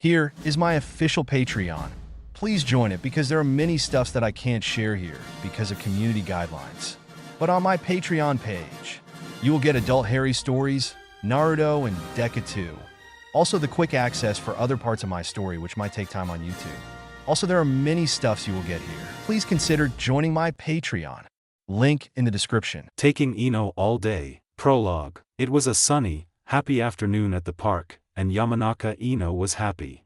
Here is my official Patreon. Please join it because there are many stuffs that I can't share here because of community guidelines. But on my Patreon page, you will get adult Harry stories, Naruto, and Deca 2. Also the quick access for other parts of my story which might take time on YouTube. Also there are many stuffs you will get here. Please consider joining my Patreon. Link in the description. Taking Eno all day. Prologue. It was a sunny, happy afternoon at the park, and Yamanaka Eno was happy.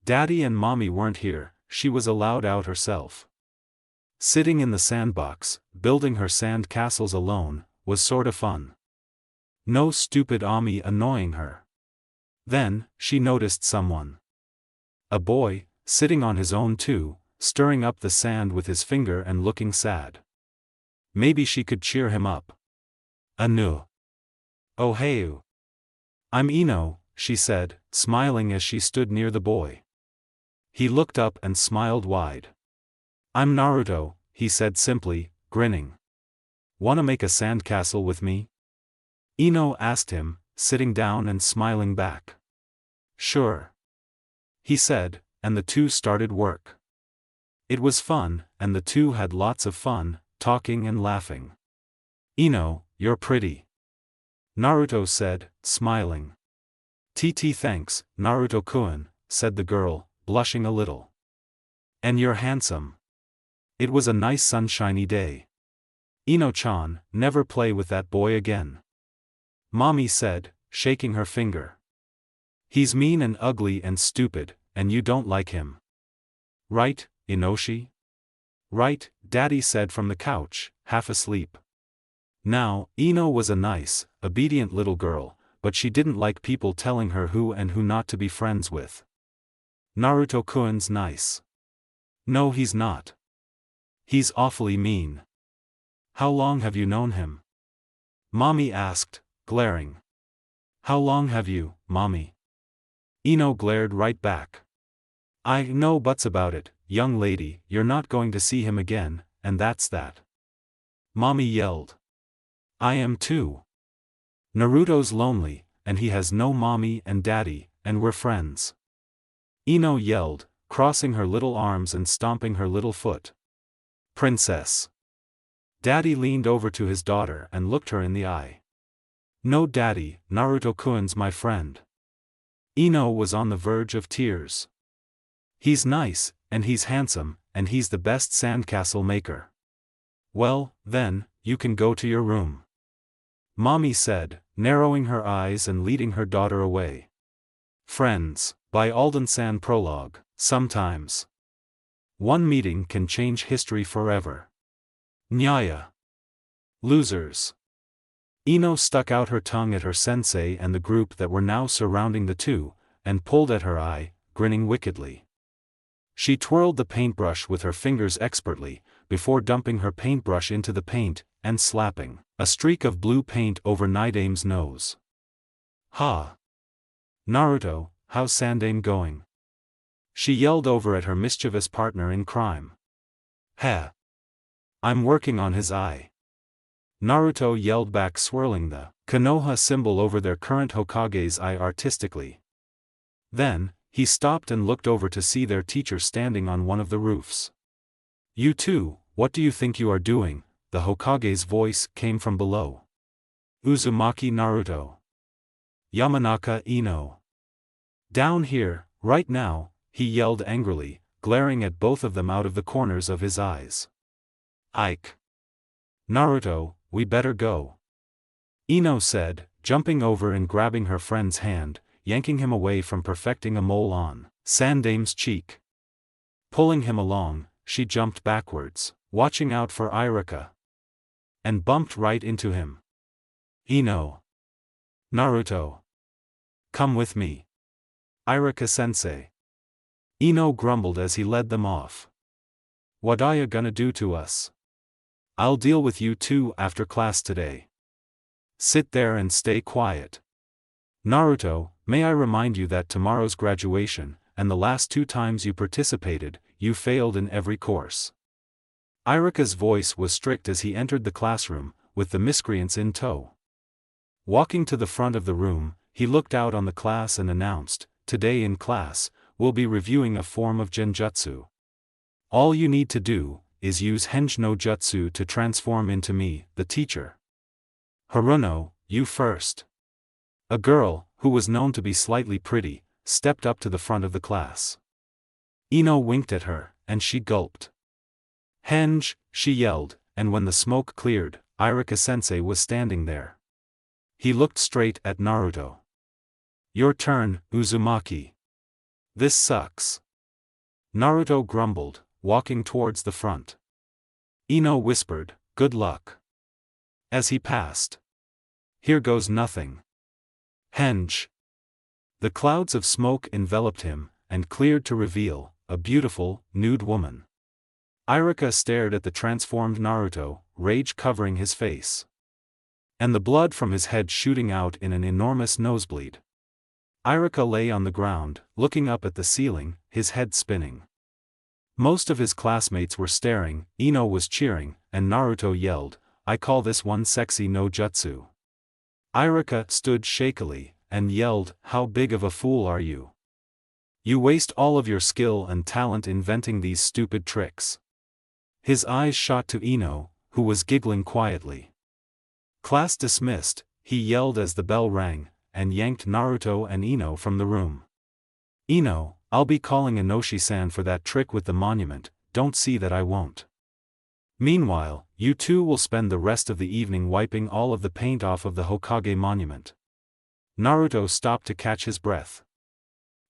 Daddy and Mommy weren't here, she was allowed out herself. Sitting in the sandbox, building her sand castles alone, was sorta fun. No stupid Ami annoying her. Then, she noticed someone. A boy, sitting on his own too, stirring up the sand with his finger and looking sad. Maybe she could cheer him up. Anu. Oh hey. I'm Eno, she said, smiling as she stood near the boy. He looked up and smiled wide. I'm Naruto, he said simply, grinning. Wanna make a sandcastle with me? Eno asked him, sitting down and smiling back. Sure. He said, and the two started work. It was fun, and the two had lots of fun, talking and laughing. Eno, you're pretty. Naruto said, smiling. TT thanks, Naruto-kun, said the girl, blushing a little. And you're handsome. It was a nice sunshiny day. Eno-chan, never play with that boy again. Mommy said, shaking her finger. He's mean and ugly and stupid, and you don't like him. Right, Inoshi? Right, Daddy said from the couch, half asleep. Now, Eno was a nice, obedient little girl, but she didn't like people telling her who and who not to be friends with. Naruto-kun's nice. No, he's not. He's awfully mean. How long have you known him? Mommy asked, glaring. How long have you, Mommy? Eno glared right back. I know buts about it, young lady, you're not going to see him again, and that's that. Mommy yelled. I am too. Naruto's lonely, and he has no mommy and daddy, and we're friends. Eno yelled, crossing her little arms and stomping her little foot. Princess. Daddy leaned over to his daughter and looked her in the eye. No daddy, Naruto-kun's my friend. Eno was on the verge of tears. He's nice, and he's handsome, and he's the best sandcastle maker. Well, then, you can go to your room. Mommy said, narrowing her eyes and leading her daughter away. Friends, by Alden-san Prologue. Sometimes one meeting can change history forever. Nyaya. Losers. Eno stuck out her tongue at her sensei and the group that were now surrounding the two, and pulled at her eye, grinning wickedly. She twirled the paintbrush with her fingers expertly, before dumping her paintbrush into the paint, and slapping a streak of blue paint over Nidame's nose. Ha! Naruto, how's Sandame going? She yelled over at her mischievous partner in crime. Heh! I'm working on his eye. Naruto yelled back, swirling the Konoha symbol over their current Hokage's eye artistically. Then, he stopped and looked over to see their teacher standing on one of the roofs. You two, what do you think you are doing? The Hokage's voice came from below. Uzumaki Naruto. Yamanaka Eno. Down here, right now, he yelled angrily, glaring at both of them out of the corners of his eyes. Ike. Naruto, we better go. Eno said, jumping over and grabbing her friend's hand, yanking him away from perfecting a mole on Sandame's cheek. Pulling him along, she jumped backwards, watching out for Irika. And bumped right into him. Eno. Naruto. Come with me. Irika-sensei. Eno grumbled as he led them off. What are ya gonna do to us? I'll deal with you two after class today. Sit there and stay quiet. Naruto, may I remind you that tomorrow's graduation, and the last 2 times you participated, you failed in every course. Irika's voice was strict as he entered the classroom, with the miscreants in tow. Walking to the front of the room, he looked out on the class and announced, today in class, we'll be reviewing a form of genjutsu. All you need to do is use Henj no Jutsu to transform into me, the teacher. Haruno, you first. A girl, who was known to be slightly pretty, stepped up to the front of the class. Eno winked at her, and she gulped. Henj, she yelled, and when the smoke cleared, Irika-sensei was standing there. He looked straight at Naruto. Your turn, Uzumaki. This sucks. Naruto grumbled, walking towards the front. Eno whispered, good luck. As he passed. Here goes nothing. Henj. The clouds of smoke enveloped him, and cleared to reveal a beautiful, nude woman. Irika stared at the transformed Naruto, rage covering his face. And the blood from his head shooting out in an enormous nosebleed. Irika lay on the ground, looking up at the ceiling, his head spinning. Most of his classmates were staring, Eno was cheering, and Naruto yelled, I call this one sexy no jutsu. Irika stood shakily, and yelled, how big of a fool are you? You waste all of your skill and talent inventing these stupid tricks. His eyes shot to Eno, who was giggling quietly. Class dismissed, he yelled as the bell rang, and yanked Naruto and Eno from the room. Eno, I'll be calling Inoshi-san for that trick with the monument, don't see that I won't. Meanwhile, you two will spend the rest of the evening wiping all of the paint off of the Hokage monument. Naruto stopped to catch his breath.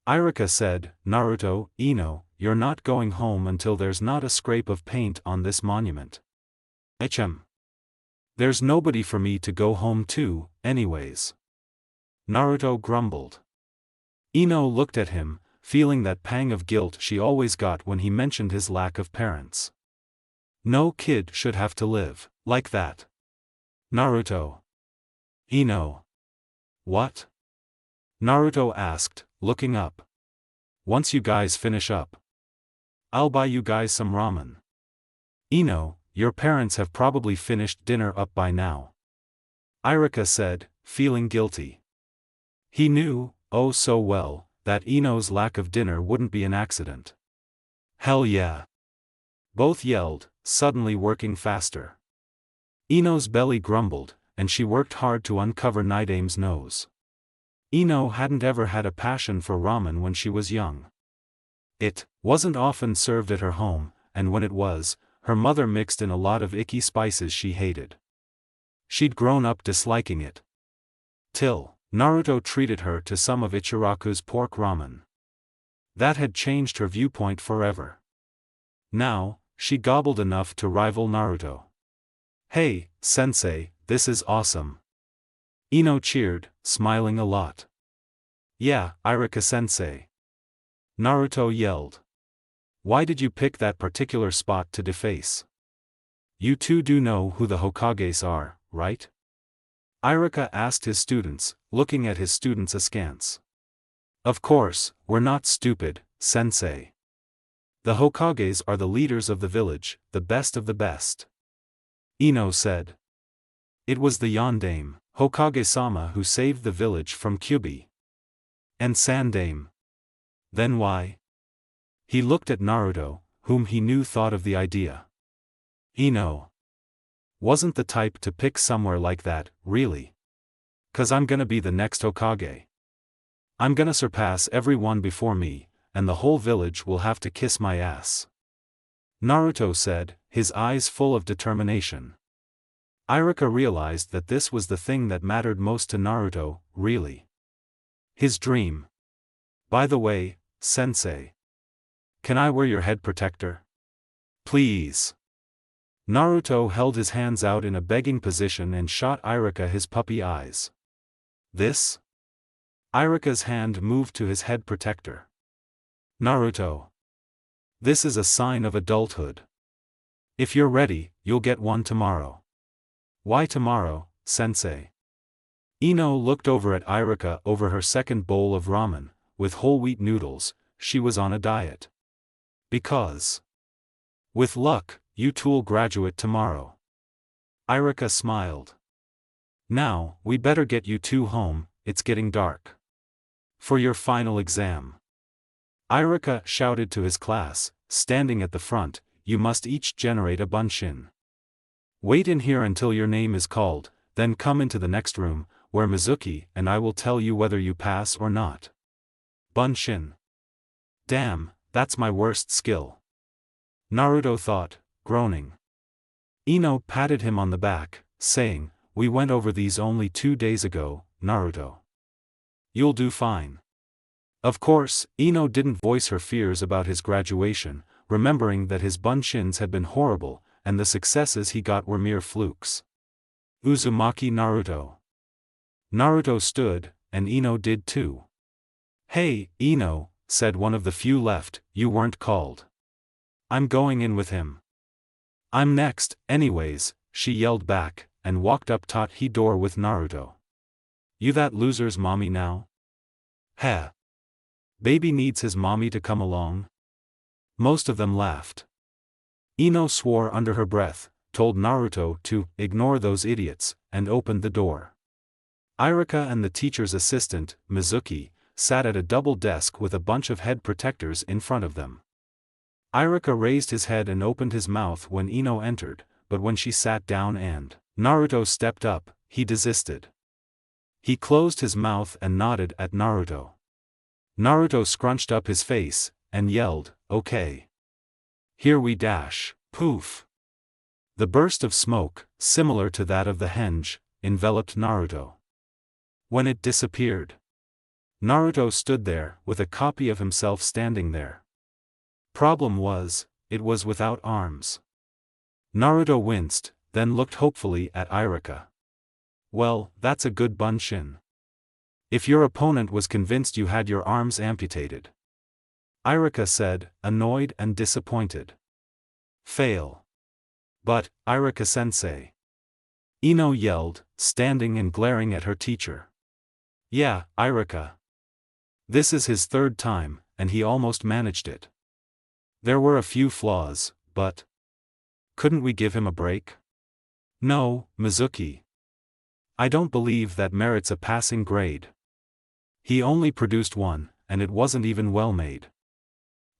Irika said, Naruto, Eno, you're not going home until there's not a scrape of paint on this monument. Echem. There's nobody for me to go home to, anyways. Naruto grumbled. Eno looked at him, feeling that pang of guilt she always got when he mentioned his lack of parents. No kid should have to live like that. Naruto. Eno. What? Naruto asked, looking up. Once you guys finish up, I'll buy you guys some ramen. Eno, your parents have probably finished dinner up by now. Irika said, feeling guilty. He knew, oh so well, that Eno's lack of dinner wouldn't be an accident. Hell yeah. Both yelled, suddenly working faster. Eno's belly grumbled, and she worked hard to uncover Nidame's nose. Eno hadn't ever had a passion for ramen when she was young. It wasn't often served at her home, and when it was, her mother mixed in a lot of icky spices she hated. She'd grown up disliking it. Till Naruto treated her to some of Ichiraku's pork ramen. That had changed her viewpoint forever. Now, she gobbled enough to rival Naruto. Hey, sensei, this is awesome. Eno cheered, smiling a lot. Yeah, Irika-sensei. Naruto yelled. Why did you pick that particular spot to deface? You two do know who the Hokages are, right? Irika asked his students, looking at his students askance. Of course, we're not stupid, sensei. The Hokages are the leaders of the village, the best of the best. Eno said. It was the Yondaime, Hokage-sama who saved the village from Kyubi. And Sandaime. Then why? He looked at Naruto, whom he knew thought of the idea. Eno wasn't the type to pick somewhere like that, really. 'Cause I'm gonna be the next Hokage. I'm gonna surpass everyone before me, and the whole village will have to kiss my ass. Naruto said, his eyes full of determination. Irika realized that this was the thing that mattered most to Naruto, really. His dream. By the way, sensei. Can I wear your head protector? Please. Naruto held his hands out in a begging position and shot Irika his puppy eyes. This? Irika's hand moved to his head protector. Naruto. This is a sign of adulthood. If you're ready, you'll get one tomorrow. Why tomorrow, sensei? Eno looked over at Irika over her second bowl of ramen, with whole wheat noodles. She was on a diet. Because. With luck, you two'll graduate tomorrow. Irika smiled. Now, we better get you two home, it's getting dark. For your final exam. Irika shouted to his class, standing at the front, you must each generate a bunshin. Wait in here until your name is called, then come into the next room, where Mizuki and I will tell you whether you pass or not. Bunshin. Damn, that's my worst skill. Naruto thought, groaning. Eno patted him on the back, saying, we went over these only 2 days ago, Naruto. You'll do fine. Of course, Eno didn't voice her fears about his graduation, remembering that his bunshins had been horrible, and the successes he got were mere flukes. Uzumaki Naruto. Naruto stood, and Eno did too. Hey, Eno, said one of the few left, you weren't called. I'm going in with him. I'm next, anyways, she yelled back, and walked up Tachi door with Naruto. You that loser's mommy now? Heh. Baby needs his mommy to come along? Most of them laughed. Eno swore under her breath, told Naruto to ignore those idiots, and opened the door. Irika and the teacher's assistant, Mizuki, sat at a double desk with a bunch of head protectors in front of them. Irika raised his head and opened his mouth when Eno entered, but when she sat down and Naruto stepped up, he desisted. He closed his mouth and nodded at Naruto. Naruto scrunched up his face, and yelled, okay. Here we dash, poof. The burst of smoke, similar to that of the henge, enveloped Naruto. When it disappeared, Naruto stood there, with a copy of himself standing there. Problem was, it was without arms. Naruto winced, then looked hopefully at Irika. Well, that's a good bunshin. If your opponent was convinced you had your arms amputated. Irika said, annoyed and disappointed. Fail. But, Irika-sensei. Eno yelled, standing and glaring at her teacher. Yeah, Irika. This is his 3rd time, and he almost managed it. There were a few flaws, but couldn't we give him a break? No, Mizuki. I don't believe that merits a passing grade. He only produced 1, and it wasn't even well made.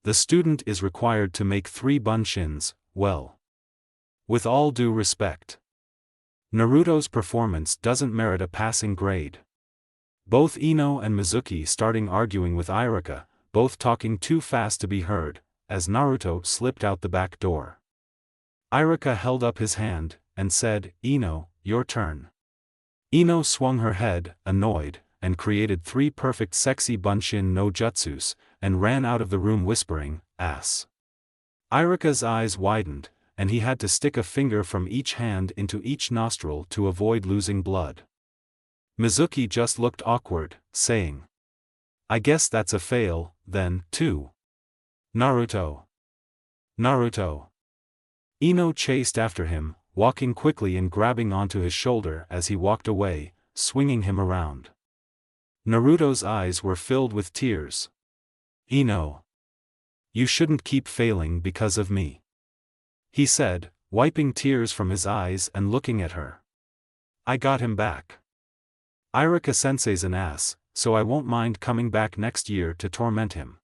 The student is required to make 3 bunshins, well. With all due respect. Naruto's performance doesn't merit a passing grade. Both Eno and Mizuki starting arguing with Irika, both talking too fast to be heard, as Naruto slipped out the back door. Irika held up his hand, and said, Eno, your turn. Eno swung her head, annoyed, and created 3 perfect sexy bunshin no jutsus, and ran out of the room whispering, ass. Irika's eyes widened, and he had to stick a finger from each hand into each nostril to avoid losing blood. Mizuki just looked awkward, saying, I guess that's a fail, then, too. Naruto. Naruto. Eno chased after him, walking quickly and grabbing onto his shoulder as he walked away, swinging him around. Naruto's eyes were filled with tears. Eno. You shouldn't keep failing because of me. He said, wiping tears from his eyes and looking at her. I got him back. Irika-sensei's an ass, so I won't mind coming back next year to torment him.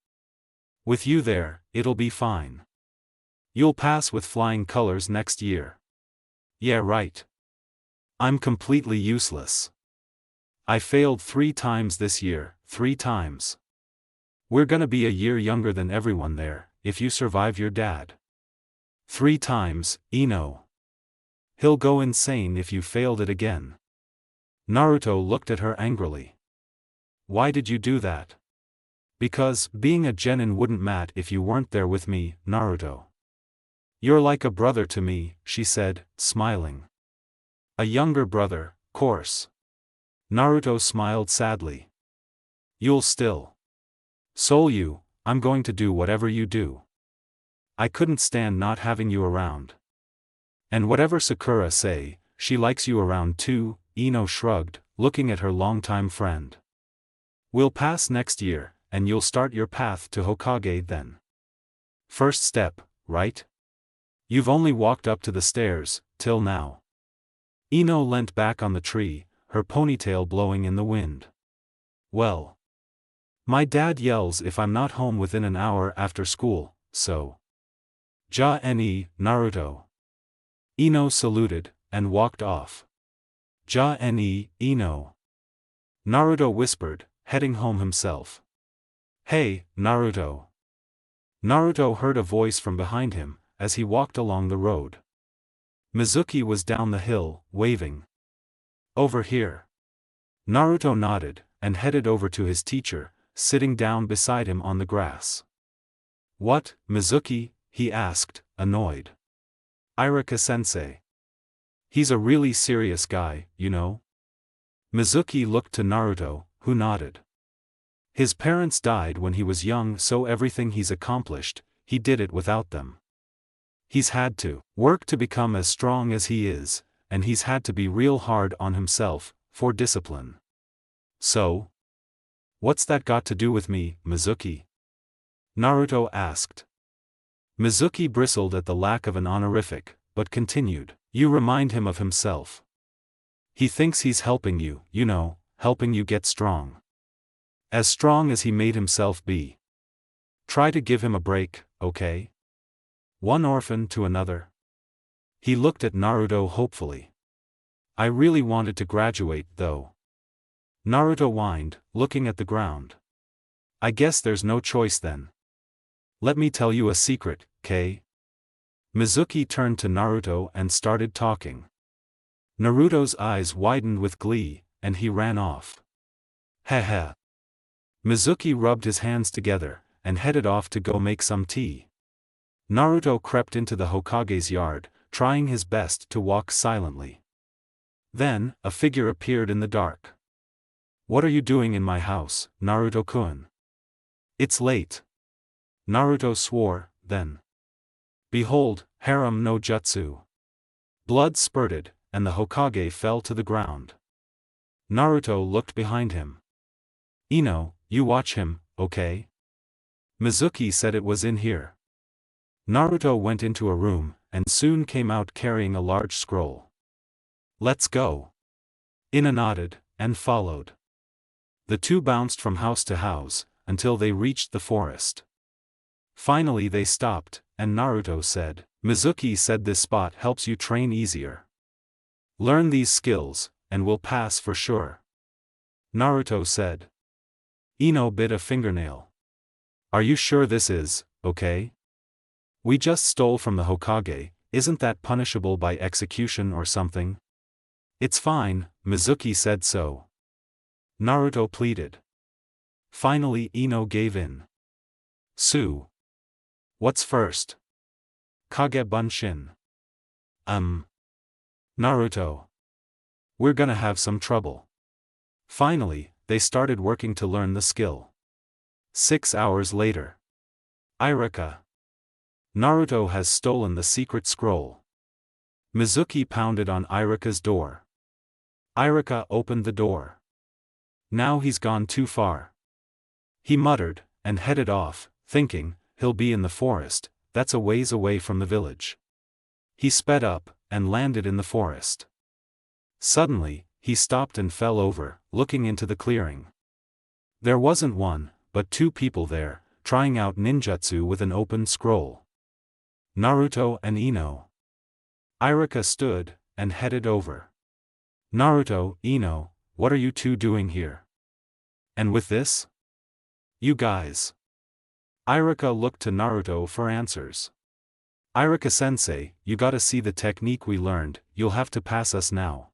With you there, it'll be fine. You'll pass with flying colors next year. Yeah, right. I'm completely useless. I failed 3 times this year, 3 times. We're gonna be a year younger than everyone there, if you survive your dad. 3 times, Eno. He'll go insane if you failed it again. Naruto looked at her angrily. Why did you do that? Because, being a genin wouldn't matter if you weren't there with me, Naruto. You're like a brother to me, she said, smiling. A younger brother, course. Naruto smiled sadly. You'll still. Soul you, I'm going to do whatever you do. I couldn't stand not having you around. And whatever Sakura say, she likes you around too, Eno shrugged, looking at her longtime friend. We'll pass next year, and you'll start your path to Hokage then. First step, right? You've only walked up to the stairs, till now. Eno leant back on the tree, her ponytail blowing in the wind. Well. My dad yells if I'm not home within an hour after school, so. Ja-ni, Naruto. Eno saluted, and walked off. Ja-ni, Eno. Naruto whispered, heading home himself. Hey, Naruto. Naruto heard a voice from behind him, as he walked along the road. Mizuki was down the hill, waving. Over here. Naruto nodded, and headed over to his teacher, sitting down beside him on the grass. What, Mizuki? He asked, annoyed. Iruka-sensei. He's a really serious guy, you know? Mizuki looked to Naruto, who nodded. His parents died when he was young, so everything he's accomplished, he did it without them. He's had to work to become as strong as he is, and he's had to be real hard on himself, for discipline. So? What's that got to do with me, Mizuki? Naruto asked. Mizuki bristled at the lack of an honorific, but continued. You remind him of himself. He thinks he's helping you, you know, helping you get strong. As strong as he made himself be. Try to give him a break, okay? One orphan to another. He looked at Naruto hopefully. I really wanted to graduate, though. Naruto whined, looking at the ground. I guess there's no choice then. Let me tell you a secret, Kei. Mizuki turned to Naruto and started talking. Naruto's eyes widened with glee, and he ran off. Heh. Mizuki rubbed his hands together, and headed off to go make some tea. Naruto crept into the Hokage's yard, trying his best to walk silently. Then, a figure appeared in the dark. What are you doing in my house, Naruto-kun? It's late. Naruto swore, then. Behold, harem no jutsu. Blood spurted, and the Hokage fell to the ground. Naruto looked behind him. Eno, you watch him, okay? Mizuki said it was in here. Naruto went into a room, and soon came out carrying a large scroll. Let's go. Ino nodded, and followed. The two bounced from house to house, until they reached the forest. Finally they stopped, and Naruto said, Mizuki said this spot helps you train easier. Learn these skills, and we'll pass for sure. Naruto said. Eno bit a fingernail. Are you sure this is, okay? We just stole from the Hokage, isn't that punishable by execution or something? It's fine, Mizuki said so. Naruto pleaded. Finally Eno gave in. Sue. What's first? Kage Bunshin. Naruto. We're gonna have some trouble. Finally, they started working to learn the skill. 6 hours later. Iruka. Naruto has stolen the secret scroll. Mizuki pounded on Iruka's door. Iruka opened the door. Now he's gone too far. He muttered, and headed off, thinking, he'll be in the forest, that's a ways away from the village. He sped up, and landed in the forest. Suddenly, he stopped and fell over, looking into the clearing. There wasn't one, but two people there, trying out ninjutsu with an open scroll. Naruto and Eno. Iruka stood, and headed over. Naruto, Eno, what are you two doing here? And with this? You guys. Iruka looked to Naruto for answers. Iruka-sensei, you gotta see the technique we learned, you'll have to pass us now.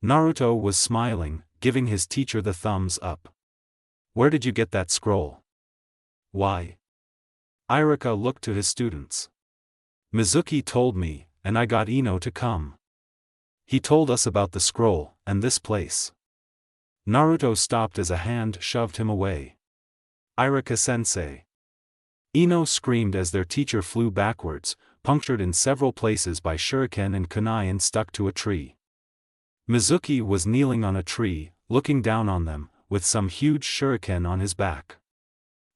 Naruto was smiling, giving his teacher the thumbs up. Where did you get that scroll? Why? Iruka looked to his students. Mizuki told me, and I got Eno to come. He told us about the scroll, and this place. Naruto stopped as a hand shoved him away. Iruka-sensei. Eno screamed as their teacher flew backwards, punctured in several places by shuriken and kunai and stuck to a tree. Mizuki was kneeling on a tree, looking down on them, with some huge shuriken on his back.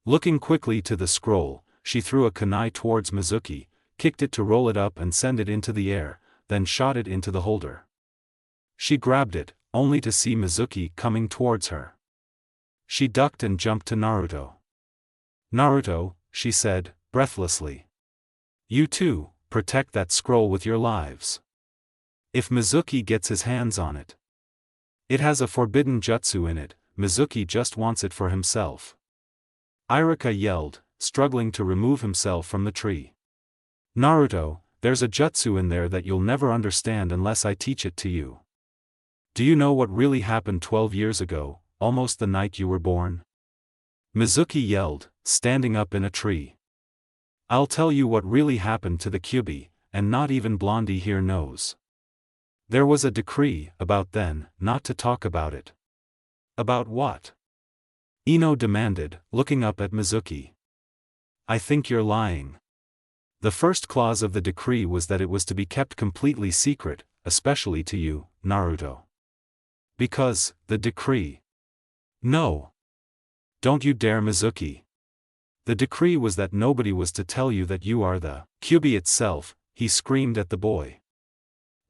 Looking quickly to the scroll, she threw a kunai towards Mizuki, kicked it to roll it up and send it into the air, then shot it into the holder. She grabbed it, only to see Mizuki coming towards her. She ducked and jumped to Naruto. Naruto, she said, breathlessly. You too, protect that scroll with your lives. If Mizuki gets his hands on it. It has a forbidden jutsu in it, Mizuki just wants it for himself. Iruka yelled, struggling to remove himself from the tree. Naruto, there's a jutsu in there that you'll never understand unless I teach it to you. Do you know what really happened 12 years ago, almost the night you were born? Mizuki yelled, standing up in a tree. I'll tell you what really happened to the Kyuubi, and not even Blondie here knows. There was a decree, about then, not to talk about it. About what? Eno demanded, looking up at Mizuki. I think you're lying. The first clause of the decree was that it was to be kept completely secret, especially to you, Naruto. Because, the decree. No. Don't you dare, Mizuki. The decree was that nobody was to tell you that you are the Kyuubi itself, he screamed at the boy.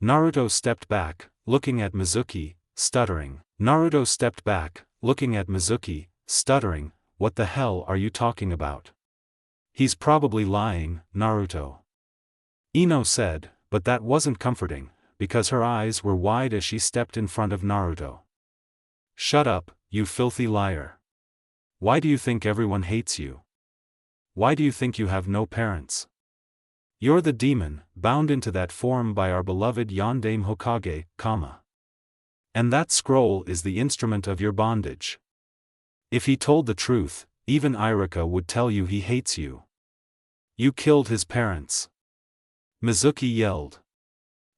Naruto stepped back, looking at Mizuki, stuttering. Naruto stepped back, looking at Mizuki, stuttering, what the hell are you talking about? He's probably lying, Naruto. Eno said, but that wasn't comforting, because her eyes were wide as she stepped in front of Naruto. Shut up, you filthy liar. Why do you think everyone hates you? Why do you think you have no parents? You're the demon, bound into that form by our beloved Yondaime Hokage, And that scroll is the instrument of your bondage. If he told the truth, even Iruka would tell you he hates you. You killed his parents. Mizuki yelled.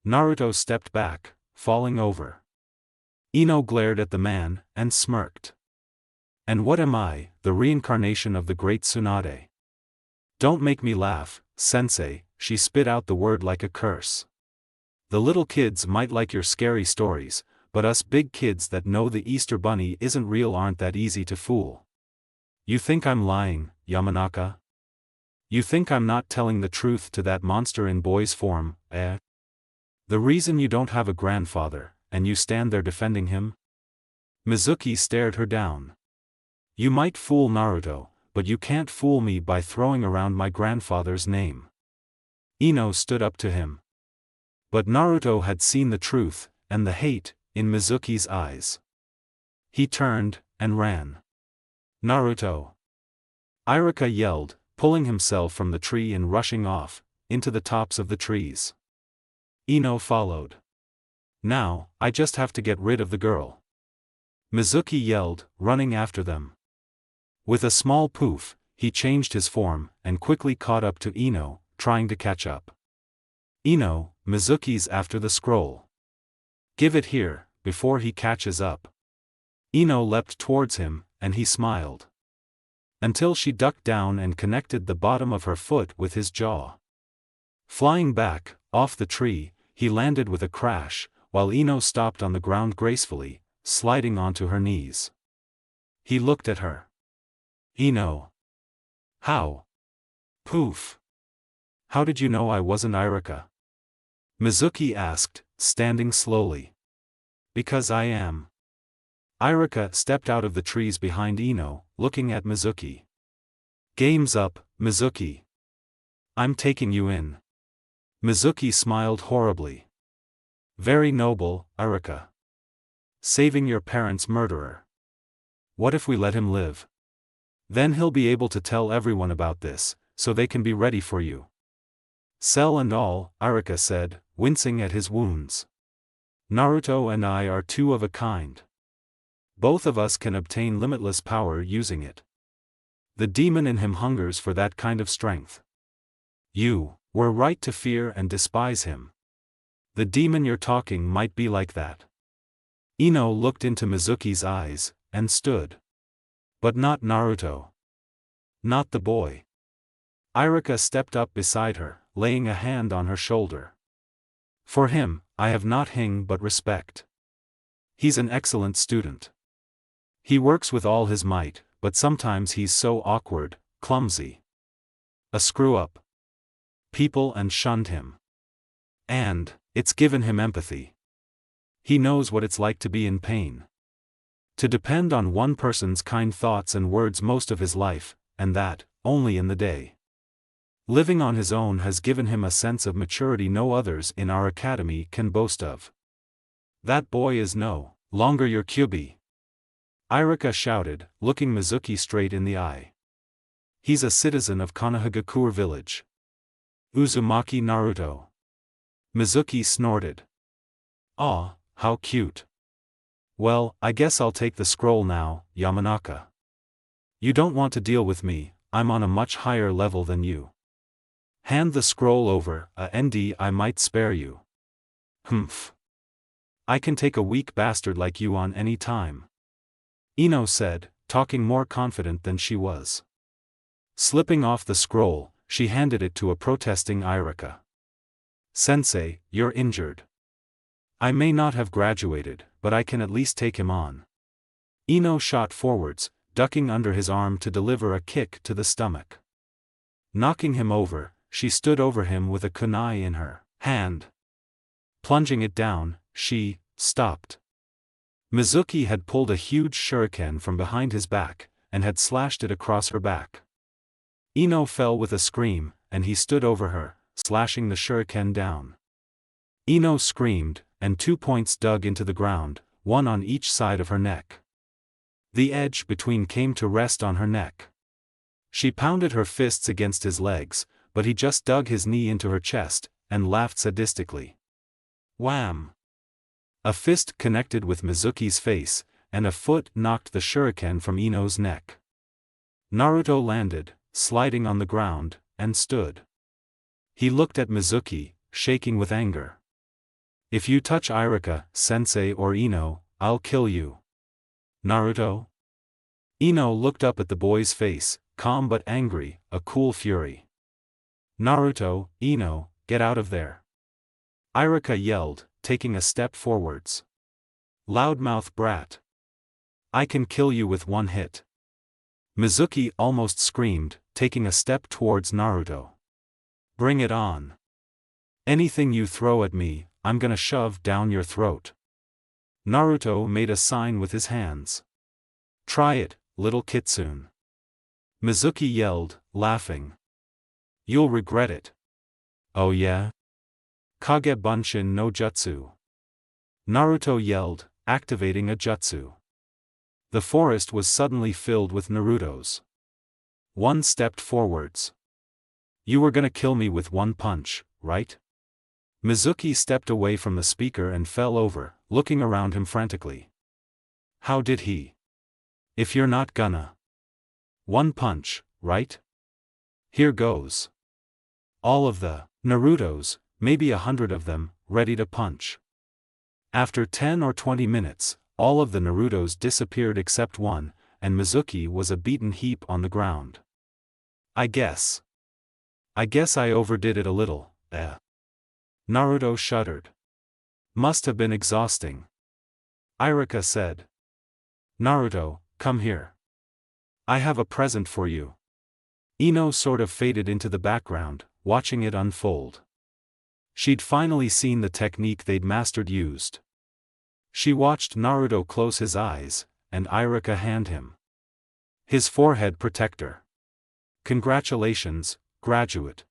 Naruto stepped back, falling over. Eno glared at the man, and smirked. And what am I, the reincarnation of the great Tsunade? Don't make me laugh, sensei, she spit out the word like a curse. The little kids might like your scary stories, but us big kids that know the Easter Bunny isn't real aren't that easy to fool. You think I'm lying, Yamanaka? You think I'm not telling the truth to that monster in boy's form, eh? The reason you don't have a grandfather, and you stand there defending him? Mizuki stared her down. You might fool Naruto, but you can't fool me by throwing around my grandfather's name. Eno stood up to him. But Naruto had seen the truth, and the hate, in Mizuki's eyes. He turned, and ran. Naruto! Iruka yelled, pulling himself from the tree and rushing off, into the tops of the trees. Eno followed. Now, I just have to get rid of the girl. Mizuki yelled, running after them. With a small poof, he changed his form, and quickly caught up to Eno, trying to catch up. Eno, Mizuki's after the scroll. Give it here, before he catches up. Eno leapt towards him, and he smiled. Until she ducked down and connected the bottom of her foot with his jaw. Flying back, off the tree, he landed with a crash, while Eno stopped on the ground gracefully, sliding onto her knees. He looked at her. Eno. How? Poof. How did you know I wasn't Iruka? Mizuki asked, standing slowly. Because I am. Iruka stepped out of the trees behind Eno, looking at Mizuki. Game's up, Mizuki. I'm taking you in. Mizuki smiled horribly. Very noble, Iruka. Saving your parents' murderer. What if we let him live? Then he'll be able to tell everyone about this, so they can be ready for you. Cell and all, Iruka said, wincing at his wounds. Naruto and I are two of a kind. Both of us can obtain limitless power using it. The demon in him hungers for that kind of strength. You were right to fear and despise him. The demon you're talking might be like that. Eno looked into Mizuki's eyes, and stood. But not Naruto. Not the boy. Iruka stepped up beside her, laying a hand on her shoulder. For him, I have not hing but respect. He's an excellent student. He works with all his might, but sometimes he's so awkward, clumsy. A screw-up. People and shunned him. And, it's given him empathy. He knows what it's like to be in pain. To depend on one person's kind thoughts and words most of his life, and that, only in the day. Living on his own has given him a sense of maturity no others in our academy can boast of. That boy is no longer your Kyubi. Irika shouted, looking Mizuki straight in the eye. He's a citizen of Konohagakure village. Uzumaki Naruto. Mizuki snorted. Aw, how cute. Well, I guess I'll take the scroll now, Yamanaka. You don't want to deal with me, I'm on a much higher level than you. Hand the scroll over, ND I might spare you. Humph. I can take a weak bastard like you on any time. Eno said, talking more confident than she was. Slipping off the scroll, she handed it to a protesting Irika. Sensei, you're injured. I may not have graduated, but I can at least take him on. Eno shot forwards, ducking under his arm to deliver a kick to the stomach. Knocking him over, she stood over him with a kunai in her hand. Plunging it down, she stopped. Mizuki had pulled a huge shuriken from behind his back, and had slashed it across her back. Eno fell with a scream, and he stood over her, slashing the shuriken down. Eno screamed, and 2 points dug into the ground, one on each side of her neck. The edge between came to rest on her neck. She pounded her fists against his legs, but he just dug his knee into her chest, and laughed sadistically. Wham! A fist connected with Mizuki's face, and a foot knocked the shuriken from Eno's neck. Naruto landed, sliding on the ground, and stood. He looked at Mizuki, shaking with anger. If you touch Irika, Sensei or Eno, I'll kill you. Naruto? Eno looked up at the boy's face, calm but angry, a cool fury. Naruto, Eno, get out of there. Irika yelled, taking a step forwards. Loudmouth brat. I can kill you with one hit. Mizuki almost screamed, taking a step towards Naruto. Bring it on. Anything you throw at me, I'm gonna shove down your throat. Naruto made a sign with his hands. Try it, little kitsune. Mizuki yelled, laughing. You'll regret it. Oh yeah? Kage Bunshin no Jutsu. Naruto yelled, activating a jutsu. The forest was suddenly filled with Narutos. One stepped forwards. You were gonna kill me with one punch, right? Mizuki stepped away from the speaker and fell over, looking around him frantically. How did he? If you're not gonna. One punch, right? Here goes. All of the Narutos, maybe 100 of them, ready to punch. After 10 or 20 minutes, all of the Narutos disappeared except one, and Mizuki was a beaten heap on the ground. I guess I overdid it a little, Naruto shuddered. Must have been exhausting. Irika said. Naruto, come here. I have a present for you. Eno sort of faded into the background, watching it unfold. She'd finally seen the technique they'd mastered used. She watched Naruto close his eyes, and Irika hand him his forehead protector. Congratulations, graduate.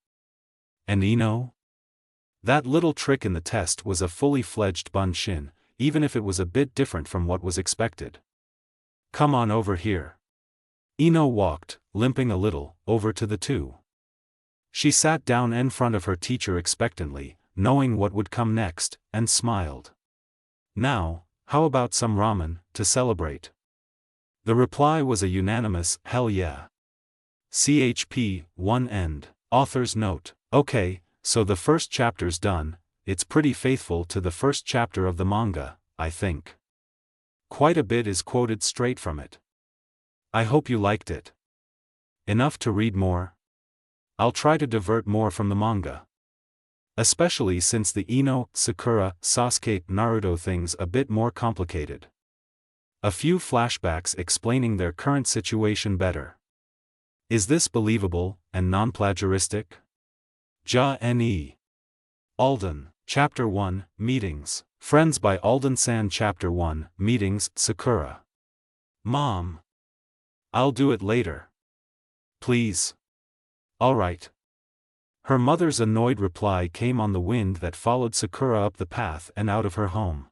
And Eno? That little trick in the test was a fully fledged bunshin, even if it was a bit different from what was expected. Come on over here. Eno walked, limping a little, over to the two. She sat down in front of her teacher expectantly, knowing what would come next, and smiled. Now, how about some ramen, to celebrate? The reply was a unanimous, hell yeah. CHP, one end. Author's note. Okay, so the first chapter's done, it's pretty faithful to the first chapter of the manga, I think. Quite a bit is quoted straight from it. I hope you liked it. Enough to read more? I'll try to divert more from the manga. Especially since the Eno, Sakura, Sasuke, Naruto thing's a bit more complicated. A few flashbacks explaining their current situation better. Is this believable, and non-plagiaristic? Ja-ne. Alden, Chapter 1, Meetings. Friends by Alden-san Chapter 1, Meetings, Sakura. Mom. I'll do it later. Please. Alright. Her mother's annoyed reply came on the wind that followed Sakura up the path and out of her home.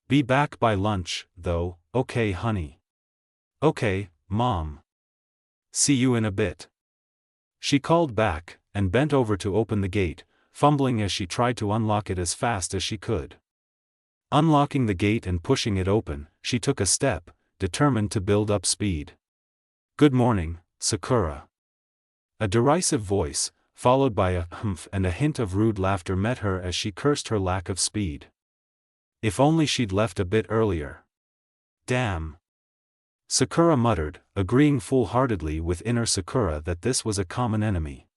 Be back by lunch, though, okay honey. Okay, Mom. See you in a bit. She called back, and bent over to open the gate, fumbling as she tried to unlock it as fast as she could. Unlocking the gate and pushing it open, she took a step, determined to build up speed. Good morning, Sakura. A derisive voice, followed by a humph and a hint of rude laughter met her as she cursed her lack of speed. If only she'd left a bit earlier. Damn. Sakura muttered, agreeing full-heartedly with inner Sakura that this was a common enemy.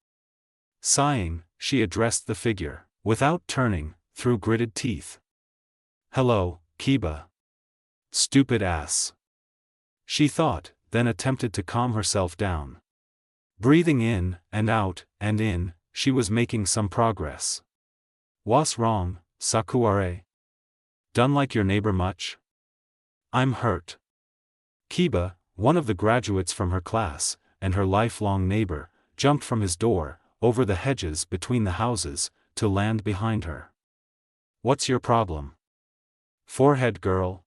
Sighing, she addressed the figure, without turning, through gritted teeth. Hello, Kiba. Stupid ass. She thought, then attempted to calm herself down. Breathing in, and out, and in, she was making some progress. What's wrong, Sakuare? Done like your neighbor much? I'm hurt. Kiba, one of the graduates from her class, and her lifelong neighbor, jumped from his door, over the hedges between the houses, to land behind her. What's your problem? Forehead girl.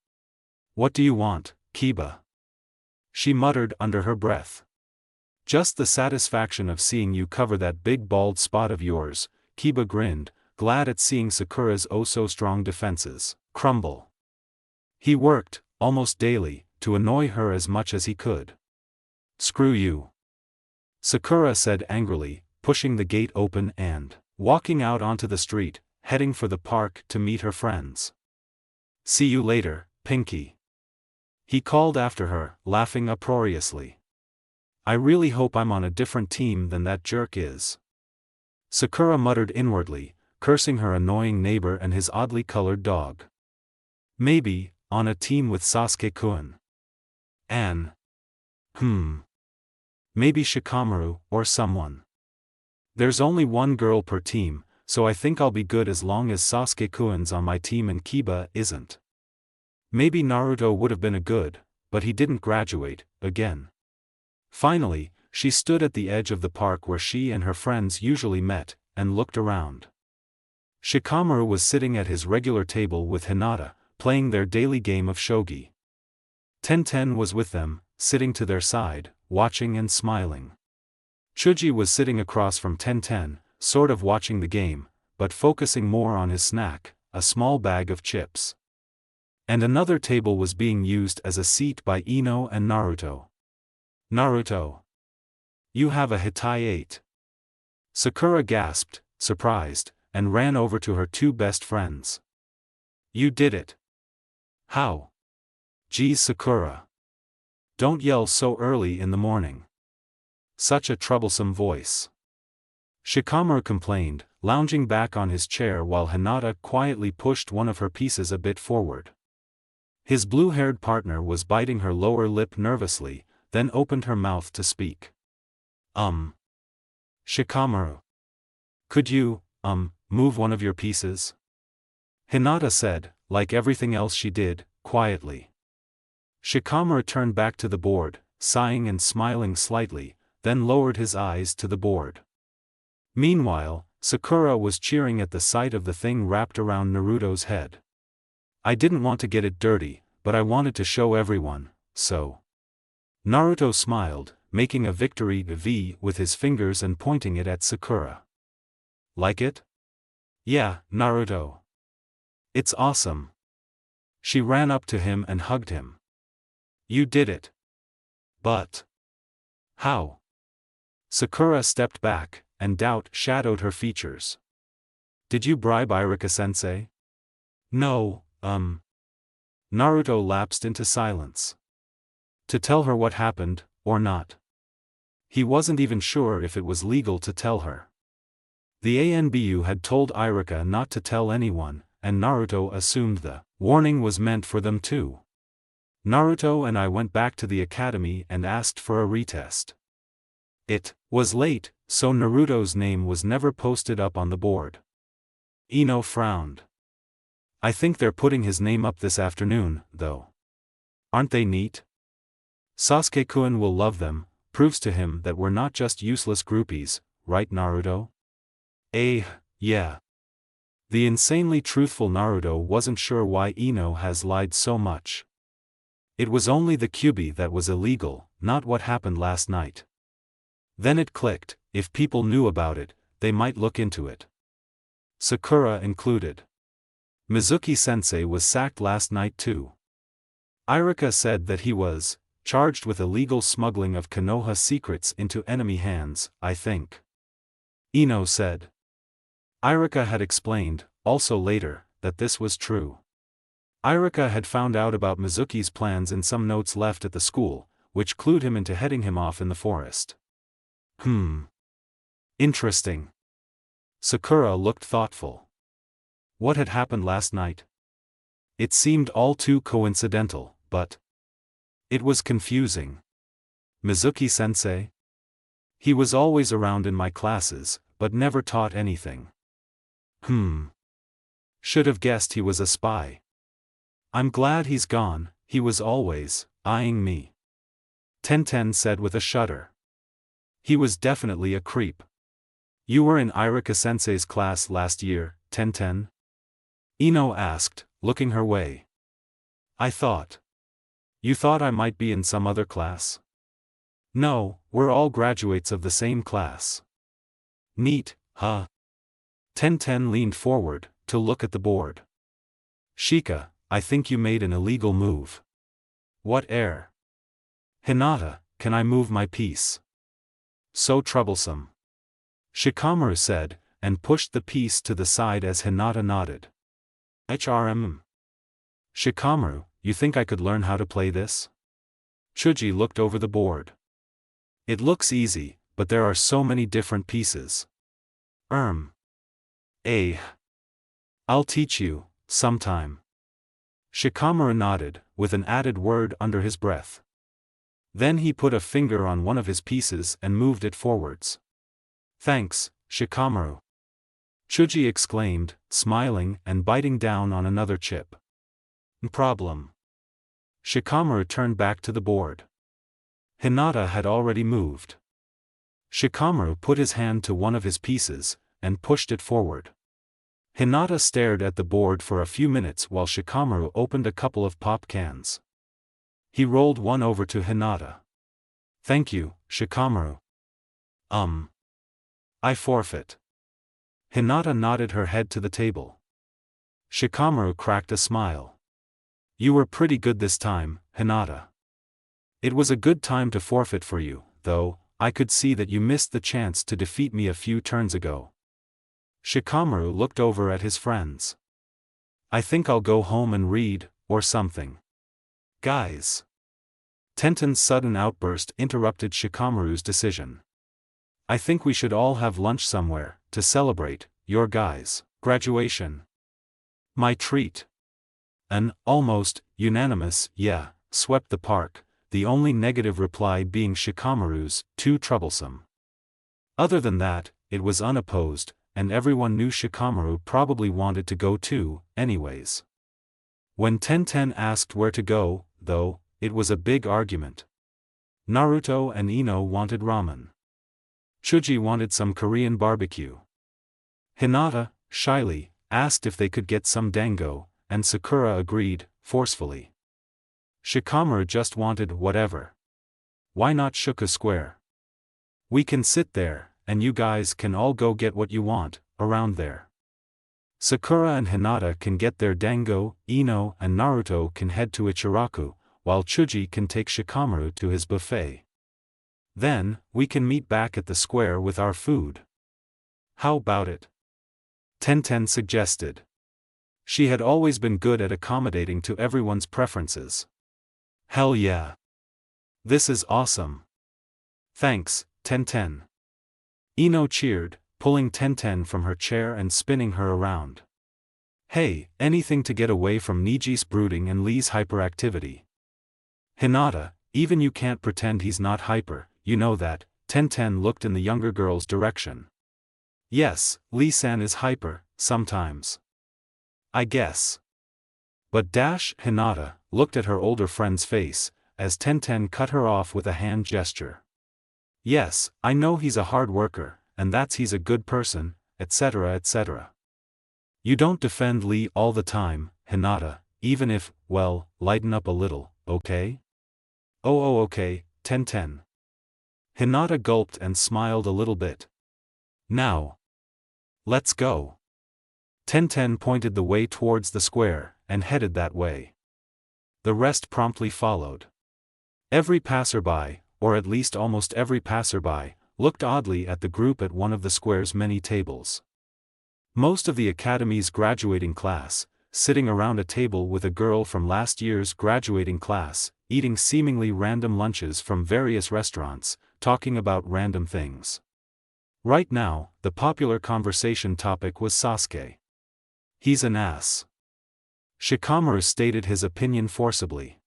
What do you want, Kiba? She muttered under her breath. Just the satisfaction of seeing you cover that big bald spot of yours, Kiba grinned, glad at seeing Sakura's oh-so-strong defenses crumble. He worked, almost daily, to annoy her as much as he could. Screw you. Sakura said angrily, pushing the gate open and walking out onto the street, heading for the park to meet her friends. See you later, Pinky. He called after her, laughing uproariously. I really hope I'm on a different team than that jerk is. Sakura muttered inwardly, cursing her annoying neighbor and his oddly colored dog. Maybe, on a team with Sasuke-kun. Maybe Shikamaru, or someone. There's only one girl per team, so I think I'll be good as long as Sasuke-kun's on my team and Kiba isn't. Maybe Naruto would have been a good, but he didn't graduate, again. Finally, she stood at the edge of the park where she and her friends usually met, and looked around. Shikamaru was sitting at his regular table with Hinata, playing their daily game of shogi. Tenten was with them, sitting to their side, watching and smiling. Chuji was sitting across from Tenten, sort of watching the game, but focusing more on his snack, a small bag of chips. And another table was being used as a seat by Eno and Naruto. Naruto. You have a Hitai-8. Sakura gasped, surprised, and ran over to her two best friends. You did it. How? Geez Sakura. Don't yell so early in the morning. Such a troublesome voice. Shikamaru complained, lounging back on his chair while Hinata quietly pushed one of her pieces a bit forward. His blue-haired partner was biting her lower lip nervously, then opened her mouth to speak. Shikamaru. Could you, move one of your pieces? Hinata said, like everything else she did, quietly. Shikamaru turned back to the board, sighing and smiling slightly, then lowered his eyes to the board. Meanwhile, Sakura was cheering at the sight of the thing wrapped around Naruto's head. I didn't want to get it dirty, but I wanted to show everyone, so. Naruto smiled, making a victory V with his fingers and pointing it at Sakura. Like it? Yeah, Naruto. It's awesome. She ran up to him and hugged him. You did it. But. How? Sakura stepped back, and doubt shadowed her features. Did you bribe Irika-sensei? No, Naruto lapsed into silence. To tell her what happened, or not? He wasn't even sure if it was legal to tell her. The ANBU had told Irika not to tell anyone, and Naruto assumed the warning was meant for them too. Naruto and I went back to the academy and asked for a retest. It was late, so Naruto's name was never posted up on the board. Eno frowned. I think they're putting his name up this afternoon, though. Aren't they neat? Sasuke-kun will love them, proves to him that we're not just useless groupies, right Naruto? Yeah. The insanely truthful Naruto wasn't sure why Eno has lied so much. It was only the Kyuubi that was illegal, not what happened last night. Then it clicked, if people knew about it, they might look into it. Sakura included. Mizuki-sensei was sacked last night too. Irika said that he was charged with illegal smuggling of Konoha secrets into enemy hands, I think. Eno said. Irika had explained, also later, that this was true. Irika had found out about Mizuki's plans in some notes left at the school, which clued him into heading him off in the forest. Interesting. Sakura looked thoughtful. What had happened last night? It seemed all too coincidental, but it was confusing. Mizuki-sensei? He was always around in my classes, but never taught anything. Should have guessed he was a spy. I'm glad he's gone, he was always eyeing me. Tenten said with a shudder. He was definitely a creep. You were in Irika-sensei's class last year, Tenten? Eno asked, looking her way. I thought. You thought I might be in some other class? No, we're all graduates of the same class. Neat, huh? Tenten leaned forward, to look at the board. Shika, I think you made an illegal move. What air? Hinata, can I move my piece? So troublesome. Shikamaru said, and pushed the piece to the side as Hinata nodded. Shikamaru, you think I could learn how to play this? Chuji looked over the board. It looks easy, but there are so many different pieces. I'll teach you, sometime. Shikamaru nodded, with an added word under his breath. Then he put a finger on one of his pieces and moved it forwards. Thanks, Shikamaru. Chuji exclaimed, smiling and biting down on another chip. Problem. Shikamaru turned back to the board. Hinata had already moved. Shikamaru put his hand to one of his pieces, and pushed it forward. Hinata stared at the board for a few minutes while Shikamaru opened a couple of pop cans. He rolled one over to Hinata. Thank you, Shikamaru. I forfeit. Hinata nodded her head to the table. Shikamaru cracked a smile. You were pretty good this time, Hinata. It was a good time to forfeit for you, though. I could see that you missed the chance to defeat me a few turns ago. Shikamaru looked over at his friends. I think I'll go home and read, or something. Guys. Tenten's sudden outburst interrupted Shikamaru's decision. I think we should all have lunch somewhere, to celebrate your guys' graduation. My treat. An almost unanimous yeah swept the park, the only negative reply being Shikamaru's too troublesome. Other than that, it was unopposed, and everyone knew Shikamaru probably wanted to go too, anyways. When Tenten asked where to go, though, it was a big argument. Naruto and Eno wanted ramen. Chuji wanted some Korean barbecue. Hinata, shyly, asked if they could get some dango, and Sakura agreed, forcefully. Shikamaru just wanted whatever. Why not Shuka Square? We can sit there, and you guys can all go get what you want, around there. Sakura and Hinata can get their dango, Eno and Naruto can head to Ichiraku, while Chuji can take Shikamaru to his buffet. Then, we can meet back at the square with our food. How about it? Tenten suggested. She had always been good at accommodating to everyone's preferences. Hell yeah. This is awesome. Thanks, Tenten. Eno cheered, pulling Tenten from her chair and spinning her around. Hey, anything to get away from Niji's brooding and Lee's hyperactivity. Hinata, even you can't pretend he's not hyper, you know that. Tenten looked in the younger girl's direction. Yes, Lee-san is hyper, sometimes. I guess. But Hinata looked at her older friend's face, as Tenten cut her off with a hand gesture. Yes, I know he's a hard worker, and that's he's a good person, etc. etc. You don't defend Lee all the time, Hinata, even if, well, lighten up a little, okay? Oh okay, Tenten. Hinata gulped and smiled a little bit. Now. Let's go. Tenten pointed the way towards the square, and headed that way. The rest promptly followed. Every passerby, or at least almost every passerby, looked oddly at the group at one of the square's many tables. Most of the academy's graduating class, sitting around a table with a girl from last year's graduating class, eating seemingly random lunches from various restaurants, talking about random things. Right now, the popular conversation topic was Sasuke. He's an ass. Shikamaru stated his opinion forcibly.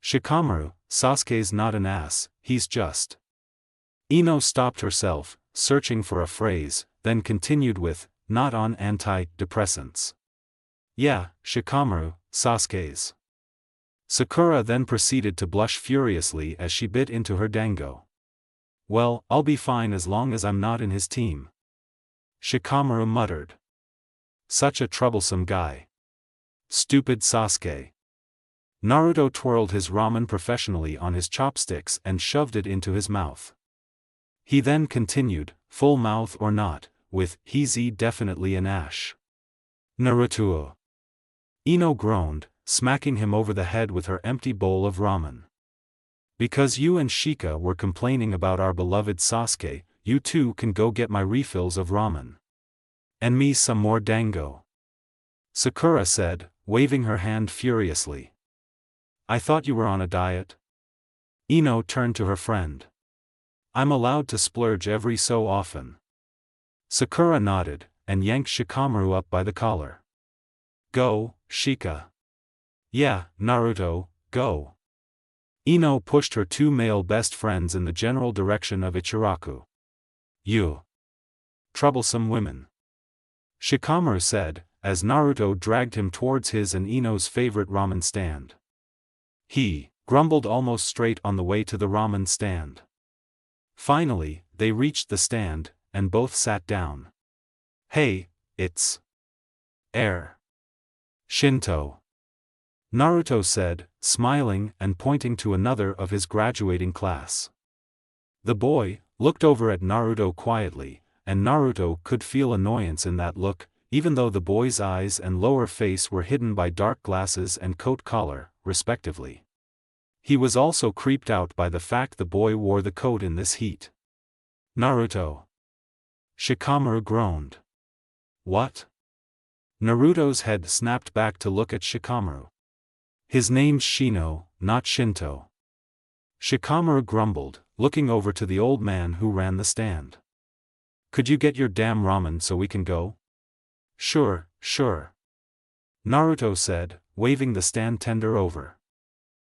Shikamaru, Sasuke's not an ass, he's just. Eno stopped herself, searching for a phrase, then continued with, not on anti-depressants. Yeah, Shikamaru, Sasuke's. Sakura then proceeded to blush furiously as she bit into her dango. Well, I'll be fine as long as I'm not in his team. Shikamaru muttered. Such a troublesome guy. Stupid Sasuke. Naruto twirled his ramen professionally on his chopsticks and shoved it into his mouth. He then continued, full mouth or not, with, he's definitely an ash. Naruto. Eno groaned, smacking him over the head with her empty bowl of ramen. Because you and Shika were complaining about our beloved Sasuke, you two can go get my refills of ramen. And me some more dango. Sakura said, waving her hand furiously. I thought you were on a diet? Eno turned to her friend. I'm allowed to splurge every so often. Sakura nodded, and yanked Shikamaru up by the collar. Go, Shika. Yeah, Naruto, go. Eno pushed her two male best friends in the general direction of Ichiraku. You. Troublesome women. Shikamaru said, as Naruto dragged him towards his and Eno's favorite ramen stand. He grumbled almost straight on the way to the ramen stand. Finally, they reached the stand, and both sat down. Hey, it's Air. Shinto. Naruto said, smiling and pointing to another of his graduating class. The boy looked over at Naruto quietly, and Naruto could feel annoyance in that look, even though the boy's eyes and lower face were hidden by dark glasses and coat collar, respectively. He was also creeped out by the fact the boy wore the coat in this heat. Naruto. Shikamaru groaned. What? Naruto's head snapped back to look at Shikamaru. His name's Shino, not Shinto. Shikamaru grumbled, looking over to the old man who ran the stand. Could you get your damn ramen so we can go? Sure, sure. Naruto said, waving the stand tender over.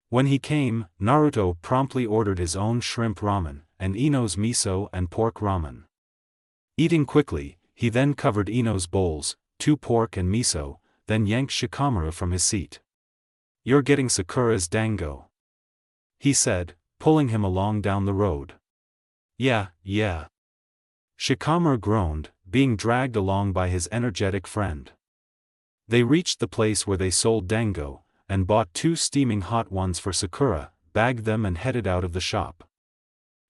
When he came, Naruto promptly ordered his own shrimp ramen, and Eno's miso and pork ramen. Eating quickly, he then covered Eno's bowls, 2 pork and miso, then yanked Shikamaru from his seat. You're getting Sakura's dango. He said, pulling him along down the road. Yeah. Shikamaru groaned, being dragged along by his energetic friend. They reached the place where they sold dango, and bought 2 steaming hot ones for Sakura, bagged them and headed out of the shop.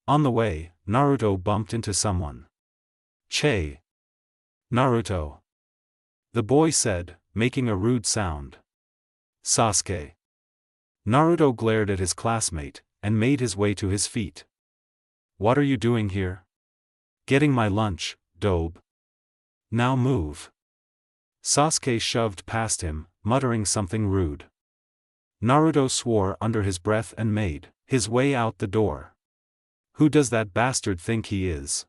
On the way, Naruto bumped into someone. Che. Naruto. The boy said, making a rude sound. Sasuke. Naruto glared at his classmate, and made his way to his feet. What are you doing here? Getting my lunch, dobe. Now move. Sasuke shoved past him, muttering something rude. Naruto swore under his breath and made his way out the door. Who does that bastard think he is?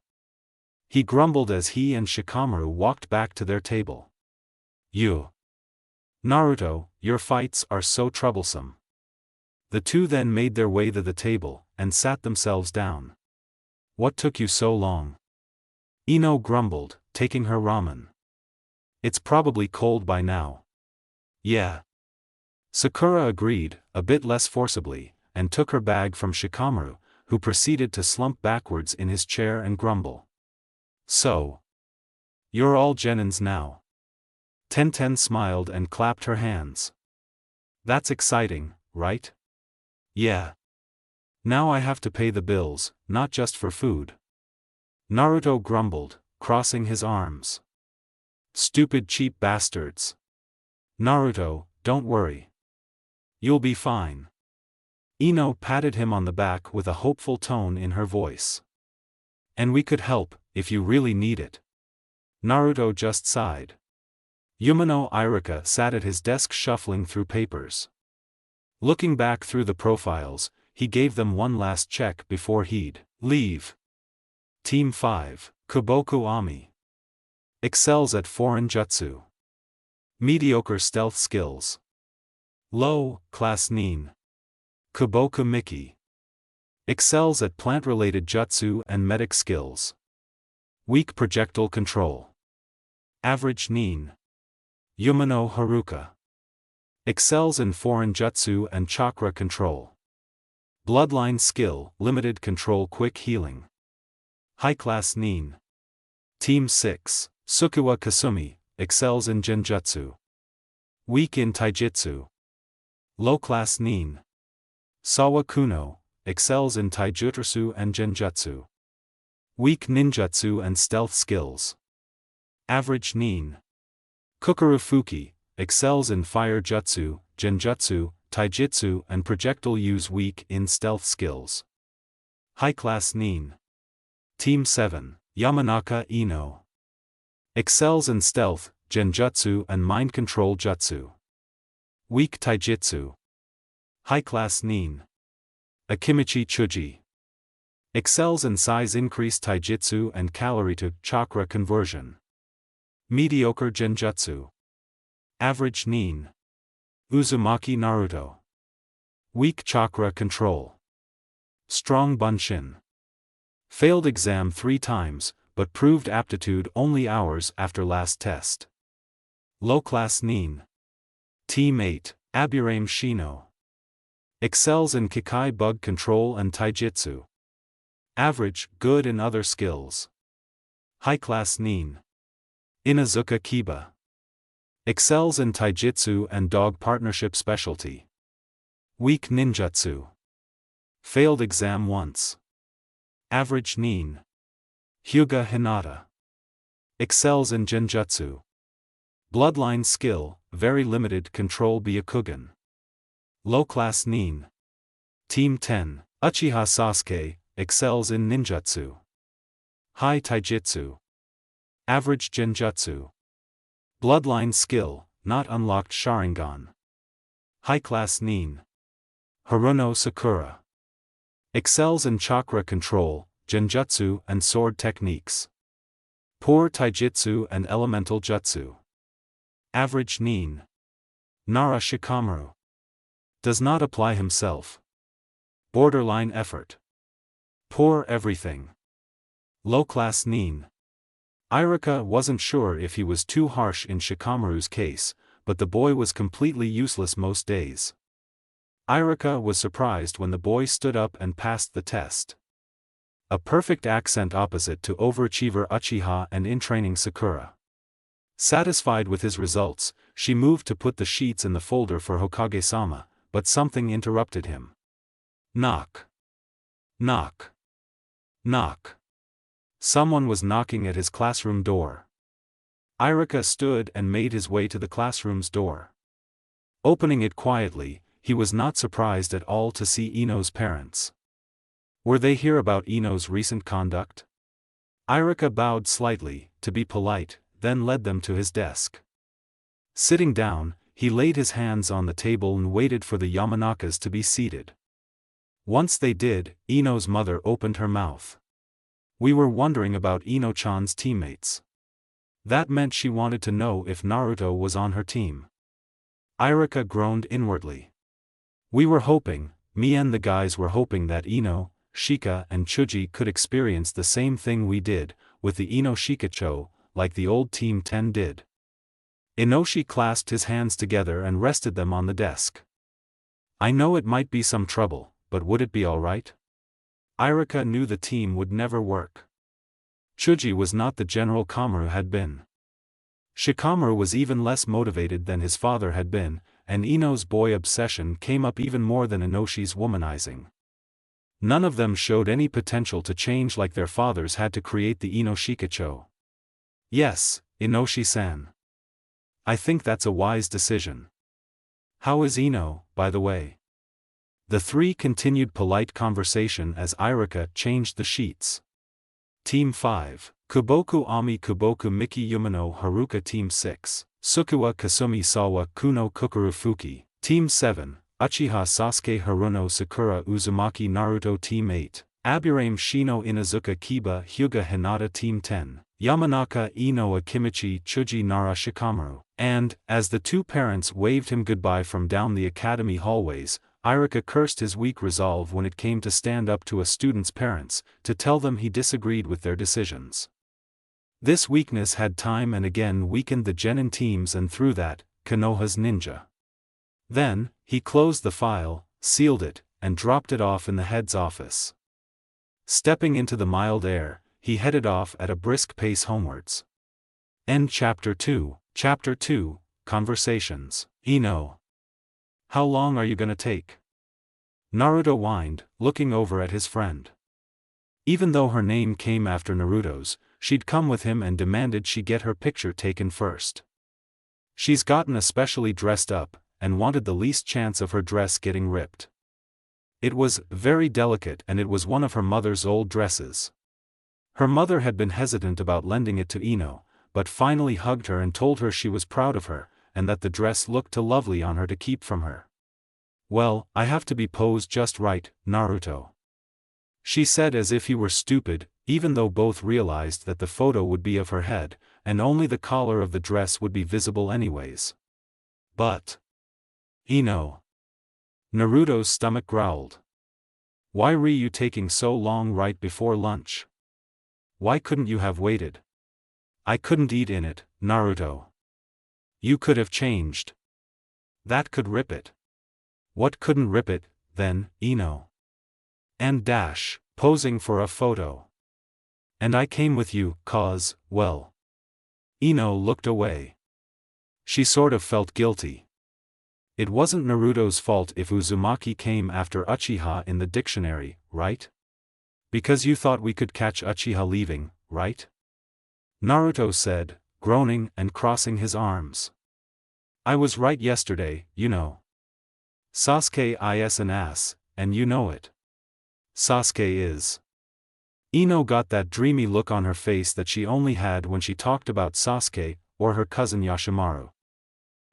He grumbled as he and Shikamaru walked back to their table. You. Naruto, your fights are so troublesome. The two then made their way to the table, and sat themselves down. What took you so long? Eno grumbled, taking her ramen. It's probably cold by now. Yeah. Sakura agreed, a bit less forcibly, and took her bag from Shikamaru, who proceeded to slump backwards in his chair and grumble. "So, you're all Genins now." Tenten smiled and clapped her hands. "That's exciting, right?" "Yeah. Now I have to pay the bills, not just for food." Naruto grumbled, crossing his arms. "Stupid cheap bastards." "Naruto, don't worry. You'll be fine." Eno patted him on the back with a hopeful tone in her voice. "And we could help, if you really need it." Naruto just sighed. Yumino Irika sat at his desk shuffling through papers. Looking back through the profiles, he gave them one last check before he'd leave. Team 5, Kuboku Ami. Excels at foreign jutsu. Mediocre stealth skills. Low, class Nin. Kuboku Miki. Excels at plant-related jutsu and medic skills. Weak projectile control. Average Nin. Yumino Haruka. Excels in foreign jutsu and chakra control. Bloodline skill, limited control, quick healing. High class Nin. Team 6, Sukuwa Kasumi, excels in genjutsu. Weak in taijutsu. Low class Nin. Sawa Kuno, excels in taijutsu and genjutsu. Weak ninjutsu and stealth skills. Average Nin. Kukuru Fuki, excels in fire jutsu, genjutsu, taijutsu and projectile use, weak in stealth skills. High class Nin. Team 7, Yamanaka Eno. Excels in stealth, genjutsu and mind control jutsu. Weak taijutsu. High class Nin. Akimichi Chuji. Excels in size increase taijutsu and calorie to chakra conversion. Mediocre genjutsu. Average Nin. Uzumaki Naruto. Weak chakra control. Strong Bunshin. Failed exam 3 times, but proved aptitude only hours after last test. Low class Nin. Team 8, Aburame Shino. Excels in Kikai bug control and taijutsu. Average, good in other skills. High class Nin. Inazuka Kiba. Excels in taijutsu and dog partnership specialty. Weak ninjutsu. Failed exam once. Average Nin. Hyuga Hinata. Excels in genjutsu. Bloodline skill, very limited control Byakugan. Low class Nin. Team 10, Uchiha Sasuke, excels in ninjutsu. High taijutsu. Average genjutsu. Bloodline skill, not unlocked Sharingan. High class Nin. Haruno Sakura. Excels in chakra control, genjutsu and sword techniques. Poor taijutsu and elemental jutsu. Average Nin. Nara Shikamaru. Does not apply himself. Borderline effort. Poor everything. Low class Nin. Irika wasn't sure if he was too harsh in Shikamaru's case, but the boy was completely useless most days. Irika was surprised when the boy stood up and passed the test. A perfect accent opposite to overachiever Uchiha and in-training Sakura. Satisfied with his results, she moved to put the sheets in the folder for Hokage-sama, but something interrupted him. Knock. Knock. Knock. Someone was knocking at his classroom door. Irika stood and made his way to the classroom's door. Opening it quietly, he was not surprised at all to see Eno's parents. Were they here about Eno's recent conduct? Irika bowed slightly, to be polite, then led them to his desk. Sitting down, he laid his hands on the table and waited for the Yamanakas to be seated. Once they did, Eno's mother opened her mouth. "We were wondering about Eno-chan's teammates." That meant she wanted to know if Naruto was on her team. Irika groaned inwardly. "We were hoping, me and the guys were hoping that Eno, Shika and Chuji could experience the same thing we did, with the Eno Shikacho, like the old Team 10 did." Inoshi clasped his hands together and rested them on the desk. "I know it might be some trouble, but would it be alright? Irika knew the team would never work. Chuji was not the general Kamaru had been. Shikamaru was even less motivated than his father had been, and Ino's boy obsession came up even more than Inoshi's womanizing. None of them showed any potential to change like their fathers had to create the Ino Shikacho. Yes, Inoshi-san. I think that's a wise decision. How is Ino, by the way? The three continued polite conversation as Irika changed the sheets. Team 5, Kuboku Ami Kuboku Miki Yumino Haruka Team 6, Sukuwa Kasumi Sawa Kuno Kukuru Fuki, Team 7, Uchiha Sasuke Haruno Sakura Uzumaki Naruto Team 8, Aburame Shino Inazuka Kiba Hyuga Hinata Team 10, Yamanaka Ino Akimichi Chuji Nara Shikamaru. And, as the two parents waved him goodbye from down the academy hallways, Irika cursed his weak resolve when it came to stand up to a student's parents, to tell them he disagreed with their decisions. This weakness had time and again weakened the genin teams, and through that, Konoha's ninja. Then, he closed the file, sealed it, and dropped it off in the head's office. Stepping into the mild air, he headed off at a brisk pace homewards. End Chapter 2. Chapter 2, Conversations. Ino. How long are you gonna take? Naruto whined, looking over at his friend. Even though her name came after Naruto's, she'd come with him and demanded she get her picture taken first. She's gotten especially dressed up, and wanted the least chance of her dress getting ripped. It was very delicate, and it was one of her mother's old dresses. Her mother had been hesitant about lending it to Ino, but finally hugged her and told her she was proud of her, and that the dress looked too lovely on her to keep from her. Well, I have to be posed just right, Naruto. She said as if he were stupid, even though both realized that the photo would be of her head, and only the collar of the dress would be visible anyways. But Ino. Naruto's stomach growled. Why were you taking so long right before lunch? Why couldn't you have waited? I couldn't eat in it, Naruto. You could have changed. That could rip it. What couldn't rip it, then, Ino? And posing for a photo. And I came with you, cause, well. Ino looked away. She sort of felt guilty. It wasn't Naruto's fault if Uzumaki came after Uchiha in the dictionary, right? Because you thought we could catch Uchiha leaving, right? Naruto said, groaning and crossing his arms. I was right yesterday, you know. Sasuke is an ass, and you know it. Sasuke is. Ino got that dreamy look on her face that she only had when she talked about Sasuke, or her cousin Yashimaru.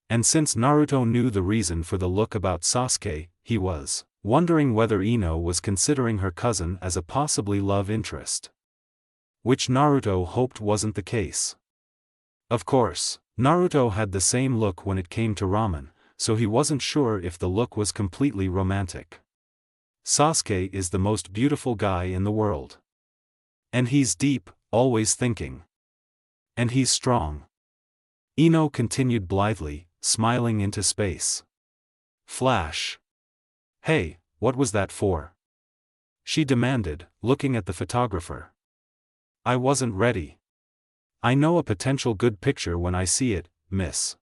And since Naruto knew the reason for the look about Sasuke, he was wondering whether Ino was considering her cousin as a possibly love interest. Which Naruto hoped wasn't the case. Of course, Naruto had the same look when it came to ramen, so he wasn't sure if the look was completely romantic. Sasuke is the most beautiful guy in the world. And he's deep, always thinking. And he's strong. Ino continued blithely, smiling into space. Flash. Hey, what was that for? She demanded, looking at the photographer. I wasn't ready. I know a potential good picture when I see it, miss.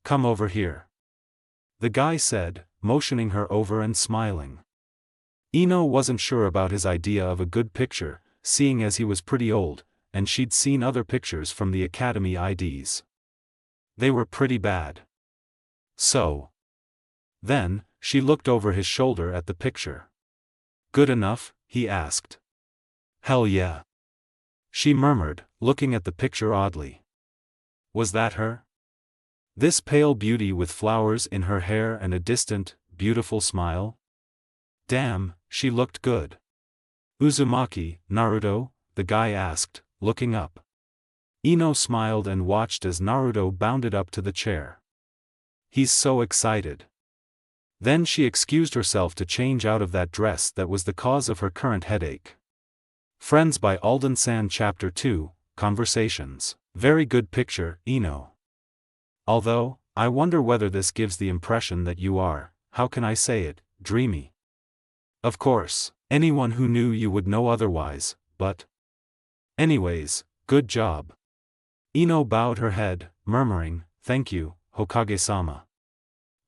Come over here. The guy said, motioning her over and smiling. Ino wasn't sure about his idea of a good picture, seeing as he was pretty old, and she'd seen other pictures from the academy IDs. They were pretty bad. So. Then, she looked over his shoulder at the picture. Good enough, he asked. Hell yeah. She murmured, looking at the picture oddly. Was that her? This pale beauty with flowers in her hair and a distant, beautiful smile? Damn, she looked good. Uzumaki, Naruto? The guy asked, looking up. Ino smiled and watched as Naruto bounded up to the chair. He's so excited. Then she excused herself to change out of that dress that was the cause of her current headache. Friends by Alden-san Chapter 2, Conversations. Very good picture, Ino. Although, I wonder whether this gives the impression that you are, how can I say it, dreamy. Of course, anyone who knew you would know otherwise, but… Anyways, good job. Eno bowed her head, murmuring, "Thank you, Hokage-sama."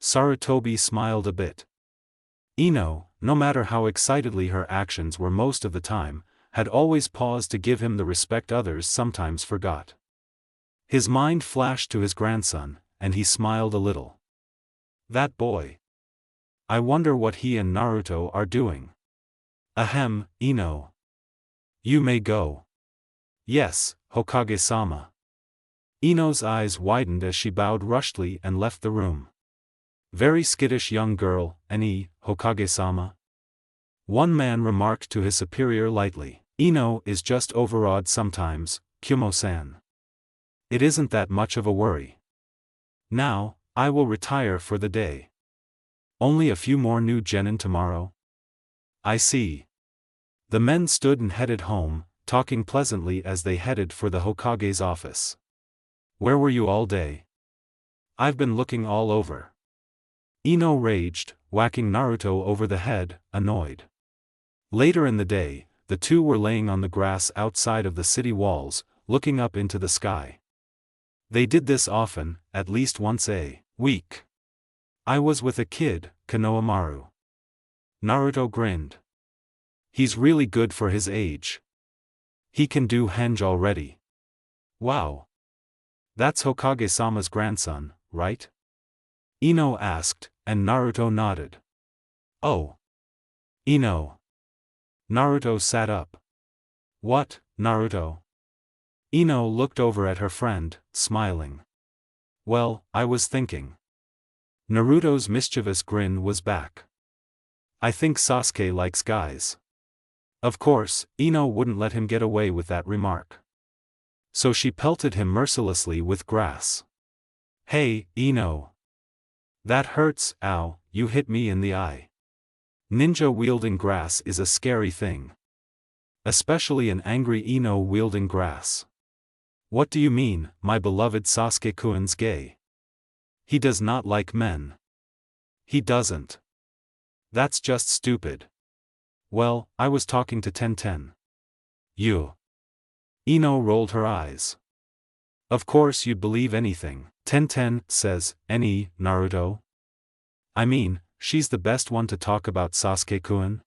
Sarutobi smiled a bit. Eno, no matter how excitedly her actions were most of the time, had always paused to give him the respect others sometimes forgot. His mind flashed to his grandson, and he smiled a little. That boy. I wonder what he and Naruto are doing. Ahem, Eno. You may go. Yes, Hokage-sama. Eno's eyes widened as she bowed rushedly and left the room. Very skittish young girl, Hokage-sama. One man remarked to his superior lightly. Eno is just overawed sometimes, Kumo-san. It isn't that much of a worry. Now, I will retire for the day. Only a few more new genin tomorrow? I see. The men stood and headed home, talking pleasantly as they headed for the Hokage's office. Where were you all day? I've been looking all over. Eno raged, whacking Naruto over the head, annoyed. Later in the day, the two were laying on the grass outside of the city walls, looking up into the sky. They did this often, at least once a week. I was with a kid, Konohamaru. Naruto grinned. He's really good for his age. He can do henge already. Wow. That's Hokage-sama's grandson, right? Eno asked, and Naruto nodded. Oh. Eno. Naruto sat up. What, Naruto? Eno looked over at her friend, smiling. Well, I was thinking. Naruto's mischievous grin was back. I think Sasuke likes guys. Of course, Eno wouldn't let him get away with that remark. So she pelted him mercilessly with grass. Hey, Eno. That hurts, ow, you hit me in the eye. Ninja wielding grass is a scary thing. Especially an angry Eno wielding grass. What do you mean, my beloved Sasuke-kun's gay? He does not like men. He doesn't. That's just stupid. Well, I was talking to Tenten. You. Eno rolled her eyes. Of course you'd believe anything Tenten says, Naruto. I mean, she's the best one to talk about Sasuke-kun.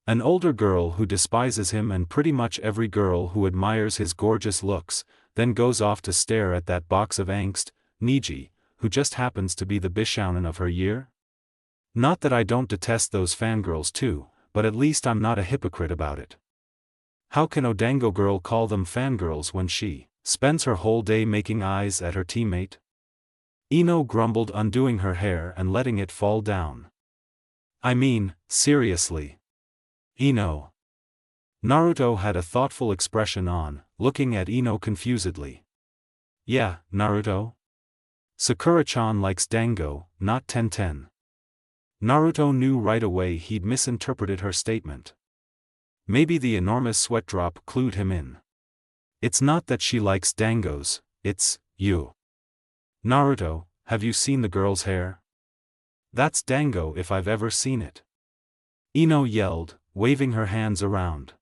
An older girl who despises him, and pretty much every girl who admires his gorgeous looks, then goes off to stare at that box of angst, Niji, who just happens to be the Bishounen of her year? Not that I don't detest those fangirls too, but at least I'm not a hypocrite about it. How can Odango girl call them fangirls when she spends her whole day making eyes at her teammate? Eno grumbled, undoing her hair and letting it fall down. I mean, seriously. Eno. Naruto had a thoughtful expression on, looking at Eno confusedly. Yeah, Naruto? Sakura-chan likes Dango, not Tenten. Naruto knew right away he'd misinterpreted her statement. Maybe the enormous sweat drop clued him in. It's not that she likes dangos, it's you. Naruto, have you seen the girl's hair? That's dango if I've ever seen it. Eno yelled, waving her hands around.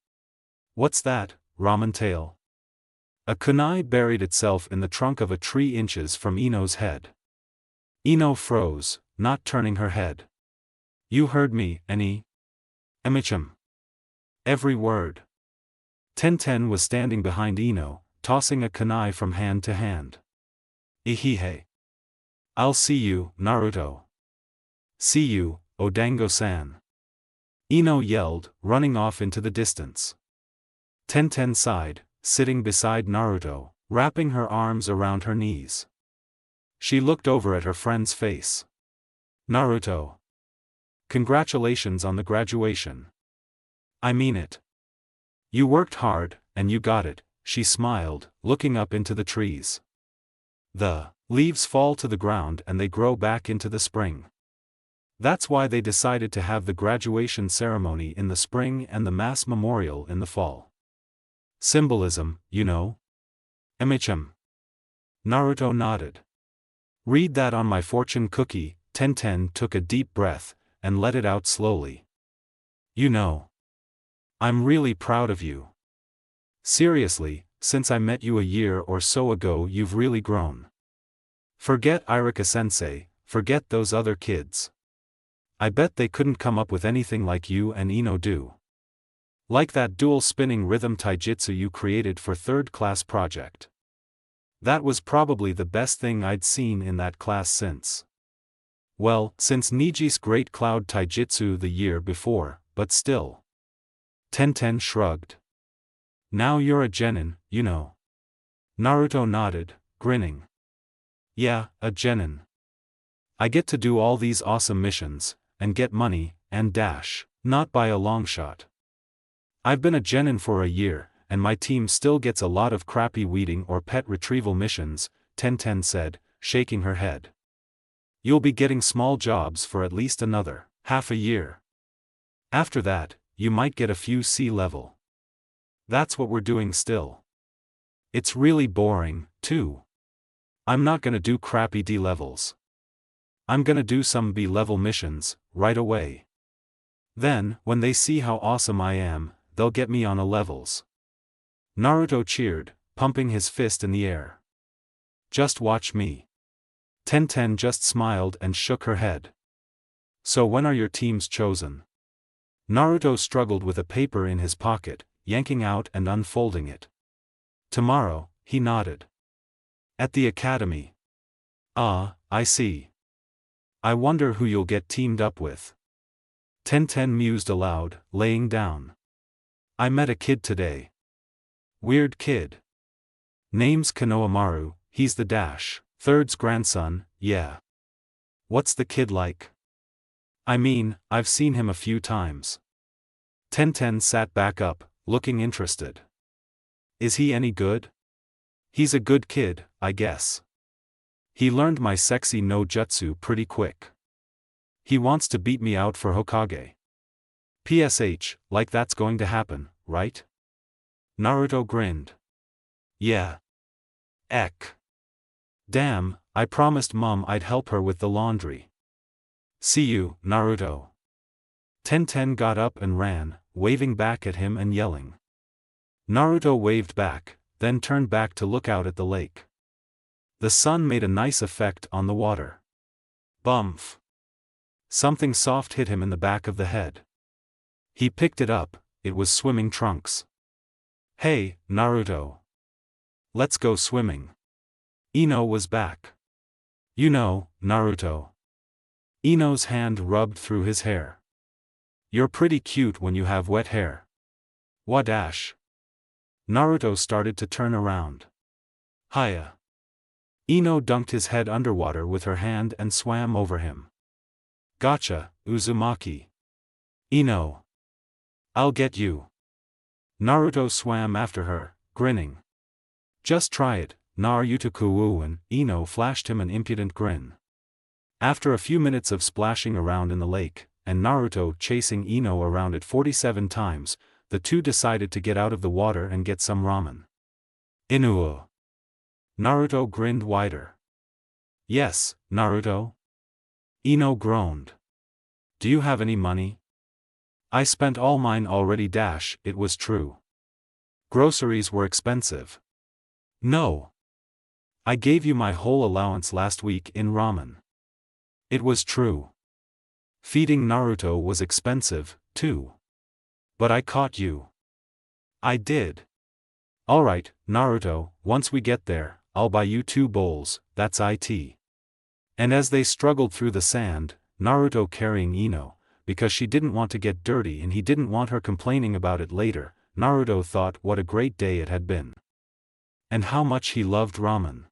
What's that, ramen tail? A kunai buried itself in the trunk of a tree inches from Eno's head. Eno froze, not turning her head. You heard me, Emichim. Every word. Tenten was standing behind Eno, tossing a kunai from hand to hand. Ihihe. I'll see you, Naruto. See you, Odango-san. Eno yelled, running off into the distance. Tenten sighed, sitting beside Naruto, wrapping her arms around her knees. She looked over at her friend's face. Naruto. Congratulations on the graduation. I mean it. You worked hard, and you got it, she smiled, looking up into the trees. The leaves fall to the ground and they grow back into the spring. That's why they decided to have the graduation ceremony in the spring and the mass memorial in the fall. Symbolism, you know? Emichim. Naruto nodded. Read that on my fortune cookie. Tenten took a deep breath, and let it out slowly. You know. I'm really proud of you. Seriously, since I met you a year or so ago you've really grown. Forget Irika-sensei, forget those other kids. I bet they couldn't come up with anything like you and Eno do. Like that dual spinning rhythm taijutsu you created for third-class project. That was probably the best thing I'd seen in that class since. Well, since Niji's Great Cloud Taijutsu the year before, but still. Tenten shrugged. Now you're a genin, you know. Naruto nodded, grinning. Yeah, a genin. I get to do all these awesome missions, and get money, and dash, not by a long shot. I've been a genin for a year, and my team still gets a lot of crappy weeding or pet retrieval missions, Tenten said, shaking her head. You'll be getting small jobs for at least another half a year. After that, you might get a few C-level. That's what we're doing still. It's really boring, too. I'm not gonna do crappy D-levels. I'm gonna do some B-level missions, right away. Then, when they see how awesome I am, they'll get me on A-levels. Naruto cheered, pumping his fist in the air. Just watch me. Tenten just smiled and shook her head. So when are your teams chosen? Naruto struggled with a paper in his pocket, yanking out and unfolding it. Tomorrow, he nodded. At the academy. Ah, I see. I wonder who you'll get teamed up with. Tenten mused aloud, laying down. I met a kid today. Weird kid. Name's Konohamaru, he's the third's grandson, yeah. What's the kid like? I mean, I've seen him a few times. Tenten sat back up, looking interested. Is he any good? He's a good kid, I guess. He learned my sexy no jutsu pretty quick. He wants to beat me out for Hokage. PSH, like that's going to happen, right? Naruto grinned. Yeah. Eck. Damn, I promised Mom I'd help her with the laundry. See you, Naruto. Tenten got up and ran, waving back at him and yelling. Naruto waved back, then turned back to look out at the lake. The sun made a nice effect on the water. Bumf. Something soft hit him in the back of the head. He picked it up, it was swimming trunks. Hey, Naruto. Let's go swimming. Eno was back. You know, Naruto. Eno's hand rubbed through his hair. You're pretty cute when you have wet hair. Wadash. Naruto started to turn around. Hiya. Eno dunked his head underwater with her hand and swam over him. Gotcha, Uzumaki. Eno. I'll get you. Naruto swam after her, grinning. Just try it, Naruto, and Eno flashed him an impudent grin. After a few minutes of splashing around in the lake, and Naruto chasing Eno around it 47 times, the two decided to get out of the water and get some ramen. Inuo. Naruto grinned wider. Yes, Naruto? Eno groaned. Do you have any money? I spent all mine already. It was true. Groceries were expensive. No. I gave you my whole allowance last week in ramen. It was true. Feeding Naruto was expensive, too. But I caught you. I did. Alright, Naruto, once we get there, I'll buy you 2 bowls, that's it. And as they struggled through the sand, Naruto carrying Eno, because she didn't want to get dirty and he didn't want her complaining about it later, Naruto thought what a great day it had been. And how much he loved ramen.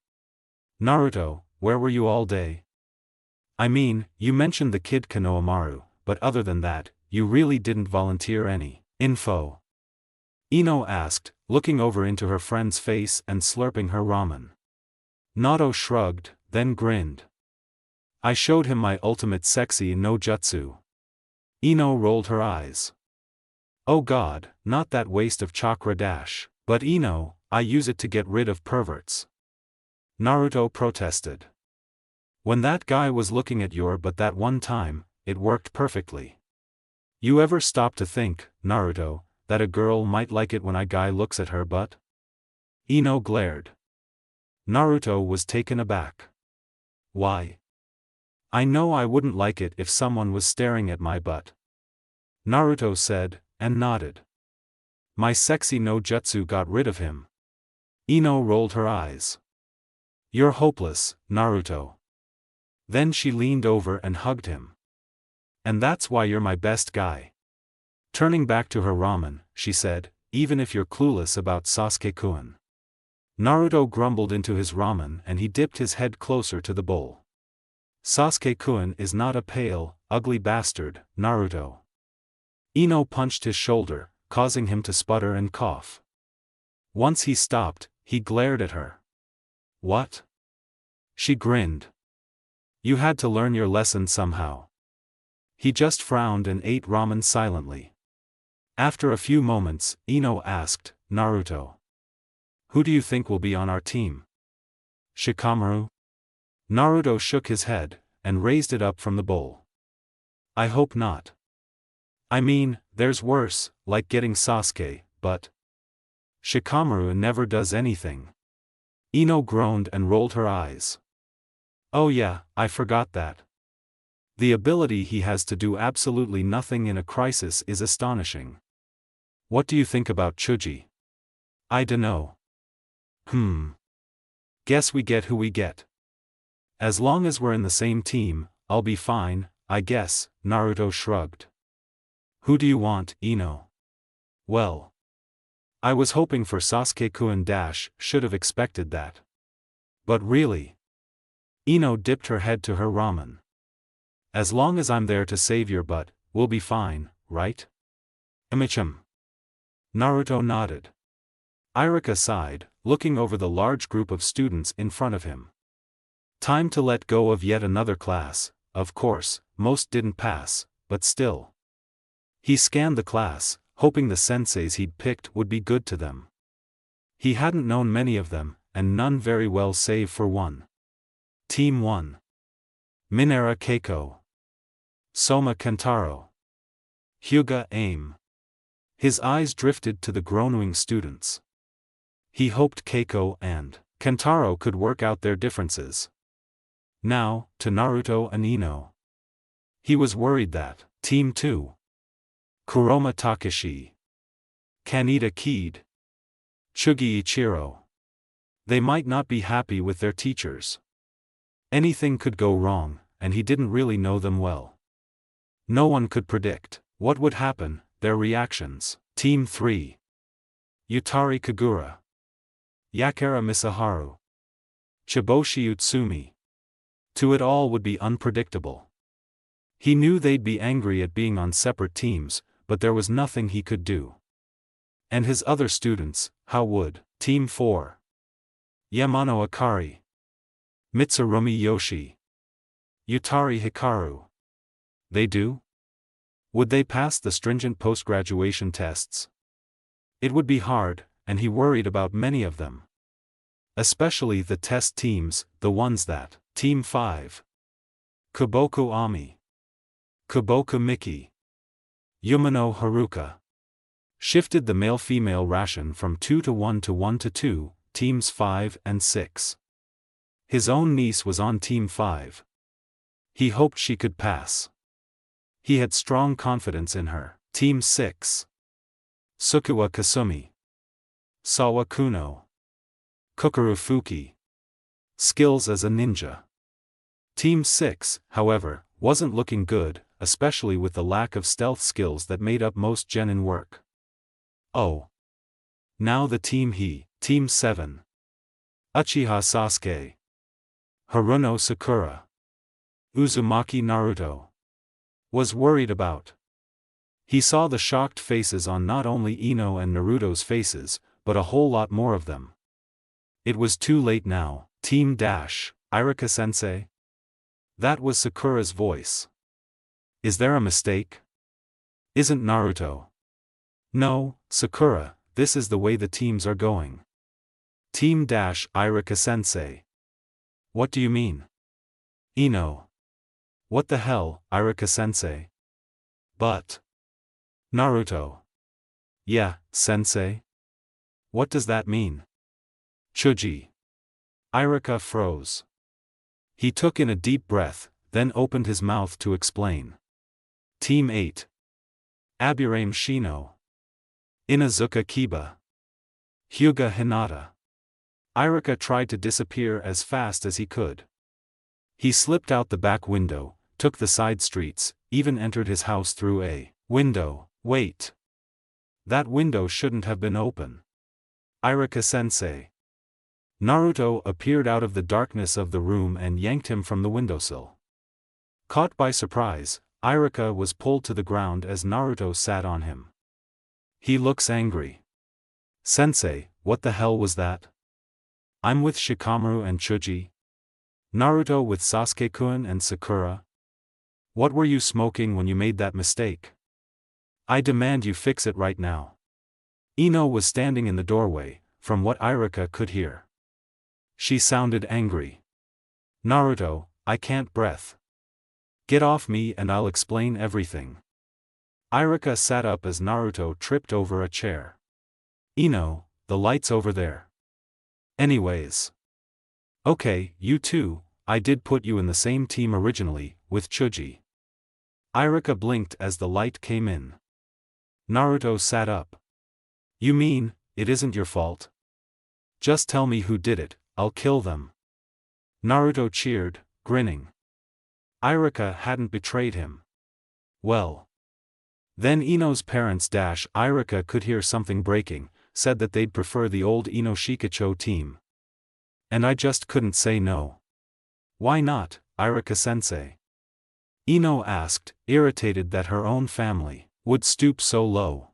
Naruto, where were you all day? I mean, you mentioned the kid Konohamaru, but other than that, you really didn't volunteer any info. Eno asked, looking over into her friend's face and slurping her ramen. Naruto shrugged, then grinned. I showed him my ultimate sexy no jutsu. Eno rolled her eyes. Oh god, not that waste of chakra dash, but Eno, I use it to get rid of perverts. Naruto protested. When that guy was looking at your butt that one time, it worked perfectly. You ever stop to think, Naruto, that a girl might like it when a guy looks at her butt? Eno glared. Naruto was taken aback. Why? I know I wouldn't like it if someone was staring at my butt. Naruto said, and nodded. My sexy no jutsu got rid of him. Eno rolled her eyes. You're hopeless, Naruto. Then she leaned over and hugged him. And that's why you're my best guy. Turning back to her ramen, she said, even if you're clueless about Sasuke-kun. Naruto grumbled into his ramen and he dipped his head closer to the bowl. Sasuke-kun is not a pale, ugly bastard, Naruto. Eno punched his shoulder, causing him to sputter and cough. Once he stopped, he glared at her. What? She grinned. You had to learn your lesson somehow. He just frowned and ate ramen silently. After a few moments, Eno asked, Naruto. Who do you think will be on our team? Shikamaru? Naruto shook his head, and raised it up from the bowl. I hope not. I mean, there's worse, like getting Sasuke, but Shikamaru never does anything. Eno groaned and rolled her eyes. Oh yeah, I forgot that. The ability he has to do absolutely nothing in a crisis is astonishing. What do you think about Chuji? I dunno. Guess we get who we get. As long as we're in the same team, I'll be fine, I guess, Naruto shrugged. Who do you want, Eno? Well, I was hoping for Sasuke-kun should have expected that. But really? Eno dipped her head to her ramen. As long as I'm there to save your butt, we'll be fine, right? Amichum. Naruto nodded. Irika sighed, looking over the large group of students in front of him. Time to let go of yet another class. Of course, most didn't pass, but still. He scanned the class, hoping the senseis he'd picked would be good to them. He hadn't known many of them, and none very well save for one. Team 1. Minera Keiko. Soma Kentaro. Hyuga Aim. His eyes drifted to the groaning students. He hoped Keiko and Kentaro could work out their differences. Now, to Naruto and Eno. He was worried that Team 2. Kuroma Takeshi. Kaneda Kid. Chugi Ichiro. They might not be happy with their teachers. Anything could go wrong, and he didn't really know them well. No one could predict what would happen, their reactions. Team 3. Yutari Kagura. Yakara Misaharu. Chiboshi Utsumi. To it all would be unpredictable. He knew they'd be angry at being on separate teams, but there was nothing he could do. And his other students, how would? Team 4. Yamano Akari. Mitsurumi Yoshi. Yutari Hikaru. They do? Would they pass the stringent post-graduation tests? It would be hard, and he worried about many of them. Especially the test teams, the ones that Team 5. Kuboku Ami. Kuboku Miki. Yumano Haruka. Shifted the male-female ration from 2 to 1 to 1 to 2, Teams 5 and 6. His own niece was on Team 5. He hoped she could pass. He had strong confidence in her. Team 6. Sukuwa Kasumi. Sawa Kuno. Kukuru Fuki. Skills as a ninja. Team 6, however, wasn't looking good, especially with the lack of stealth skills that made up most genin work. Oh. Now the Team 7. Uchiha Sasuke. Haruno Sakura. Uzumaki Naruto. Was worried about. He saw the shocked faces on not only Eno and Naruto's faces, but a whole lot more of them. It was too late now. Team Irika-sensei? That was Sakura's voice. Is there a mistake? Isn't Naruto? No, Sakura, this is the way the teams are going. Team Irika-sensei. What do you mean? Eno. What the hell, Irika-sensei? But Naruto. Yeah, sensei? What does that mean? Chuji. Iruka froze. He took in a deep breath, then opened his mouth to explain. Team 8. Aburame Shino. Inazuka Kiba. Hyuga Hinata. Iruka tried to disappear as fast as he could. He slipped out the back window, took the side streets, even entered his house through a window. Wait. That window shouldn't have been open. Iruka-sensei. Naruto appeared out of the darkness of the room and yanked him from the windowsill. Caught by surprise, Iruka was pulled to the ground as Naruto sat on him. He looks angry. Sensei, what the hell was that? I'm with Shikamaru and Chuji. Naruto with Sasuke-kun and Sakura. What were you smoking when you made that mistake? I demand you fix it right now. Eno was standing in the doorway, from what Iruka could hear. She sounded angry. Naruto, I can't breath. Get off me and I'll explain everything. Iruka sat up as Naruto tripped over a chair. Eno, the light's over there. Anyways. Okay, you two, I did put you in the same team originally, with Chuji. Iruka blinked as the light came in. Naruto sat up. You mean, it isn't your fault? Just tell me who did it, I'll kill them. Naruto cheered, grinning. Iruka hadn't betrayed him. Well. Then Eno's parents Iruka could hear something breaking, said that they'd prefer the old Eno Shikacho team. And I just couldn't say no. Why not, Iruka-sensei? Eno asked, irritated that her own family would stoop so low.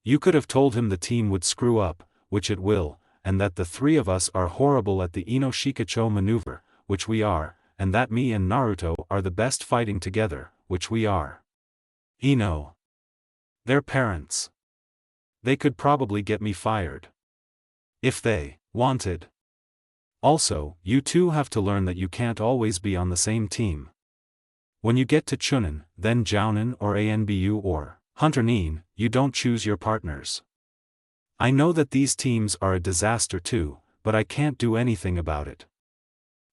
You could have told him the team would screw up, which it will, and that the three of us are horrible at the Eno Shikacho maneuver, which we are, and that me and Naruto are the best fighting together, which we are. Eno. Their parents. They could probably get me fired. If they wanted. Also, you two have to learn that you can't always be on the same team. When you get to Chunin, then Jounin or Anbu or Hunter Nin, you don't choose your partners. I know that these teams are a disaster too, but I can't do anything about it.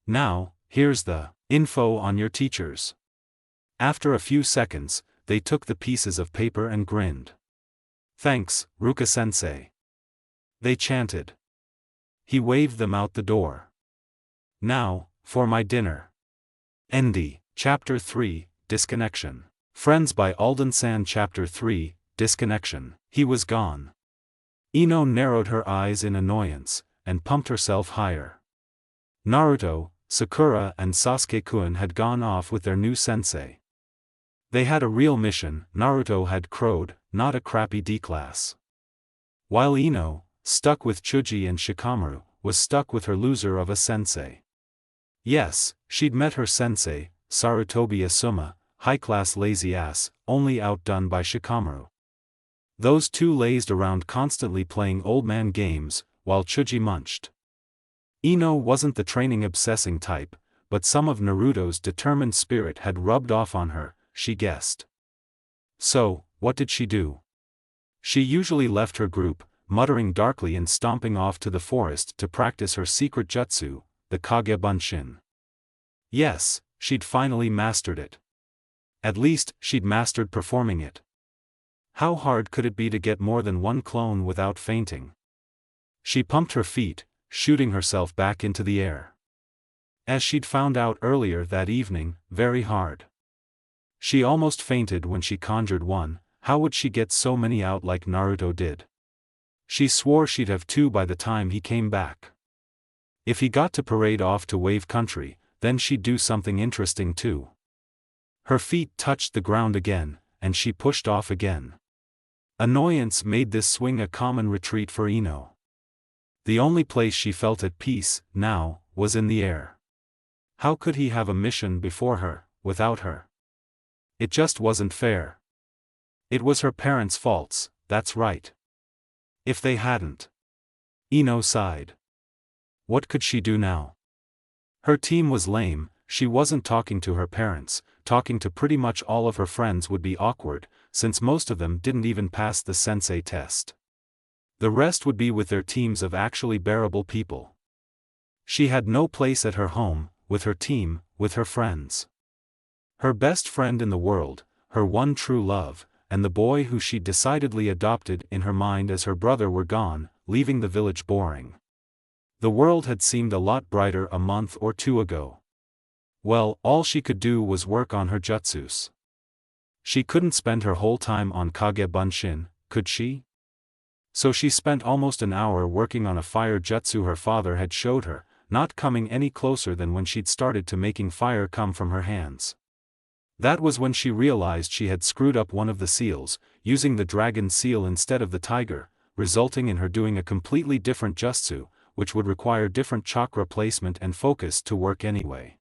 Now, here's the info on your teachers. After a few seconds, they took the pieces of paper and grinned. Thanks, Ruka-sensei. They chanted. He waved them out the door. Now, for my dinner. Endi. Chapter 3, Disconnection. Friends by Alden San. Chapter 3, Disconnection. He was gone. Eno narrowed her eyes in annoyance, and pumped herself higher. Naruto, Sakura and Sasuke-kun had gone off with their new sensei. They had a real mission, Naruto had crowed, not a crappy D-class. While Eno, stuck with Chuji and Shikamaru, was stuck with her loser of a sensei. Yes, she'd met her sensei, Sarutobi Asuma, high-class lazy ass, only outdone by Shikamaru. Those two lazed around constantly playing old man games, while Chuji munched. Eno wasn't the training-obsessing type, but some of Naruto's determined spirit had rubbed off on her, she guessed. So, what did she do? She usually left her group, muttering darkly and stomping off to the forest to practice her secret jutsu, the Kage Bunshin. Yes, she'd finally mastered it. At least, she'd mastered performing it. How hard could it be to get more than one clone without fainting? She pumped her feet, shooting herself back into the air. As she'd found out earlier that evening, very hard. She almost fainted when she conjured one. How would she get so many out like Naruto did? She swore she'd have two by the time he came back. If he got to parade off to Wave Country, then she'd do something interesting too. Her feet touched the ground again, and she pushed off again. Annoyance made this swing a common retreat for Eno. The only place she felt at peace, now, was in the air. How could he have a mission before her, without her? It just wasn't fair. It was her parents' faults, that's right. If they hadn't. Eno sighed. What could she do now? Her team was lame, she wasn't talking to her parents, talking to pretty much all of her friends would be awkward, since most of them didn't even pass the sensei test. The rest would be with their teams of actually bearable people. She had no place at her home, with her team, with her friends. Her best friend in the world, her one true love, and the boy who she decidedly adopted in her mind as her brother were gone, leaving the village boring. The world had seemed a lot brighter a month or two ago. Well, all she could do was work on her jutsus. She couldn't spend her whole time on Kage Bunshin, could she? So she spent almost an hour working on a fire jutsu her father had showed her, not coming any closer than when she'd started to making fire come from her hands. That was when she realized she had screwed up one of the seals, using the dragon seal instead of the tiger, resulting in her doing a completely different jutsu, which would require different chakra placement and focus to work anyway.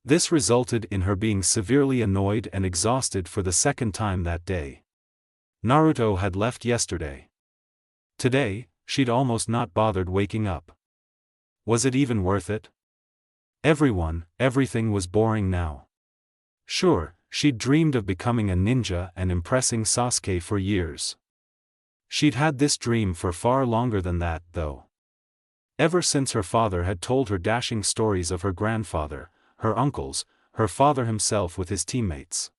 This resulted in her being severely annoyed and exhausted for the second time that day. Naruto had left yesterday. Today, she'd almost not bothered waking up. Was it even worth it? Everything was boring now. Sure, she'd dreamed of becoming a ninja and impressing Sasuke for years. She'd had this dream for far longer than that, though. Ever since her father had told her dashing stories of her grandfather, her uncles, her father himself with his teammates.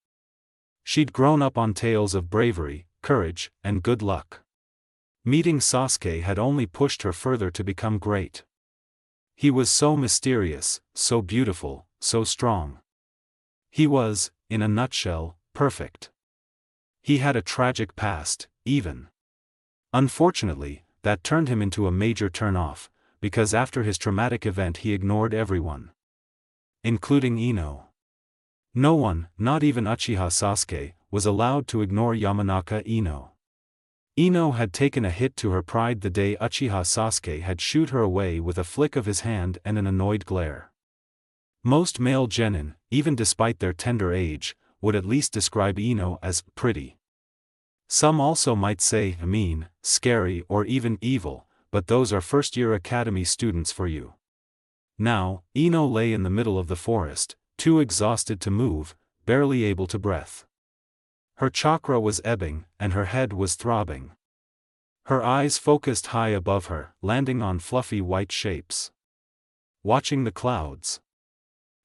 She'd grown up on tales of bravery, courage, and good luck. Meeting Sasuke had only pushed her further to become great. He was so mysterious, so beautiful, so strong. He was, in a nutshell, perfect. He had a tragic past, even. Unfortunately, that turned him into a major turn-off, because after his traumatic event he ignored everyone. Including Eno. No one, not even Uchiha Sasuke, was allowed to ignore Yamanaka Eno. Eno had taken a hit to her pride the day Uchiha Sasuke had shooed her away with a flick of his hand and an annoyed glare. Most male genin, even despite their tender age, would at least describe Eno as pretty. Some also might say mean, scary or even evil, but those are first-year academy students for you. Now, Eno lay in the middle of the forest, too exhausted to move, barely able to breathe. Her chakra was ebbing, and her head was throbbing. Her eyes focused high above her, landing on fluffy white shapes. Watching the clouds.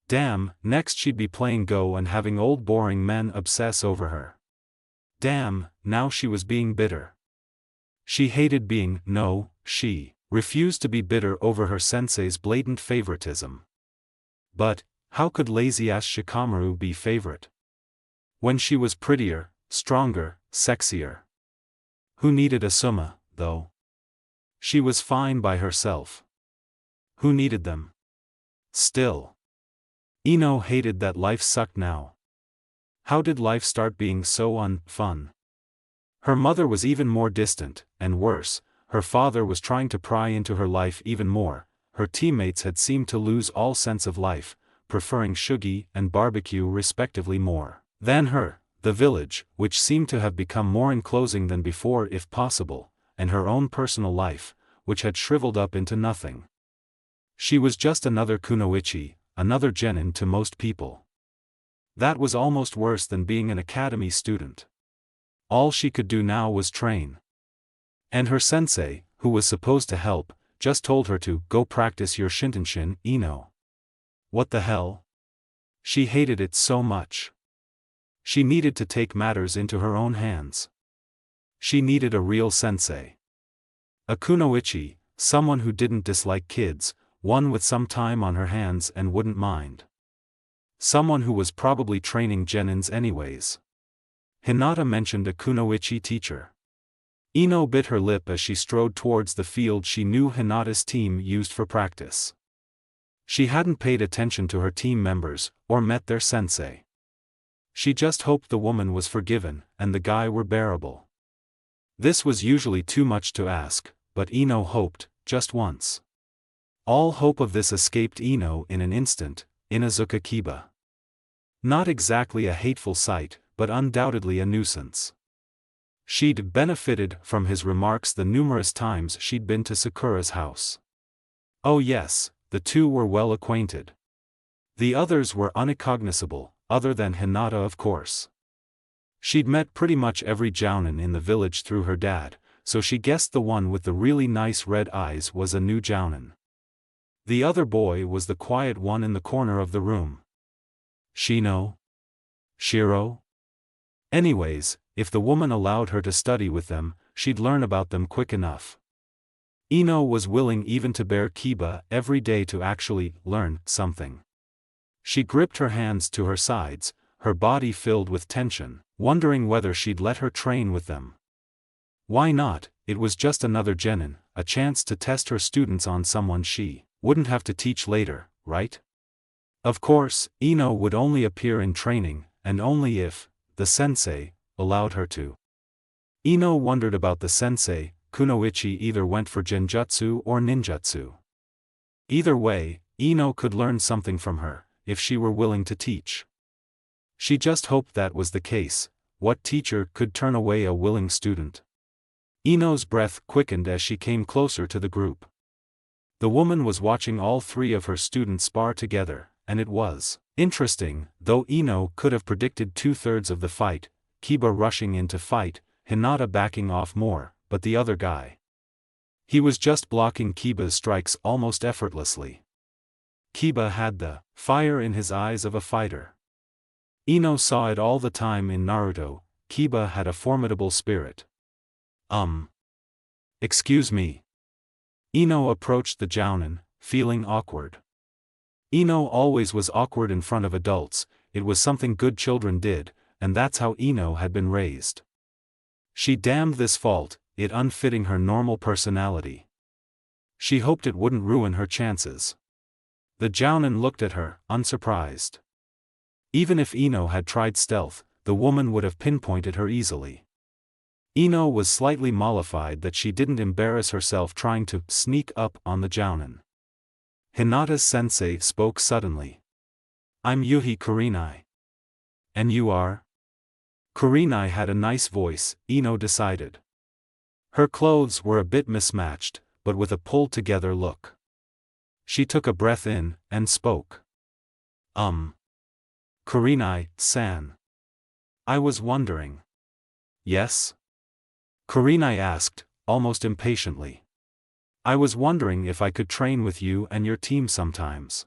Damn, next she'd be playing Go and having old boring men obsess over her. Damn, now she was being bitter. She hated being, no, she refused to be bitter over her sensei's blatant favoritism. But, how could lazy-ass Shikamaru be favorite? When she was prettier, stronger, sexier. Who needed Asuma, though? She was fine by herself. Who needed them? Still. Eno hated that life sucked now. How did life start being so unfun? Her mother was even more distant, and worse, her father was trying to pry into her life even more. Her teammates had seemed to lose all sense of life, preferring shugi and barbecue respectively more than her, the village, which seemed to have become more enclosing than before if possible, and her own personal life, which had shriveled up into nothing. She was just another kunoichi, another genin to most people. That was almost worse than being an academy student. All she could do now was train. And her sensei, who was supposed to help, just told her to go practice your Shintenshin, Eno. What the hell? She hated it so much. She needed to take matters into her own hands. She needed a real sensei. A kunoichi, someone who didn't dislike kids, one with some time on her hands and wouldn't mind. Someone who was probably training genins anyways. Hinata mentioned a kunoichi teacher. Eno bit her lip as she strode towards the field she knew Hinata's team used for practice. She hadn't paid attention to her team members, or met their sensei. She just hoped the woman was forgiven, and the guy were bearable. This was usually too much to ask, but Eno hoped, just once. All hope of this escaped Eno in an instant, Inazuka Kiba. Not exactly a hateful sight, but undoubtedly a nuisance. She'd benefited from his remarks the numerous times she'd been to Sakura's house. Oh yes, the two were well acquainted. The others were unrecognizable, other than Hinata of course. She'd met pretty much every Jounin in the village through her dad, so she guessed the one with the really nice red eyes was a new Jounin. The other boy was the quiet one in the corner of the room. Shino? Shiro? Anyways, if the woman allowed her to study with them, she'd learn about them quick enough. Eno was willing even to bear Kiba every day to actually learn something. She gripped her hands to her sides, her body filled with tension, wondering whether she'd let her train with them. Why not? It was just another genin, a chance to test her students on someone she wouldn't have to teach later, right? Of course, Eno would only appear in training, and only if the sensei allowed her to. Eno wondered about the sensei. Kunoichi either went for genjutsu or ninjutsu. Either way, Eno could learn something from her, if she were willing to teach. She just hoped that was the case. What teacher could turn away a willing student? Eno's breath quickened as she came closer to the group. The woman was watching all three of her students spar together, and it was interesting, though Eno could have predicted 2/3 of the fight, Kiba rushing in to fight, Hinata backing off more, but the other guy. He was just blocking Kiba's strikes almost effortlessly. Kiba had the fire in his eyes of a fighter. Eno saw it all the time in Naruto. Kiba had a formidable spirit. Excuse me. Eno approached the Jounin, feeling awkward. Eno always was awkward in front of adults. It was something good children did, and that's how Eno had been raised. She damned this fault, it unfitting her normal personality. She hoped it wouldn't ruin her chances. The Jounin looked at her, unsurprised. Even if Eno had tried stealth, the woman would have pinpointed her easily. Eno was slightly mollified that she didn't embarrass herself trying to sneak up on the Jounin. Hinata's sensei spoke suddenly. I'm Yuhi Kurenai. And you are? Kurenai had a nice voice, Eno decided. Her clothes were a bit mismatched, but with a pulled-together look. She took a breath in, and spoke. Kurenai-san. I was wondering. Yes? Kurenai asked, almost impatiently. I was wondering if I could train with you and your team sometimes.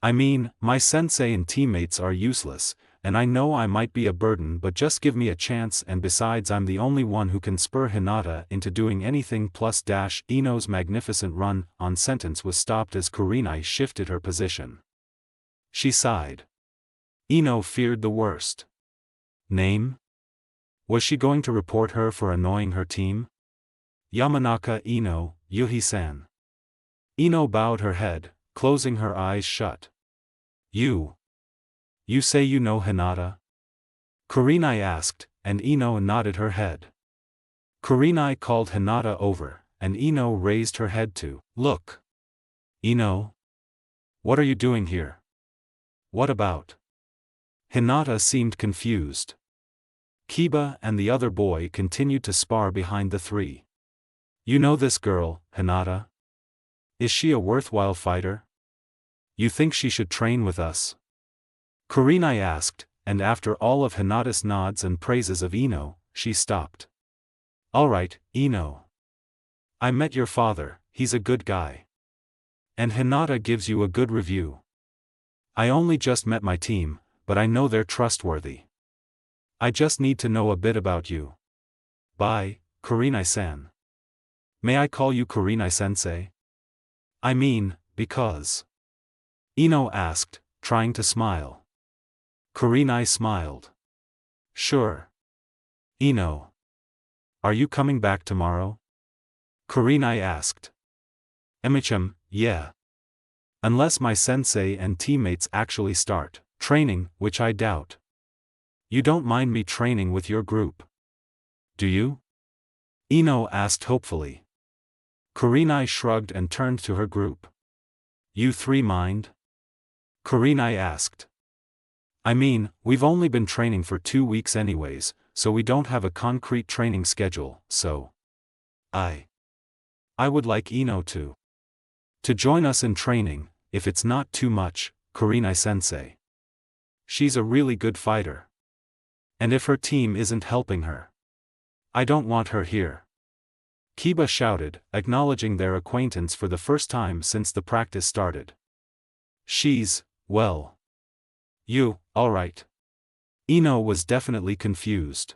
I mean, my sensei and teammates are useless, and I know I might be a burden, but just give me a chance, and besides I'm the only one who can spur Hinata into doing anything plus dash. Eno's magnificent run-on sentence was stopped as Kurenai shifted her position. She sighed. Eno feared the worst. Name? Was she going to report her for annoying her team? Yamanaka Eno, Yuhi-san. Eno bowed her head, closing her eyes shut. You say you know Hinata? Kurenai asked, and Eno nodded her head. Kurenai called Hinata over, and Eno raised her head to look. Eno? What are you doing here? What about? Hinata seemed confused. Kiba and the other boy continued to spar behind the three. You know this girl, Hinata? Is she a worthwhile fighter? You think she should train with us? Kurenai asked, and after all of Hinata's nods and praises of Eno, she stopped. Alright, Eno. I met your father, he's a good guy. And Hinata gives you a good review. I only just met my team, but I know they're trustworthy. I just need to know a bit about you. Bye, Kurenai-san. May I call you Kurenai-sensei? I mean, because. Eno asked, trying to smile. Kurenai smiled. Sure. Eno. Are you coming back tomorrow? Kurenai asked. Yeah. Unless my sensei and teammates actually start training, which I doubt. You don't mind me training with your group? Do you? Eno asked hopefully. Kurenai shrugged and turned to her group. You three mind? Kurenai asked. I mean, we've only been training for 2 weeks anyways, so we don't have a concrete training schedule, so. I would like Eno to join us in training, if it's not too much, Kurenai-sensei. She's a really good fighter. And if her team isn't helping her, I don't want her here. Kiba shouted, acknowledging their acquaintance for the first time since the practice started. She's, well. You, alright. Eno was definitely confused.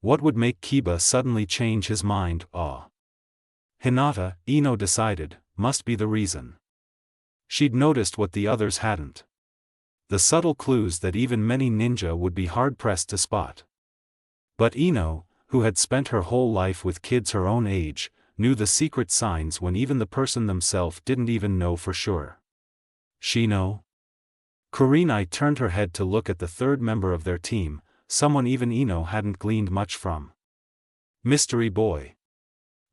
What would make Kiba suddenly change his mind? Hinata, Eno decided, must be the reason. She'd noticed what the others hadn't. The subtle clues that even many ninja would be hard-pressed to spot. But Eno, who had spent her whole life with kids her own age, knew the secret signs when even the person themselves didn't even know for sure. She know? Kurenai turned her head to look at the third member of their team, someone even Eno hadn't gleaned much from. Mystery boy.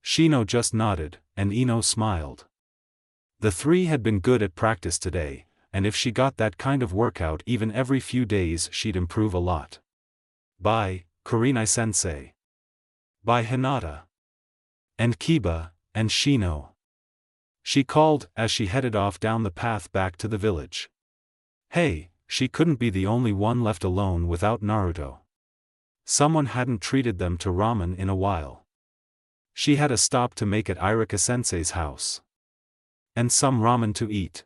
Shino just nodded, and Eno smiled. The three had been good at practice today, and if she got that kind of workout even every few days she'd improve a lot. Bye, Kurenai-sensei. Bye Hinata. And Kiba, and Shino. She called as she headed off down the path back to the village. Hey, she couldn't be the only one left alone without Naruto. Someone hadn't treated them to ramen in a while. She had a stop to make at Irika-sensei's house. And some ramen to eat.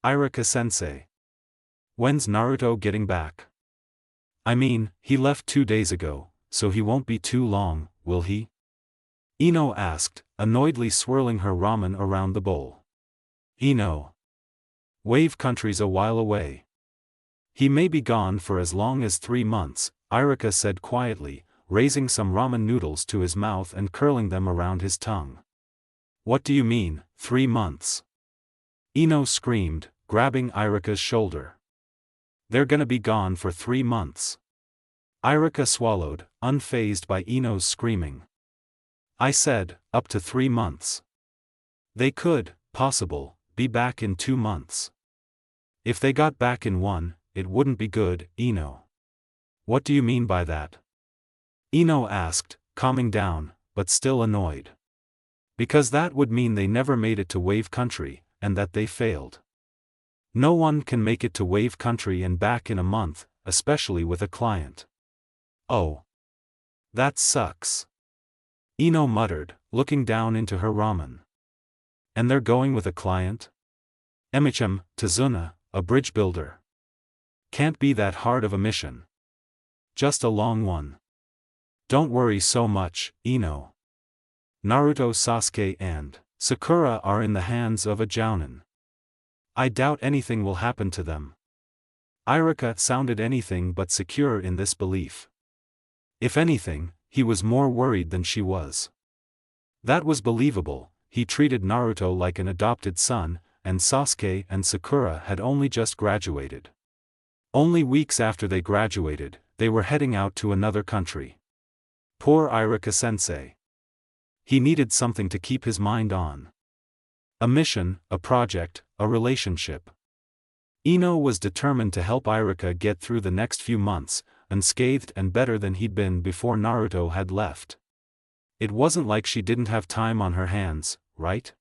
Irika-sensei. When's Naruto getting back? I mean, he left 2 days ago, so he won't be too long, will he? Eno asked, annoyedly swirling her ramen around the bowl. Eno. Wave Country's a while away. He may be gone for as long as 3 months, Irika said quietly, raising some ramen noodles to his mouth and curling them around his tongue. What do you mean, 3 months? Eno screamed, grabbing Irika's shoulder. They're gonna be gone for 3 months. Irika swallowed, unfazed by Eno's screaming. I said, up to 3 months. They could, possible, be back in 2 months. If they got back in 1, it wouldn't be good, Eno. What do you mean by that? Eno asked, calming down, but still annoyed. Because that would mean they never made it to Wave Country, and that they failed. No one can make it to Wave Country and back in a month, especially with a client. Oh. That sucks. Eno muttered, looking down into her ramen. And they're going with a client? Emichim, Tazuna, a bridge builder. Can't be that hard of a mission. Just a long one. Don't worry so much, Eno. Naruto, Sasuke and Sakura are in the hands of a Jounin. I doubt anything will happen to them. Irika sounded anything but secure in this belief. If anything, he was more worried than she was. That was believable, he treated Naruto like an adopted son, and Sasuke and Sakura had only just graduated. Only weeks after they graduated, they were heading out to another country. Poor Irika-sensei. He needed something to keep his mind on. A mission, a project, a relationship. Eno was determined to help Irika get through the next few months, unscathed and better than he'd been before Naruto had left. It wasn't like she didn't have time on her hands, right?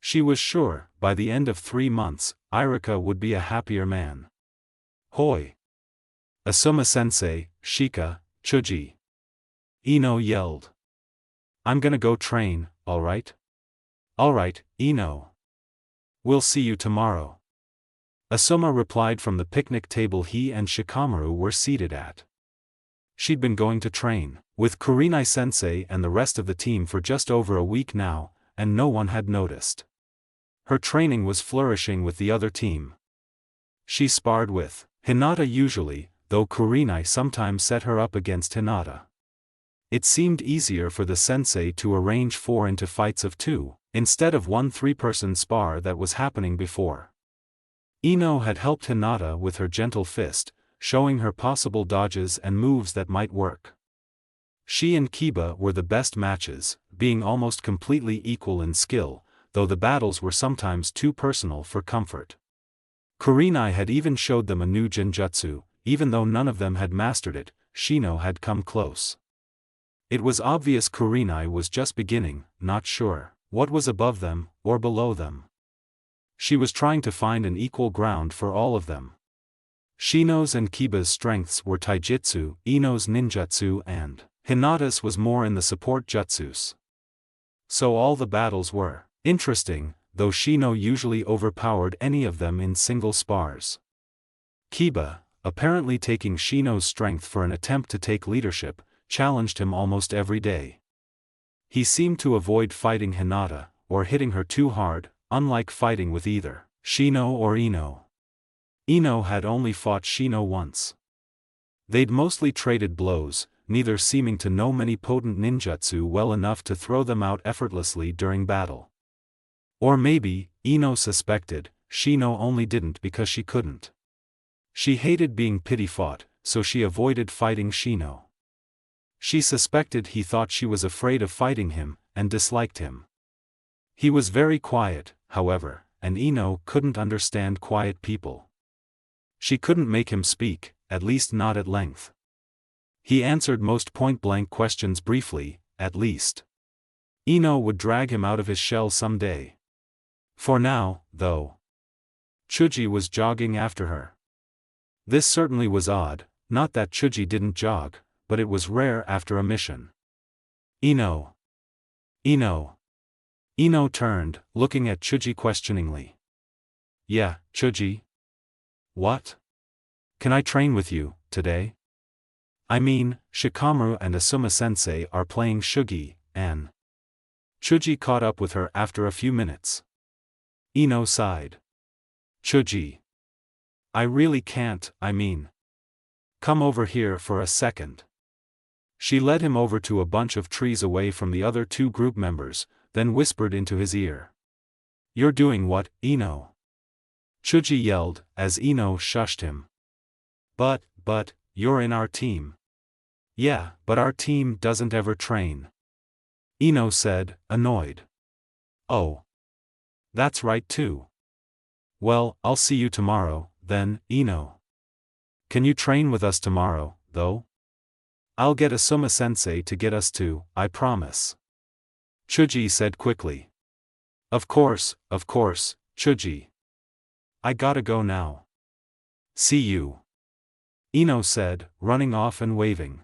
She was sure, by the end of 3 months, Irika would be a happier man. Hoi! Asuma-sensei, Shika, Chuji. Eno yelled. I'm gonna go train, alright? Alright, Eno. We'll see you tomorrow. Asuma replied from the picnic table he and Shikamaru were seated at. She'd been going to train with Kurenai-sensei and the rest of the team for just over a week now, and no one had noticed. Her training was flourishing with the other team. She sparred with Hinata usually, though Kurenai sometimes set her up against Hinata. It seemed easier for the sensei to arrange 4 into fights of 2, instead of 1 3-person spar that was happening before. Eno had helped Hinata with her gentle fist, showing her possible dodges and moves that might work. She and Kiba were the best matches, being almost completely equal in skill, though the battles were sometimes too personal for comfort. Kurenai had even showed them a new genjutsu, even though none of them had mastered it, Shino had come close. It was obvious Kurenai was just beginning, not sure what was above them, or below them. She was trying to find an equal ground for all of them. Shino's and Kiba's strengths were taijutsu, Eno's ninjutsu, and Hinata's was more in the support jutsus. So all the battles were interesting, though Shino usually overpowered any of them in single spars. Kiba, apparently taking Shino's strength for an attempt to take leadership, challenged him almost every day. He seemed to avoid fighting Hinata, or hitting her too hard, unlike fighting with either Shino or Eno. Eno had only fought Shino once. They'd mostly traded blows, neither seeming to know many potent ninjutsu well enough to throw them out effortlessly during battle. Or maybe, Eno suspected, Shino only didn't because she couldn't. She hated being pity-fought, so she avoided fighting Shino. She suspected he thought she was afraid of fighting him, and disliked him. He was very quiet, however, and Eno couldn't understand quiet people. She couldn't make him speak, at least not at length. He answered most point-blank questions briefly, at least. Eno would drag him out of his shell someday. For now, though, Chuji was jogging after her. This certainly was odd, not that Chuji didn't jog, but it was rare after a mission. Eno. Eno. Eno turned, looking at Chuji questioningly. Yeah, Chuji? What? Can I train with you, today? I mean, Shikamaru and Asuma-sensei are playing shugi, and Chuji caught up with her after a few minutes. Eno sighed. Chuji. I really can't, I mean. Come over here for a second. She led him over to a bunch of trees away from the other two group members, then whispered into his ear. You're doing what, Eno? Chuji yelled, as Eno shushed him. But, you're in our team. Yeah, but our team doesn't ever train. Eno said, annoyed. Oh. That's right too. Well, I'll see you tomorrow, then, Eno. Can you train with us tomorrow, though? I'll get Asuma-sensei to get us too, I promise. Chuji said quickly. Of course, Chuji. I gotta go now. See you. Eno said, running off and waving.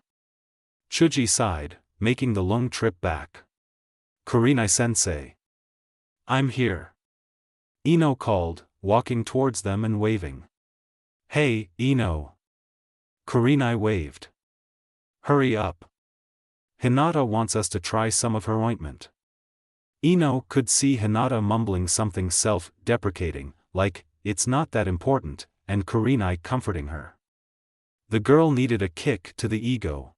Chuji sighed, making the long trip back. Kurenai-sensei. I'm here. Eno called, walking towards them and waving. Hey, Eno. Kurenai waved. Hurry up. Hinata wants us to try some of her ointment. Eno could see Hinata mumbling something self-deprecating, like, it's not that important, and Kurenai comforting her. The girl needed a kick to the ego.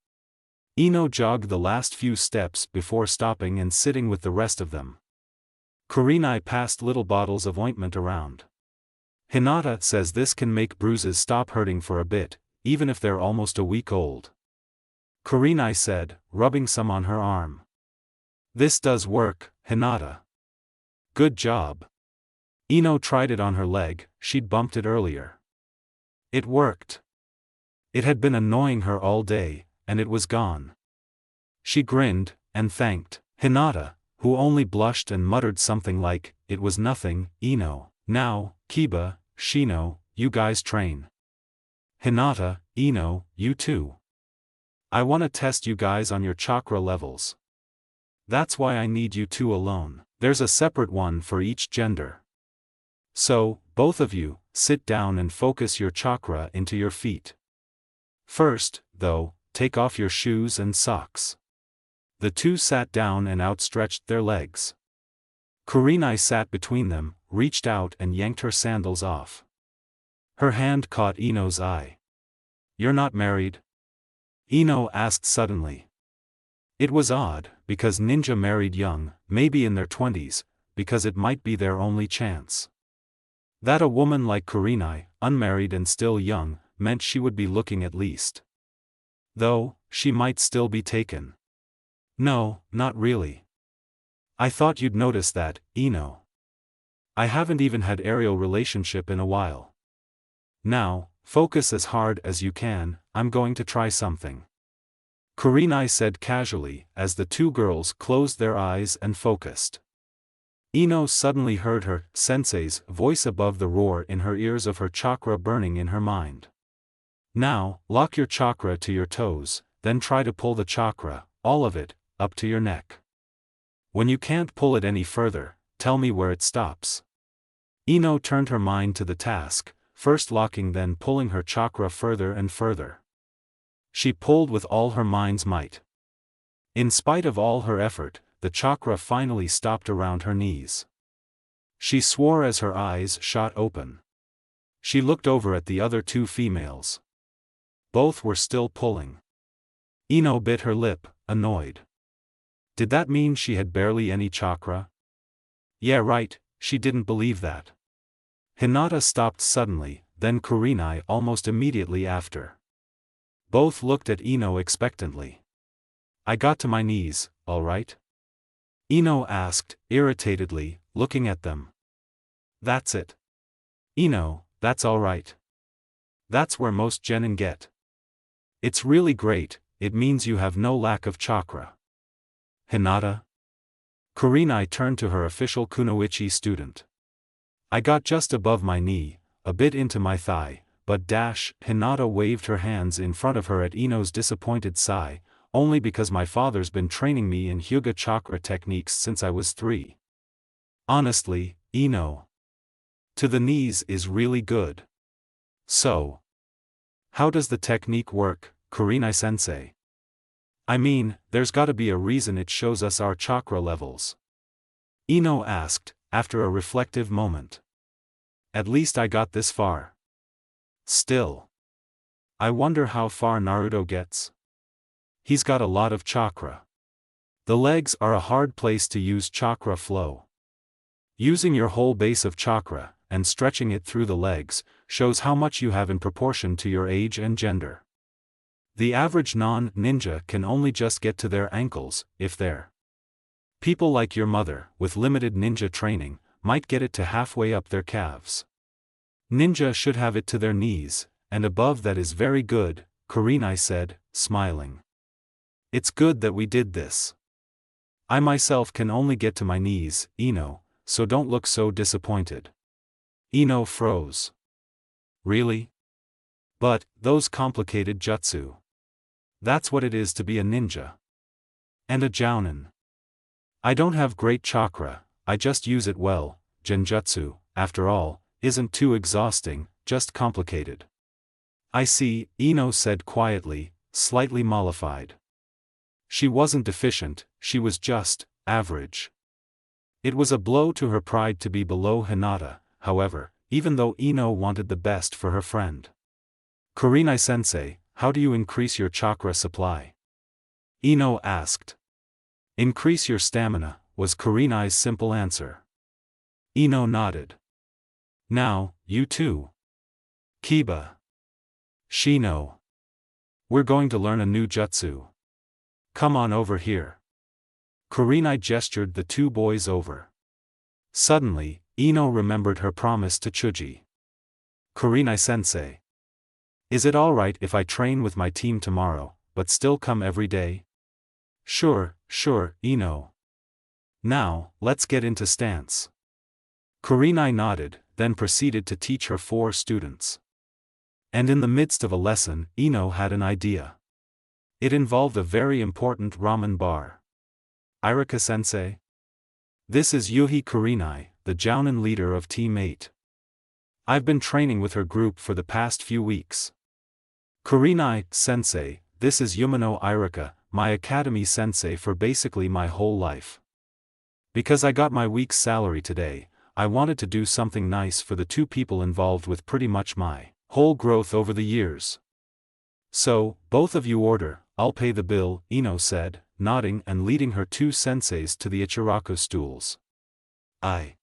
Eno jogged the last few steps before stopping and sitting with the rest of them. Kurenai passed little bottles of ointment around. Hinata says this can make bruises stop hurting for a bit, even if they're almost a week old. Kurenai said, rubbing some on her arm. This does work, Hinata. Good job. Eno tried it on her leg, she'd bumped it earlier. It worked. It had been annoying her all day, and it was gone. She grinned, and thanked Hinata, who only blushed and muttered something like, it was nothing, Eno. Now, Kiba, Shino, you guys train. Hinata, Eno, you too. I want to test you guys on your chakra levels. That's why I need you two alone. There's a separate one for each gender. So, both of you, sit down and focus your chakra into your feet. First, though, take off your shoes and socks. The two sat down and outstretched their legs. Kurenai sat between them, reached out and yanked her sandals off. Her hand caught Eno's eye. You're not married? Eno asked suddenly. It was odd, because ninja married young, maybe in their 20s, because it might be their only chance. That a woman like Kurenai, unmarried and still young, meant she would be looking at least. Though, she might still be taken. No, not really. I thought you'd notice that, Eno. I haven't even had aerial relationship in a while. Now, focus as hard as you can, I'm going to try something. Kurenai said casually, as the two girls closed their eyes and focused. Eno suddenly heard her sensei's voice above the roar in her ears of her chakra burning in her mind. Now, lock your chakra to your toes, then try to pull the chakra, all of it, up to your neck. When you can't pull it any further, tell me where it stops. Eno turned her mind to the task, first locking then pulling her chakra further and further. She pulled with all her mind's might. In spite of all her effort, the chakra finally stopped around her knees. She swore as her eyes shot open. She looked over at the other two females. Both were still pulling. Eno bit her lip, annoyed. Did that mean she had barely any chakra? Yeah, right, she didn't believe that. Hinata stopped suddenly, then Kurenai almost immediately after. Both looked at Eno expectantly. I got to my knees, all right? Eno asked, irritatedly, looking at them. That's it. Eno, that's all right. That's where most genin get. It's really great, it means you have no lack of chakra. Hinata? Kurenai turned to her official kunoichi student. I got just above my knee, a bit into my thigh, but Hinata waved her hands in front of her at Eno's disappointed sigh, only because my father's been training me in Hyuga chakra techniques since I was 3. Honestly, Eno. To the knees is really good. So. How does the technique work, Kurenai-sensei? I mean, there's gotta be a reason it shows us our chakra levels. Eno asked, after a reflective moment. At least I got this far. Still. I wonder how far Naruto gets. He's got a lot of chakra. The legs are a hard place to use chakra flow. Using your whole base of chakra, and stretching it through the legs, shows how much you have in proportion to your age and gender. The average non-ninja can only just get to their ankles, if they're. People like your mother, with limited ninja training, might get it to halfway up their calves. Ninja should have it to their knees, and above that is very good, Kurenai said, smiling. It's good that we did this. I myself can only get to my knees, Eno, so don't look so disappointed. Eno froze. Really? But, those complicated jutsu. That's what it is to be a ninja. And a jounin. I don't have great chakra, I just use it well. Genjutsu, after all, isn't too exhausting, just complicated. I see, Eno said quietly, slightly mollified. She wasn't deficient, she was just average. It was a blow to her pride to be below Hinata, however, even though Eno wanted the best for her friend. Kurenai-sensei, how do you increase your chakra supply? Eno asked. Increase your stamina, was Kurenai's simple answer. Eno nodded. Now, you too. Kiba. Shino. We're going to learn a new jutsu. Come on over here. Kurenai gestured the two boys over. Suddenly, Eno remembered her promise to Chuji. Kurenai-sensei. Is it alright if I train with my team tomorrow, but still come every day? Sure, Eno. Now, let's get into stance. Kurenai nodded, then proceeded to teach her 4 students. And in the midst of a lesson, Eno had an idea. It involved a very important ramen bar. Irika-sensei? This is Yuhi Kurenai, the jounin leader of Team 8. I've been training with her group for the past few weeks. Kurenai-sensei, this is Yumino Irika, my academy sensei for basically my whole life. Because I got my week's salary today, I wanted to do something nice for the 2 people involved with pretty much my whole growth over the years. So, both of you order, I'll pay the bill, Eno said, nodding and leading her 2 senseis to the Ichiraku stools. I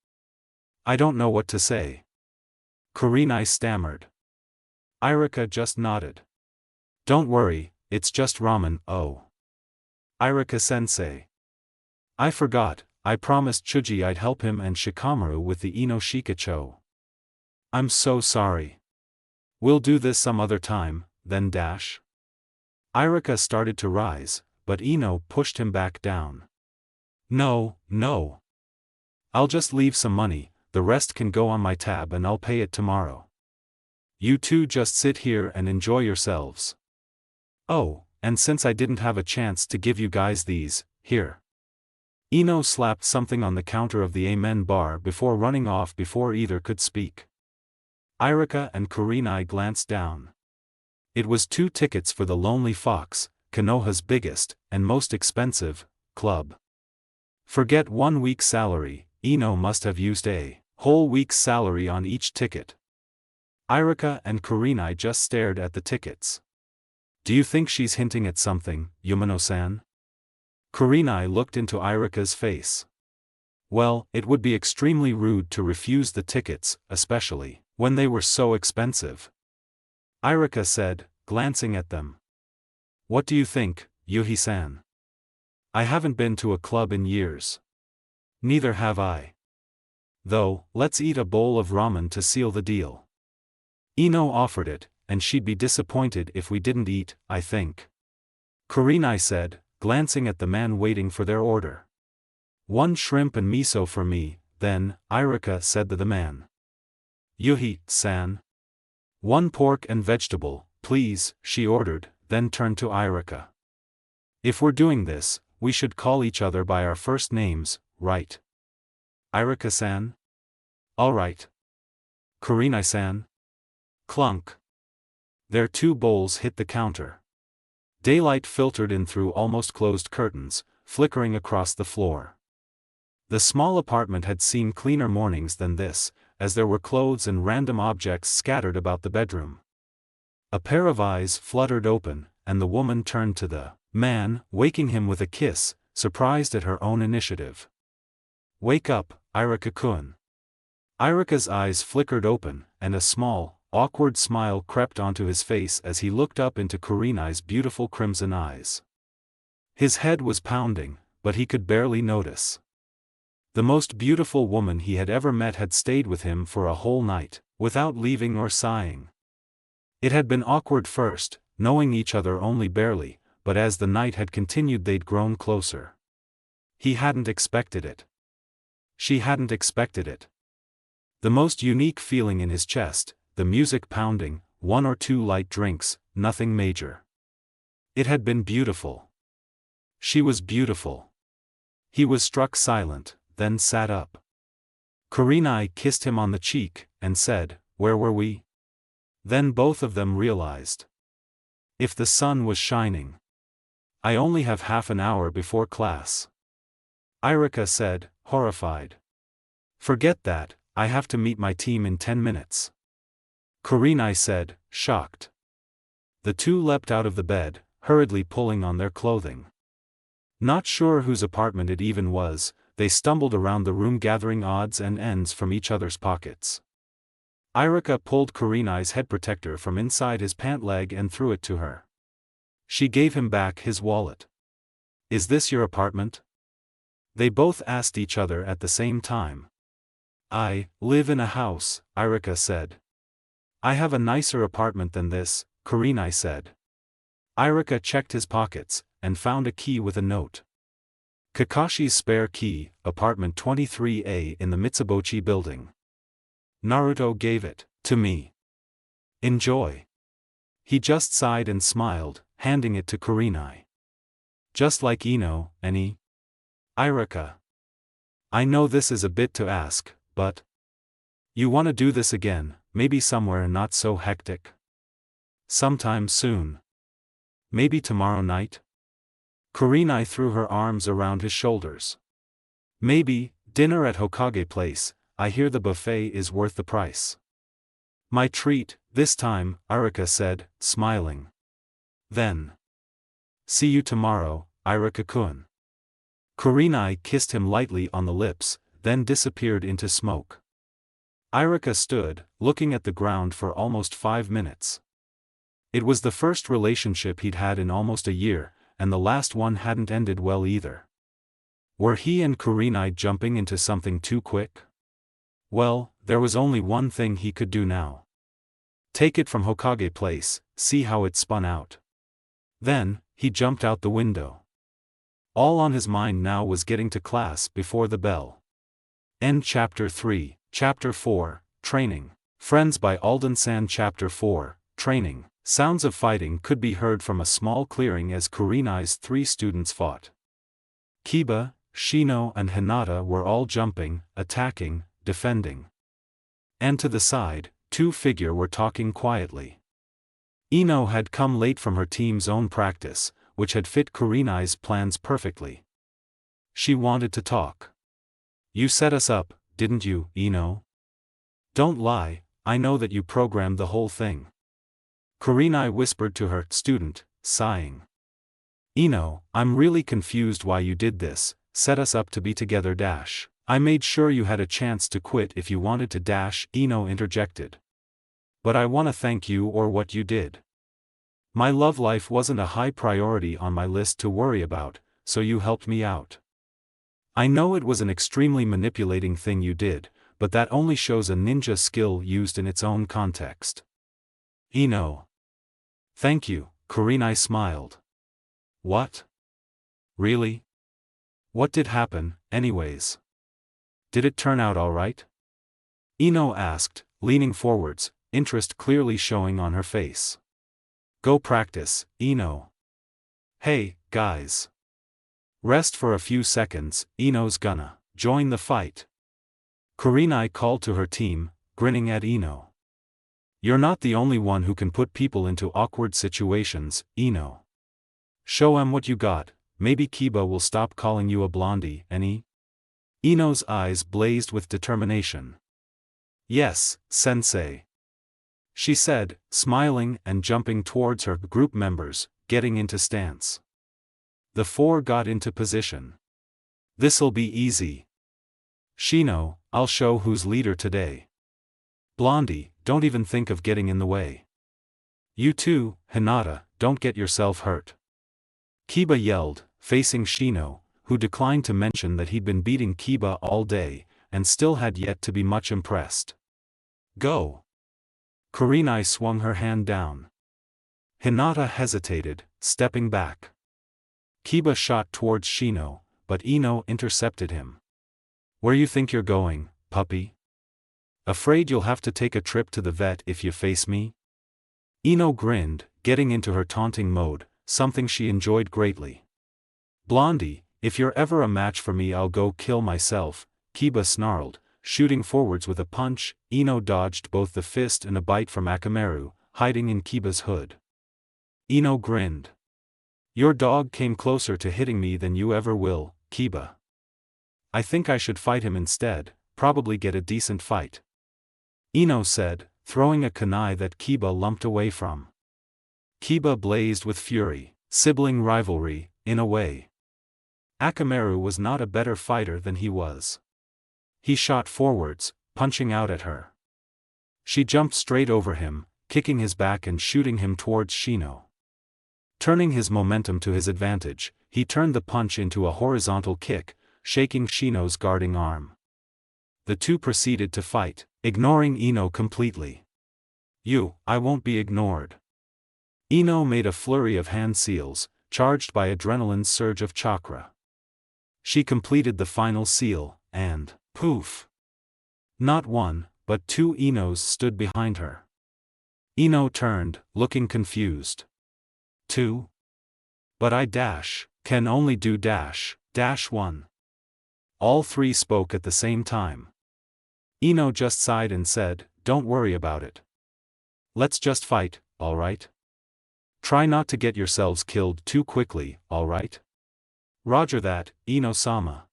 don't know what to say. Kurenai stammered. Irika just nodded. Don't worry, it's just ramen, oh. Irika-sensei. I forgot, I promised Chuji I'd help him and Shikamaru with the Eno Shikacho. I'm so sorry. We'll do this some other time, then dash. Irika started to rise, but Eno pushed him back down. No. I'll just leave some money, the rest can go on my tab and I'll pay it tomorrow. You two just sit here and enjoy yourselves. Oh, and since I didn't have a chance to give you guys these, here. Eno slapped something on the counter of the Amen bar before running off before either could speak. Irika and Kurenai glanced down. It was 2 tickets for the Lonely Fox, Konoha's biggest, and most expensive, club. Forget 1 week's salary, Eno must have used a whole week's salary on each ticket. Irika and Kurenai just stared at the tickets. Do you think she's hinting at something, Yumano-san? Kurenai looked into Irika's face. Well, it would be extremely rude to refuse the tickets, especially when they were so expensive. Irika said, glancing at them. What do you think, Yuhi-san? I haven't been to a club in years. Neither have I. Though, let's eat a bowl of ramen to seal the deal. Eno offered it, and she'd be disappointed if we didn't eat, I think. Kurenai said, glancing at the man waiting for their order. 1 shrimp and miso for me, then, Irika said to the man. Yuhi-san. 1 pork and vegetable, please, she ordered, then turned to Irika. If we're doing this, we should call each other by our first names, right? Irika-san? All right. Kurenai-san? Clunk. Their 2 bowls hit the counter. Daylight filtered in through almost closed curtains, flickering across the floor. The small apartment had seen cleaner mornings than this, as there were clothes and random objects scattered about the bedroom. A pair of eyes fluttered open, and the woman turned to the man, waking him with a kiss, surprised at her own initiative. Wake up, Irika-kun. Irika's eyes flickered open, and a small, awkward smile crept onto his face as he looked up into Kurenai's beautiful crimson eyes. His head was pounding, but he could barely notice. The most beautiful woman he had ever met had stayed with him for a whole night, without leaving or sighing. It had been awkward first, knowing each other only barely, but as the night had continued they'd grown closer. He hadn't expected it. She hadn't expected it. The most unique feeling in his chest, the music pounding, 1 or 2 light drinks, nothing major. It had been beautiful. She was beautiful. He was struck silent, then sat up. Kurenai kissed him on the cheek, and said, "Where were we?" Then both of them realized. If the sun was shining. I only have half an hour before class. Irika said, horrified. Forget that, I have to meet my team in 10 minutes. Kurenai said, shocked. The 2 leapt out of the bed, hurriedly pulling on their clothing. Not sure whose apartment it even was, they stumbled around the room gathering odds and ends from each other's pockets. Irika pulled Kurenai's head protector from inside his pant leg and threw it to her. She gave him back his wallet. Is this your apartment? They both asked each other at the same time. I live in a house, Irika said. I have a nicer apartment than this, Kurenai said. Irika checked his pockets, and found a key with a note. Kakashi's spare key, apartment 23A in the Mitsubishi building. Naruto gave it to me. Enjoy. He just sighed and smiled, handing it to Kurenai. Just like Eno, and Irika. I know this is a bit to ask, but you want to do this again, maybe somewhere not so hectic? Sometime soon. Maybe tomorrow night? Kurenai threw her arms around his shoulders. Maybe, dinner at Hokage Place, I hear the buffet is worth the price. My treat, this time, Irika said, smiling. Then. See you tomorrow, Irika-kun. Kurenai kissed him lightly on the lips, then disappeared into smoke. Irika stood, looking at the ground for almost 5 minutes. It was the first relationship he'd had in almost a year, and the last one hadn't ended well either. Were he and Kurenai jumping into something too quick? Well, there was only one thing he could do now. Take it from Hokage Place, see how it spun out. Then, he jumped out the window. All on his mind now was getting to class before the bell. End Chapter 3, Chapter 4, Training. Friends by Alden-san Chapter 4, Training. Sounds of fighting could be heard from a small clearing as Kurenai's 3 students fought. Kiba, Shino and Hinata were all jumping, attacking, defending. And to the side, 2 figures were talking quietly. Eno had come late from her team's own practice, which had fit Kurenai's plans perfectly. She wanted to talk. "You set us up, didn't you, Eno? Don't lie, I know that you programmed the whole thing." Kurenai whispered to her student, sighing. "Eno, I'm really confused why you did this, set us up to be together dash. I made sure you had a chance to quit if you wanted to dash," Eno interjected. "But I want to thank you or what you did. My love life wasn't a high priority on my list to worry about, so you helped me out. I know it was an extremely manipulating thing you did, but that only shows a ninja skill used in its own context." "Eno. Thank you," Kurenai smiled. "What? Really? What did happen, anyways? Did it turn out alright?" Eno asked, leaning forwards, interest clearly showing on her face. "Go practice, Eno. Hey, guys. Rest for a few seconds, Eno's gonna join the fight." Kurenai called to her team, grinning at Eno. "You're not the only one who can put people into awkward situations, Eno. Show 'em what you got, maybe Kiba will stop calling you a blondie, any?" Eno's eyes blazed with determination. "Yes, sensei," she said, smiling and jumping towards her group members, getting into stance. The 4 got into position. "This'll be easy. Shino, I'll show who's leader today. Blondie, don't even think of getting in the way. You too, Hinata, don't get yourself hurt." Kiba yelled, facing Shino, who declined to mention that he'd been beating Kiba all day, and still had yet to be much impressed. "Go." Kurenai swung her hand down. Hinata hesitated, stepping back. Kiba shot towards Shino, but Eno intercepted him. "Where you think you're going, puppy? Afraid you'll have to take a trip to the vet if you face me?" Eno grinned, getting into her taunting mode, something she enjoyed greatly. "Blondie, if you're ever a match for me I'll go kill myself," Kiba snarled, shooting forwards with a punch. Eno dodged both the fist and a bite from Akamaru, hiding in Kiba's hood. Eno grinned. "Your dog came closer to hitting me than you ever will, Kiba. I think I should fight him instead, probably get a decent fight," Eno said, throwing a kunai that Kiba lumped away from. Kiba blazed with fury, sibling rivalry, in a way. Akamaru was not a better fighter than he was. He shot forwards, punching out at her. She jumped straight over him, kicking his back and shooting him towards Shino. Turning his momentum to his advantage, he turned the punch into a horizontal kick, shaking Shino's guarding arm. The 2 proceeded to fight, ignoring Eno completely. I won't be ignored." Eno made a flurry of hand seals, charged by adrenaline's surge of chakra. She completed the final seal, and, poof! Not 1, but 2 Enos stood behind her. Eno turned, looking confused. 2? But I can only do dash 1. All 3 spoke at the same time. Eno just sighed and said, "Don't worry about it. Let's just fight, alright? Try not to get yourselves killed too quickly, alright?" "Roger that, Eno-sama."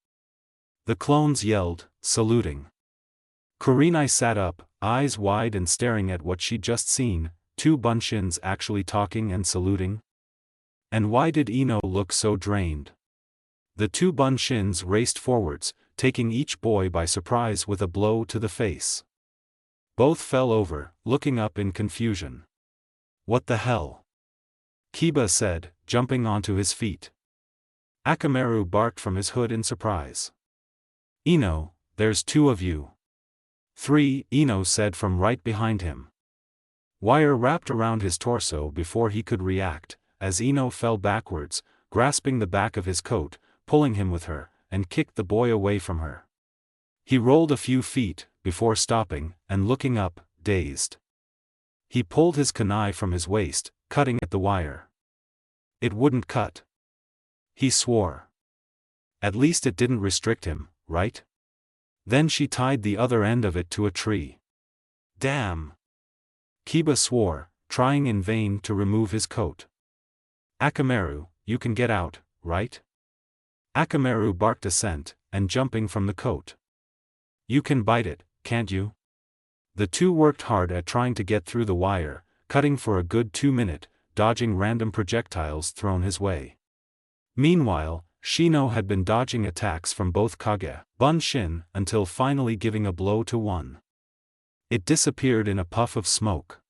The clones yelled, saluting. Kurenai sat up, eyes wide and staring at what she'd just seen, 2 bunshins actually talking and saluting. And why did Eno look so drained? The 2 bunshins raced forwards, taking each boy by surprise with a blow to the face. Both fell over, looking up in confusion. "What the hell?" Kiba said, jumping onto his feet. Akamaru barked from his hood in surprise. "Eno, there's 2 of you." "3," Eno said from right behind him. Wire wrapped around his torso before he could react, as Eno fell backwards, grasping the back of his coat, pulling him with her, and kicked the boy away from her. He rolled a few feet, before stopping, and looking up, dazed. He pulled his kunai from his waist, cutting at the wire. It wouldn't cut. He swore. At least it didn't restrict him, right? Then she tied the other end of it to a tree. Damn! Kiba swore, trying in vain to remove his coat. Akamaru, you can get out, right? Akamaru barked assent, and jumping from the coat. You can bite it, can't you? The two worked hard at trying to get through the wire, cutting for a good 2 minutes, dodging random projectiles thrown his way. Meanwhile, Shino had been dodging attacks from both Kage, Bunshin, until finally giving a blow to one. It disappeared in a puff of smoke.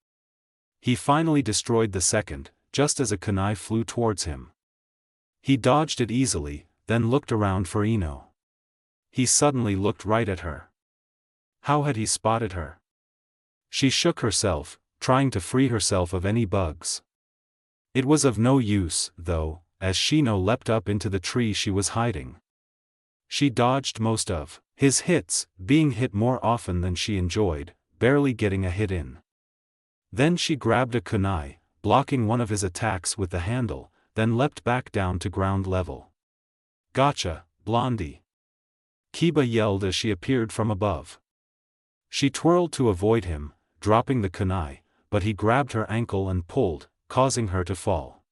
He finally destroyed the second, just as a kunai flew towards him. He dodged it easily, then looked around for Eno. He suddenly looked right at her. How had he spotted her? She shook herself, trying to free herself of any bugs. It was of no use, though, as Shino leapt up into the tree she was hiding. She dodged most of his hits, being hit more often than she enjoyed, barely getting a hit in. Then she grabbed a kunai, blocking one of his attacks with the handle, then leapt back down to ground level. Gotcha, Blondie! Kiba yelled as she appeared from above. She twirled to avoid him, dropping the kunai, but he grabbed her ankle and pulled, causing her to fall.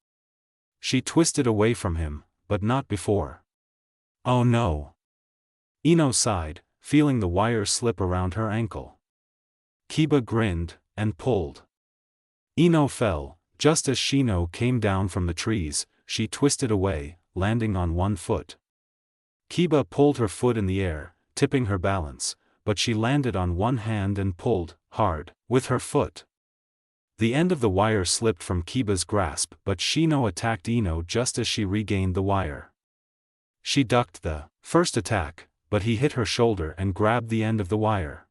She twisted away from him, but not before. Oh no! Eno sighed, feeling the wire slip around her ankle. Kiba grinned, and pulled. Eno fell, just as Shino came down from the trees. She twisted away, landing on one foot. Kiba pulled her foot in the air, tipping her balance, but she landed on one hand and pulled, hard, with her foot. The end of the wire slipped from Kiba's grasp, but Shino attacked Eno just as she regained the wire. She ducked the first attack, but he hit her shoulder and grabbed the end of the wire.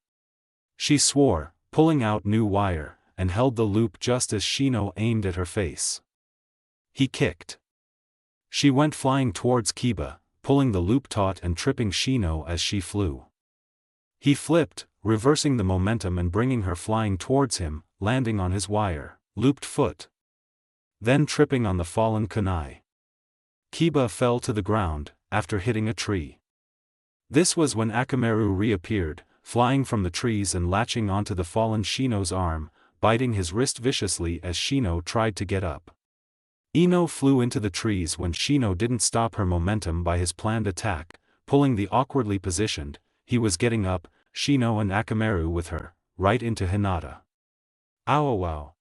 She swore, pulling out new wire, and held the loop just as Shino aimed at her face. He kicked. She went flying towards Kiba, pulling the loop taut and tripping Shino as she flew. He flipped, reversing the momentum and bringing her flying towards him, landing on his wire-looped foot. Then tripping on the fallen kunai. Kiba fell to the ground, after hitting a tree. This was when Akamaru reappeared, flying from the trees and latching onto the fallen Shino's arm, biting his wrist viciously as Shino tried to get up. Eno flew into the trees when Shino didn't stop her momentum by his planned attack, pulling the awkwardly positioned, he was getting up, Shino and Akamaru with her, right into Hinata. Ow wow!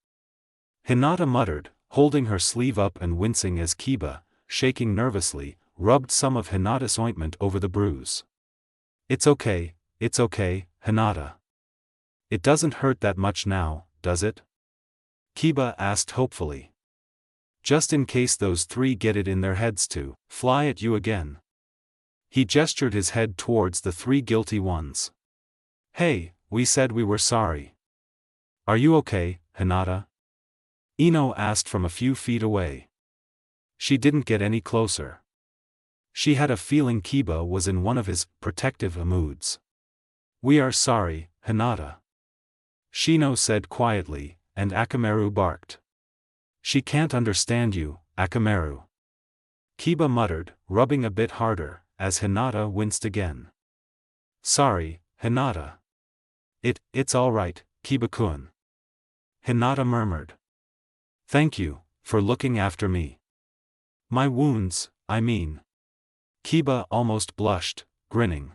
Hinata muttered, holding her sleeve up and wincing as Kiba, shaking nervously, rubbed some of Hinata's ointment over the bruise. It's okay, Hinata. It doesn't hurt that much now, does it? Kiba asked hopefully. Just in case those three get it in their heads to fly at you again. He gestured his head towards the three guilty ones. Hey, we said we were sorry. Are you okay, Hinata? Eno asked from a few feet away. She didn't get any closer. She had a feeling Kiba was in one of his protective moods. We are sorry, Hinata. Shino said quietly, and Akamaru barked. She can't understand you, Akamaru. Kiba muttered, rubbing a bit harder, as Hinata winced again. Sorry, Hinata. It's all right, Kiba-kun. Hinata murmured. Thank you, for looking after me. My wounds, I mean. Kiba almost blushed, grinning.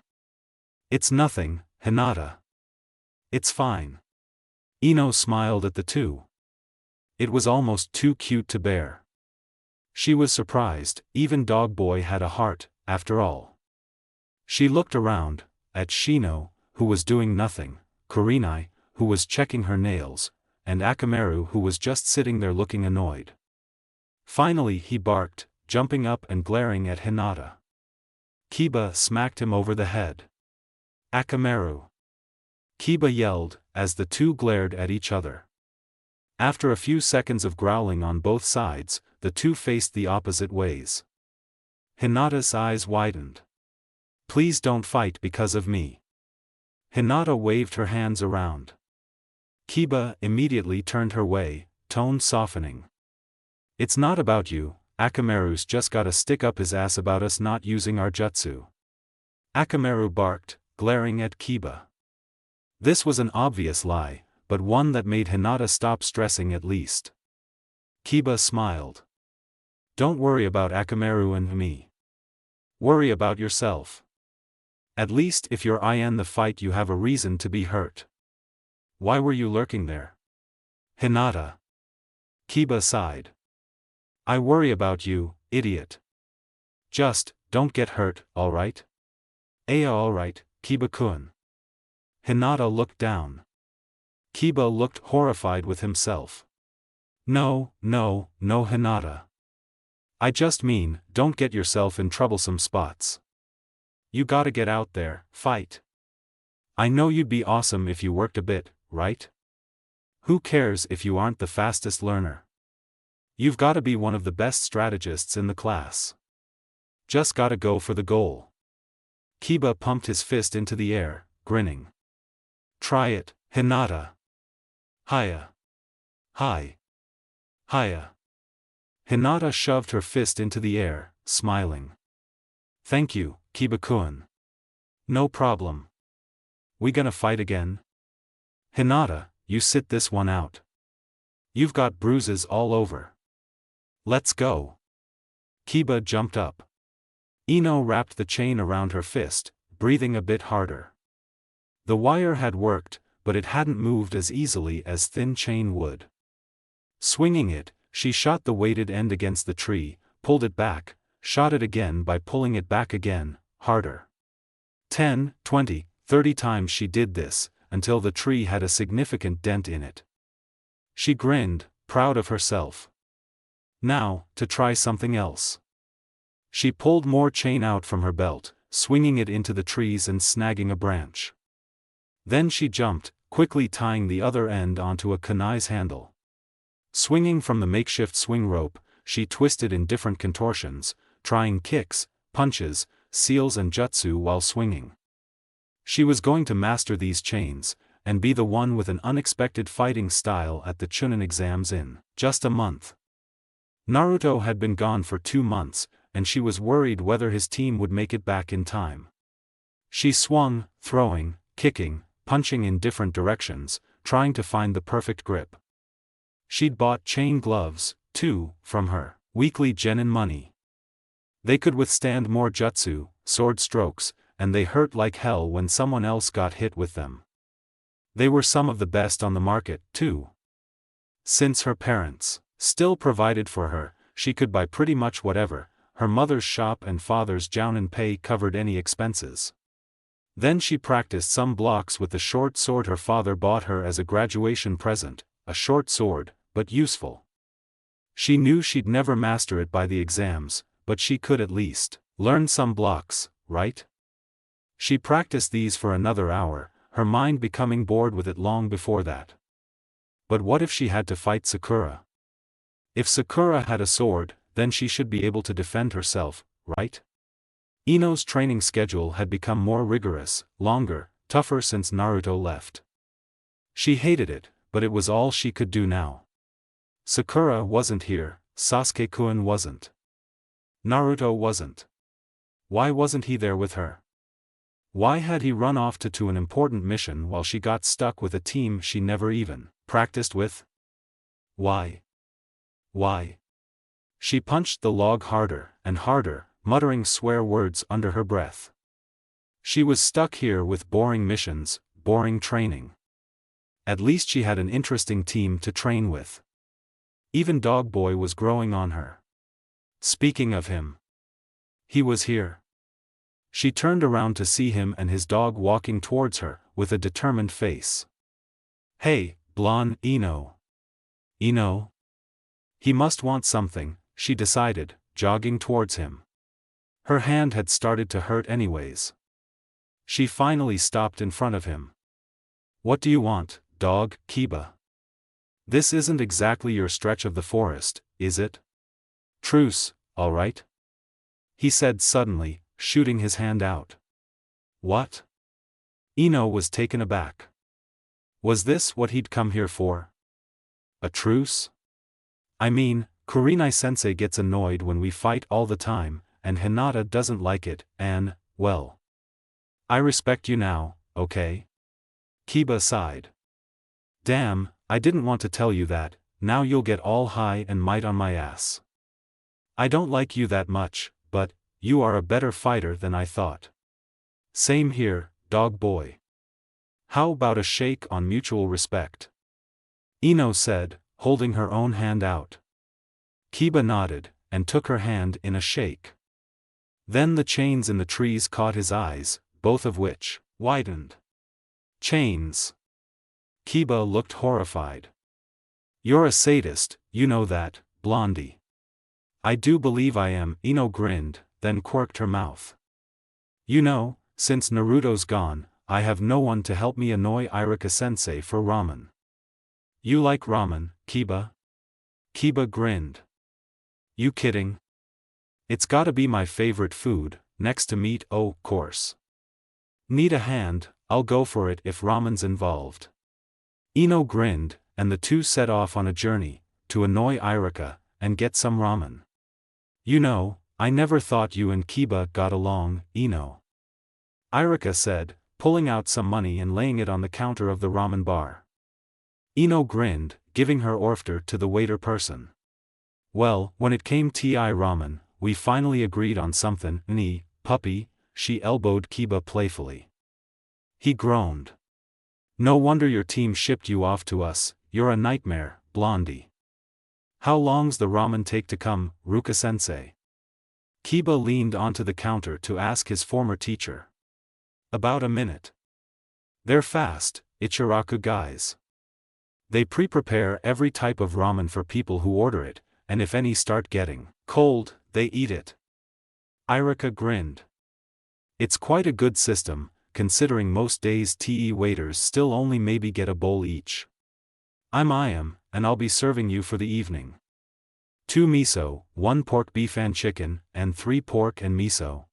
It's nothing, Hinata. It's fine. Eno smiled at the two. It was almost too cute to bear. She was surprised, even Dog Boy had a heart, after all. She looked around, at Shino, who was doing nothing, Kurenai, who was checking her nails, and Akamaru who was just sitting there looking annoyed. Finally he barked, jumping up and glaring at Hinata. Kiba smacked him over the head. Akamaru! Kiba yelled, as the two glared at each other. After a few seconds of growling on both sides, the two faced the opposite ways. Hinata's eyes widened. Please don't fight because of me. Hinata waved her hands around. Kiba immediately turned her way, tone softening. It's not about you, Akamaru's just gotta stick up his ass about us not using our jutsu. Akamaru barked, glaring at Kiba. This was an obvious lie, but one that made Hinata stop stressing at least. Kiba smiled. Don't worry about Akamaru and me. Worry about yourself. At least if you're in the fight you have a reason to be hurt. Why were you lurking there? Hinata. Kiba sighed. I worry about you, idiot. Just, don't get hurt, alright? Alright, Kiba-kun. Hinata looked down. Kiba looked horrified with himself. No, Hinata. I just mean, don't get yourself in troublesome spots. You gotta get out there, fight. I know you'd be awesome if you worked a bit, right? Who cares if you aren't the fastest learner? You've gotta be one of the best strategists in the class. Just gotta go for the goal. Kiba pumped his fist into the air, grinning. Try it, Hinata. Hiya. Hi. Hiya. Hinata shoved her fist into the air, smiling. Thank you, Kiba-kun. No problem. We gonna fight again? Hinata, you sit this one out. You've got bruises all over. Let's go. Kiba jumped up. Eno wrapped the chain around her fist, breathing a bit harder. The wire had worked, but it hadn't moved as easily as thin chain would. Swinging it, she shot the weighted end against the tree, pulled it back, shot it again by pulling it back again, harder. 10, 20, 30 times she did this, until the tree had a significant dent in it. She grinned, proud of herself. Now, to try something else. She pulled more chain out from her belt, swinging it into the trees and snagging a branch. Then she jumped, quickly tying the other end onto a kunai's handle. Swinging from the makeshift swing rope, she twisted in different contortions, trying kicks, punches, seals and jutsu while swinging. She was going to master these chains, and be the one with an unexpected fighting style at the Chunin exams in just a month. Naruto had been gone for 2 months, and she was worried whether his team would make it back in time. She swung, throwing, kicking, punching in different directions, trying to find the perfect grip. She'd bought chain gloves, too, from her weekly genin money. They could withstand more jutsu, sword strokes, and they hurt like hell when someone else got hit with them. They were some of the best on the market, too. Since her parents still provided for her, she could buy pretty much whatever. Her mother's shop and father's jounin pay covered any expenses. Then she practiced some blocks with the short sword her father bought her as a graduation present, a short sword, but useful. She knew she'd never master it by the exams, but she could at least learn some blocks, right? She practiced these for another hour, her mind becoming bored with it long before that. But what if she had to fight Sakura? If Sakura had a sword, then she should be able to defend herself, right? Eno's training schedule had become more rigorous, longer, tougher since Naruto left. She hated it, but it was all she could do now. Sakura wasn't here, Sasuke-kun wasn't. Naruto wasn't. Why wasn't he there with her? Why had he run off to an important mission while she got stuck with a team she never even practiced with? Why? Why? She punched the log harder and harder, muttering swear words under her breath. She was stuck here with boring missions, boring training. At least she had an interesting team to train with. Even Dog Boy was growing on her. Speaking of him, he was here. She turned around to see him and his dog walking towards her, with a determined face. Hey, blonde Eno. Eno? He must want something, she decided, jogging towards him. Her hand had started to hurt anyways. She finally stopped in front of him. What do you want, dog, Kiba? This isn't exactly your stretch of the forest, is it? Truce, all right? He said suddenly, shooting his hand out. What? Eno was taken aback. Was this what he'd come here for? A truce? I mean, Kurenai-sensei gets annoyed when we fight all the time, and Hinata doesn't like it, and, well. I respect you now, okay? Kiba sighed. Damn, I didn't want to tell you that, now you'll get all high and might on my ass. I don't like you that much, but, you are a better fighter than I thought. Same here, dog boy. How about a shake on mutual respect? Eno said, holding her own hand out. Kiba nodded, and took her hand in a shake. Then the chains in the trees caught his eyes, both of which widened. Chains. Kiba looked horrified. You're a sadist, you know that, Blondie. I do believe I am, Eno grinned, then quirked her mouth. You know, since Naruto's gone, I have no one to help me annoy Iruka-sensei for ramen. You like ramen, Kiba? Kiba grinned. You kidding? It's gotta be my favorite food, next to meat, oh, course. Need a hand, I'll go for it if ramen's involved. Eno grinned, and the two set off on a journey, to annoy Iruka, and get some ramen. You know, I never thought you and Kiba got along, Eno. Iruka said, pulling out some money and laying it on the counter of the ramen bar. Eno grinned, giving her order to the waiter person. Well, when it came to ramen, we finally agreed on something, puppy, she elbowed Kiba playfully. He groaned. No wonder your team shipped you off to us, you're a nightmare, Blondie. How long's the ramen take to come, Ruka-sensei? Kiba leaned onto the counter to ask his former teacher. About a minute. They're fast, Ichiraku guys. They pre-prepare every type of ramen for people who order it, and if any start getting cold, they eat it. Iruka grinned. It's quite a good system, considering most days TE waiters still only maybe get a bowl each. I am, and I'll be serving you for the evening. 2 miso, 1 pork beef and chicken, and 3 pork and miso.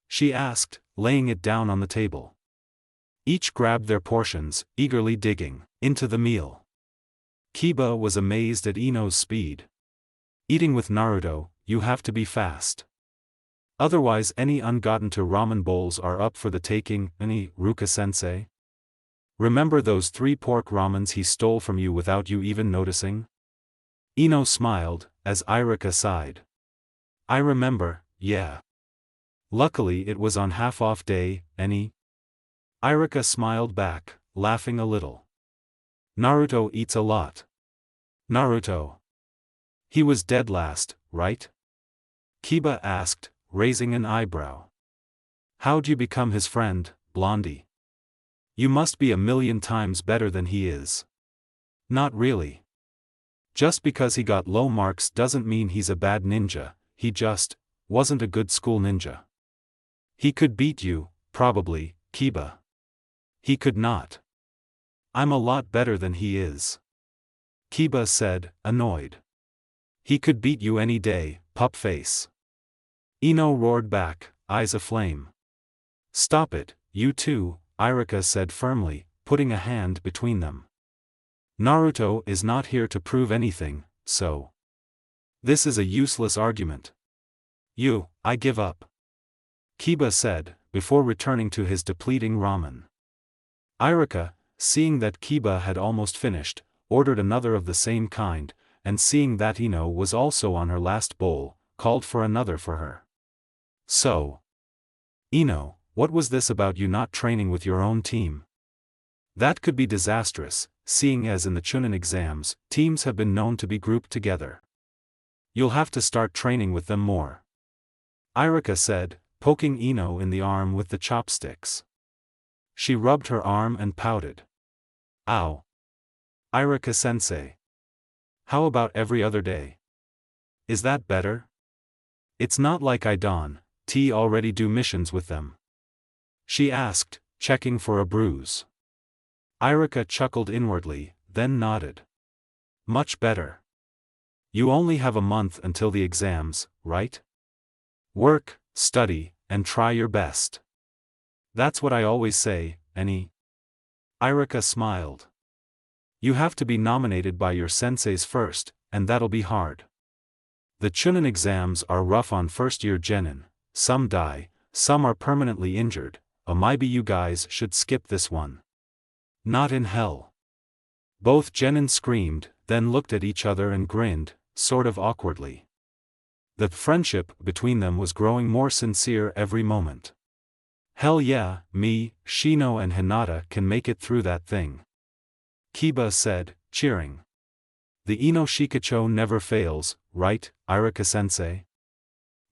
She asked, laying it down on the table. Each grabbed their portions, eagerly digging into the meal. Kiba was amazed at Eno's speed. Eating with Naruto, you have to be fast. Otherwise any ungotten to ramen bowls are up for the taking, Ruka-sensei? Remember those 3 pork ramens he stole from you without you even noticing? Eno smiled, as Iruka sighed. I remember, yeah. Luckily it was on half-off day, Iruka smiled back, laughing a little. Naruto eats a lot. Naruto. He was dead last, right? Kiba asked, raising an eyebrow. How'd you become his friend, Blondie? You must be a million times better than he is. Not really. Just because he got low marks doesn't mean he's a bad ninja, he just wasn't a good school ninja. He could beat you, probably, Kiba. He could not. I'm a lot better than he is. Kiba said, annoyed. He could beat you any day, pup face. Eno roared back, eyes aflame. Stop it, you two, Iruka said firmly, putting a hand between them. Naruto is not here to prove anything, so. This is a useless argument. I give up. Kiba said, before returning to his depleting ramen. Iruka, seeing that Kiba had almost finished, ordered another of the same kind, and seeing that Eno was also on her last bowl, called for another for her. So. Eno, what was this about you not training with your own team? That could be disastrous, seeing as in the Chunin exams, teams have been known to be grouped together. You'll have to start training with them more. Iruka said, poking Eno in the arm with the chopsticks. She rubbed her arm and pouted. Ow. Iruka-sensei. How about every other day? Is that better? It's not like I already do missions with them. She asked, checking for a bruise. Iruka chuckled inwardly, then nodded. Much better. You only have a month until the exams, right? Work, study, and try your best. That's what I always say, Irika smiled. You have to be nominated by your senseis first, and that'll be hard. The Chunin exams are rough on first-year genin, some die, some are permanently injured, maybe you guys should skip this one. Not in hell. Both genin screamed, then looked at each other and grinned, sort of awkwardly. The friendship between them was growing more sincere every moment. Hell yeah, me, Shino and Hinata can make it through that thing. Kiba said, cheering. The Eno Shikacho never fails, right, Irika-sensei?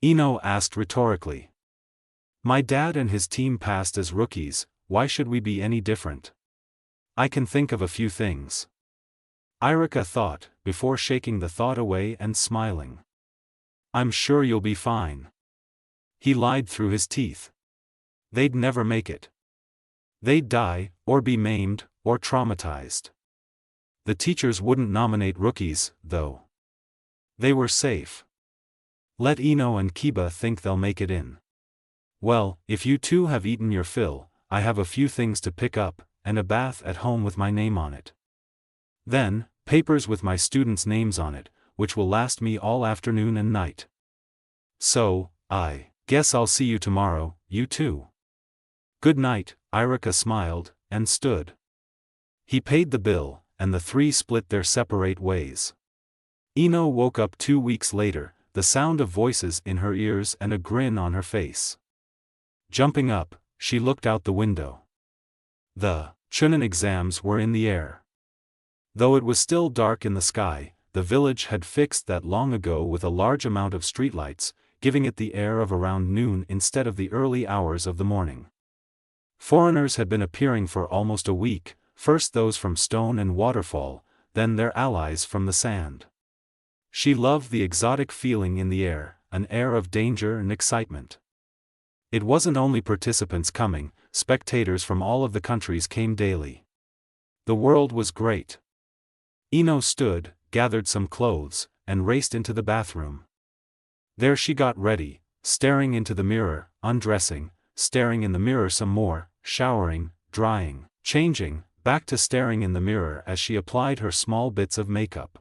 Eno asked rhetorically. My dad and his team passed as rookies, why should we be any different? I can think of a few things. Irika thought, before shaking the thought away and smiling. I'm sure you'll be fine. He lied through his teeth. They'd never make it. They'd die, or be maimed, or traumatized. The teachers wouldn't nominate rookies, though. They were safe. Let Eno and Kiba think they'll make it in. Well, if you two have eaten your fill, I have a few things to pick up, and a bath at home with my name on it. Then, papers with my students' names on it, which will last me all afternoon and night. So, I guess I'll see you tomorrow, you two. Good night, Irika smiled, and stood. He paid the bill, and the three split their separate ways. Eno woke up 2 weeks later, the sound of voices in her ears and a grin on her face. Jumping up, she looked out the window. The Chunin exams were in the air. Though it was still dark in the sky, the village had fixed that long ago with a large amount of streetlights, giving it the air of around noon instead of the early hours of the morning. Foreigners had been appearing for almost a week, first those from Stone and Waterfall, then their allies from the sand. She loved the exotic feeling in the air, an air of danger and excitement. It wasn't only participants coming, spectators from all of the countries came daily. The world was great. Eno stood, gathered some clothes, and raced into the bathroom. There she got ready, staring into the mirror, undressing, staring in the mirror some more, showering, drying, changing, back to staring in the mirror as she applied her small bits of makeup.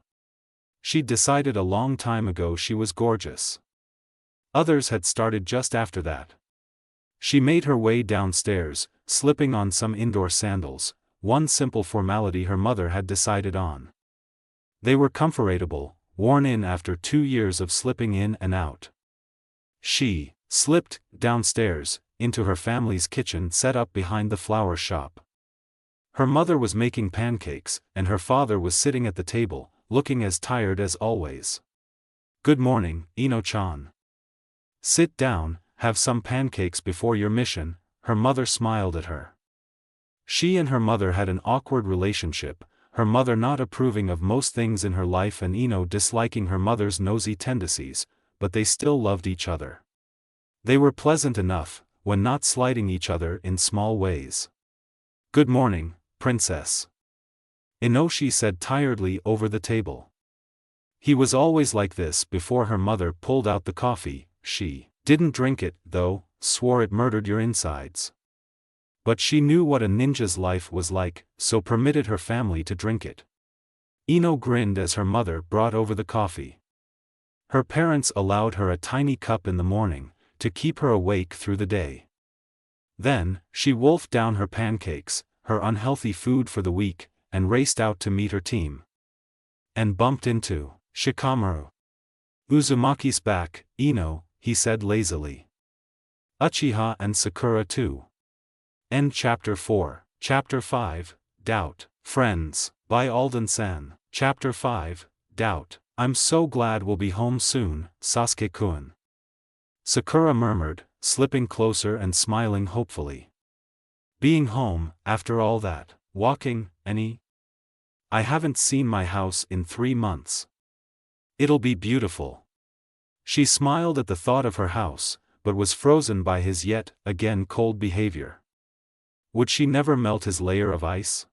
She'd decided a long time ago she was gorgeous. Others had started just after that. She made her way downstairs, slipping on some indoor sandals, one simple formality her mother had decided on. They were comfortable, worn in after 2 years of slipping in and out. She slipped downstairs, into her family's kitchen set up behind the flower shop. Her mother was making pancakes, and her father was sitting at the table, looking as tired as always. Good morning, Eno-chan. Sit down, have some pancakes before your mission, her mother smiled at her. She and her mother had an awkward relationship, her mother not approving of most things in her life and Eno disliking her mother's nosy tendencies, but they still loved each other. They were pleasant enough, when not slighting each other in small ways. Good morning, princess. Enoshi said tiredly over the table. He was always like this before her mother pulled out the coffee. She didn't drink it, though, swore it murdered your insides. But she knew what a ninja's life was like, so permitted her family to drink it. Eno grinned as her mother brought over the coffee. Her parents allowed her a tiny cup in the morning, to keep her awake through the day. Then, she wolfed down her pancakes, her unhealthy food for the week, and raced out to meet her team. And bumped into Shikamaru. Uzumaki's back, Eno, he said lazily. Uchiha and Sakura too. End Chapter 4. Chapter 5, Doubt. Friends, by Alden-san. Chapter 5, Doubt. I'm so glad we'll be home soon, Sasuke-kun. Sakura murmured, slipping closer and smiling hopefully. Being home, after all that walking, I haven't seen my house in 3 months. It'll be beautiful. She smiled at the thought of her house, but was frozen by his yet again cold behavior. Would she never melt his layer of ice?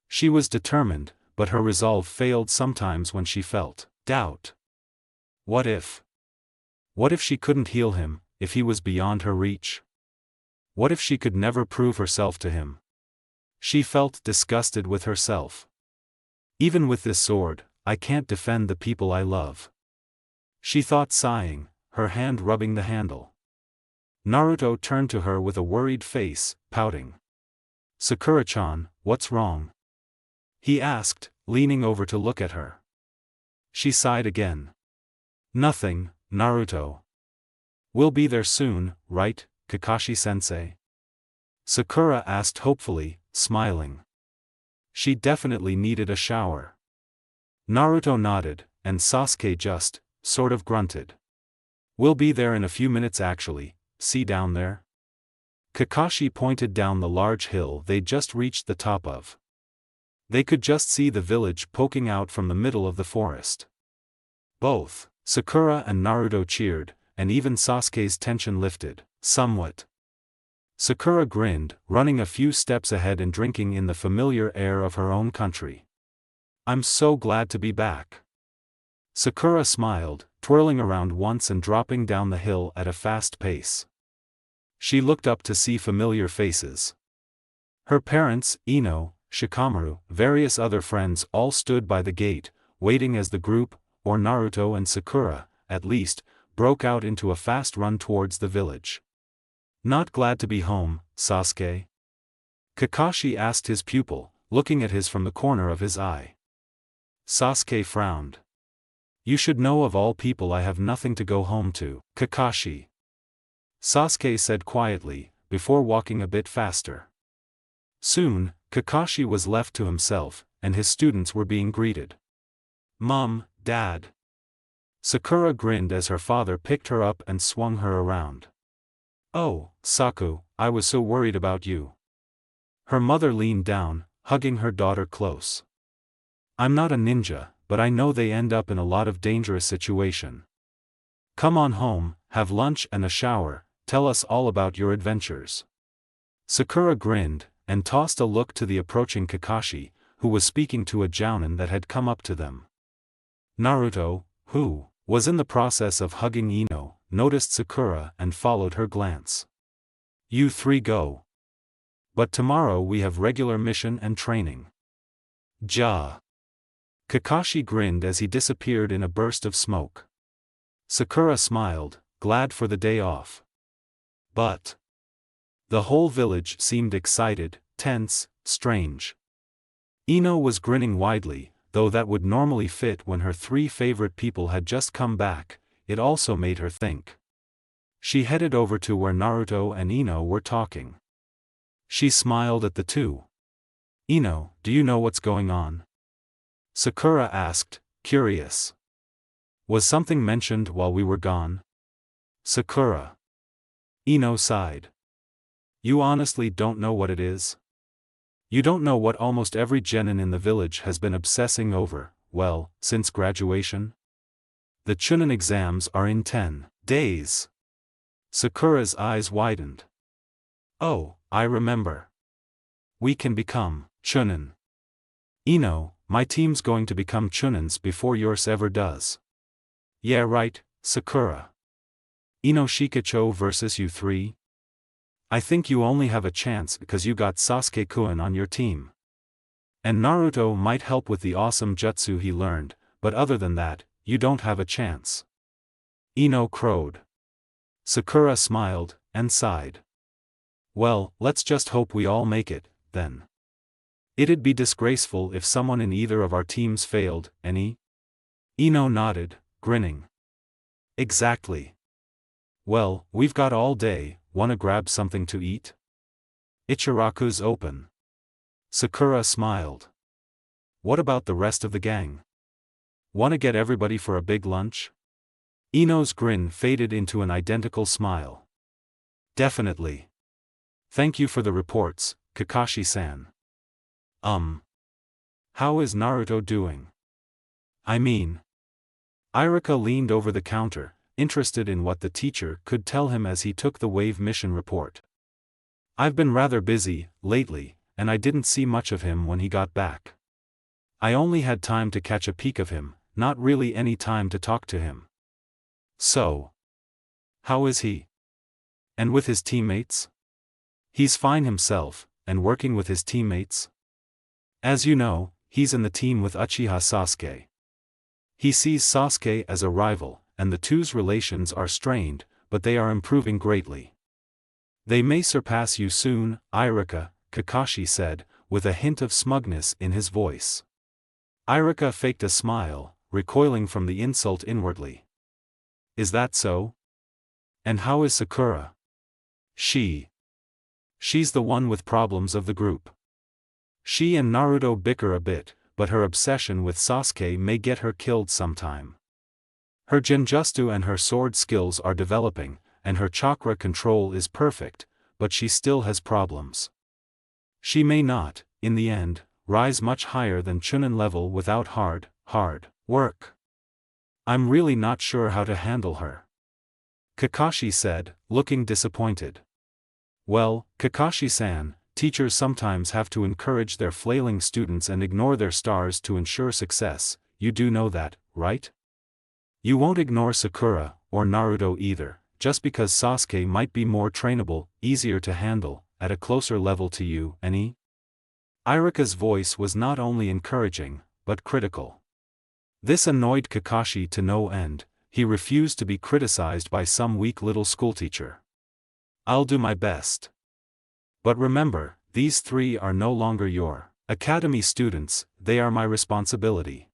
She was determined, but her resolve failed sometimes when she felt doubt. What if? What if she couldn't heal him, if he was beyond her reach? What if she could never prove herself to him? She felt disgusted with herself. Even with this sword, I can't defend the people I love. She thought, sighing, her hand rubbing the handle. Naruto turned to her with a worried face, pouting. "Sakura-chan, what's wrong?" he asked, leaning over to look at her. She sighed again. "Nothing, Naruto. We'll be there soon, right, Kakashi-sensei?" Sakura asked hopefully, smiling. She definitely needed a shower. Naruto nodded, and Sasuke just, sort of grunted. "We'll be there in a few minutes actually, see down there?" Kakashi pointed down the large hill they'd just reached the top of. They could just see the village poking out from the middle of the forest. Both Sakura and Naruto cheered, and even Sasuke's tension lifted, somewhat. Sakura grinned, running a few steps ahead and drinking in the familiar air of her own country. "I'm so glad to be back." Sakura smiled, twirling around once and dropping down the hill at a fast pace. She looked up to see familiar faces. Her parents, Eno, Shikamaru, various other friends all stood by the gate, waiting as the group, or Naruto and Sakura, at least, broke out into a fast run towards the village. "Not glad to be home, Sasuke?" Kakashi asked his pupil, looking at his from the corner of his eye. Sasuke frowned. "You should know, of all people I have nothing to go home to, Kakashi," Sasuke said quietly, before walking a bit faster. Soon, Kakashi was left to himself, and his students were being greeted. "Mom, Dad." Sakura grinned as her father picked her up and swung her around. "Oh, Saku, I was so worried about you." Her mother leaned down, hugging her daughter close. "I'm not a ninja, but I know they end up in a lot of dangerous situation. Come on home, have lunch and a shower, tell us all about your adventures." Sakura grinned, and tossed a look to the approaching Kakashi, who was speaking to a jounin that had come up to them. Naruto, who was in the process of hugging Eno, noticed Sakura and followed her glance. "You three go. But tomorrow we have regular mission and training." Ja. Kakashi grinned as he disappeared in a burst of smoke. Sakura smiled, glad for the day off. But the whole village seemed excited, tense, strange. Eno was grinning widely, though that would normally fit when her three favorite people had just come back. It also made her think. She headed over to where Naruto and Eno were talking. She smiled at the two. "Eno, do you know what's going on?" Sakura asked, curious. "Was something mentioned while we were gone?" Sakura. Eno sighed. "You honestly don't know what it is? You don't know what almost every genin in the village has been obsessing over, well, since graduation? The Chunin exams are in 10 days. Sakura's eyes widened. "Oh, I remember. We can become Chunin. Eno, my team's going to become Chunins before yours ever does." "Yeah right, Sakura. Eno Shikacho versus you three? I think you only have a chance because you got Sasuke-kun on your team. And Naruto might help with the awesome jutsu he learned, but other than that, you don't have a chance." Eno crowed. Sakura smiled, and sighed. "Well, let's just hope we all make it, then. It'd be disgraceful if someone in either of our teams failed, any?" Eno nodded, grinning. "Exactly. Well, we've got all day, wanna grab something to eat? Ichiraku's open." Sakura smiled. "What about the rest of the gang? Wanna get everybody for a big lunch?" Eno's grin faded into an identical smile. "Definitely. Thank you for the reports, Kakashi-san. How is Naruto doing? I mean..." Irika leaned over the counter, interested in what the teacher could tell him as he took the wave mission report. "I've been rather busy, lately, and I didn't see much of him when he got back. I only had time to catch a peek of him, not really any time to talk to him." "So, how is he? And with his teammates?" "He's fine himself, and working with his teammates? As you know, he's in the team with Uchiha Sasuke. He sees Sasuke as a rival, and the two's relations are strained, but they are improving greatly. They may surpass you soon, Irika, Kakashi said, with a hint of smugness in his voice. Irika faked a smile, recoiling from the insult inwardly. Is that so? And how is Sakura? She's the one with problems of the group. She and Naruto bicker a bit, but her obsession with Sasuke may get her killed sometime. Her genjutsu and her sword skills are developing, and her chakra control is perfect, but she still has problems. She may not, in the end, rise much higher than Chunin level without hard work. I'm really not sure how to handle her. Kakashi said, looking disappointed. Well, Kakashi-san, teachers sometimes have to encourage their flailing students and ignore their stars to ensure success, you do know that, right? You won't ignore Sakura, or Naruto either, just because Sasuke might be more trainable, easier to handle, at a closer level to you, any? Irika's voice was not only encouraging, but critical. This annoyed Kakashi to no end. He refused to be criticized by some weak little schoolteacher. I'll do my best. But remember, these three are no longer your academy students, they are my responsibility.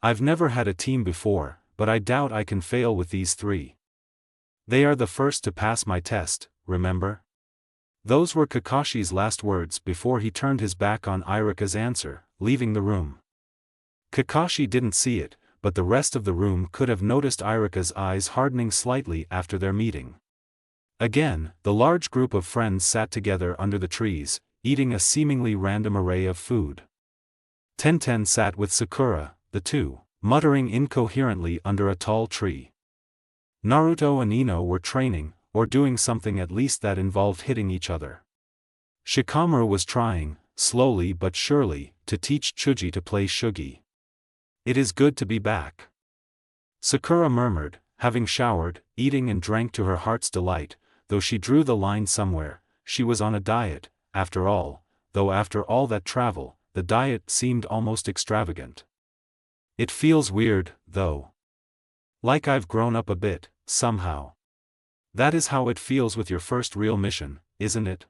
I've never had a team before, but I doubt I can fail with these three. They are the first to pass my test, remember? Those were Kakashi's last words before he turned his back on Irika's answer, leaving the room. Kakashi didn't see it, but the rest of the room could have noticed Irika's eyes hardening slightly after their meeting. Again, the large group of friends sat together under the trees, eating a seemingly random array of food. Tenten sat with Sakura, the two, muttering incoherently under a tall tree. Naruto and Eno were training, or doing something at least that involved hitting each other. Shikamaru was trying, slowly but surely, to teach Chuji to play shugi. It is good to be back. Sakura murmured, having showered, eating and drank to her heart's delight, though she drew the line somewhere. She was on a diet, after all, though after all that travel, the diet seemed almost extravagant. It feels weird, though. Like I've grown up a bit, somehow. That is how it feels with your first real mission, isn't it?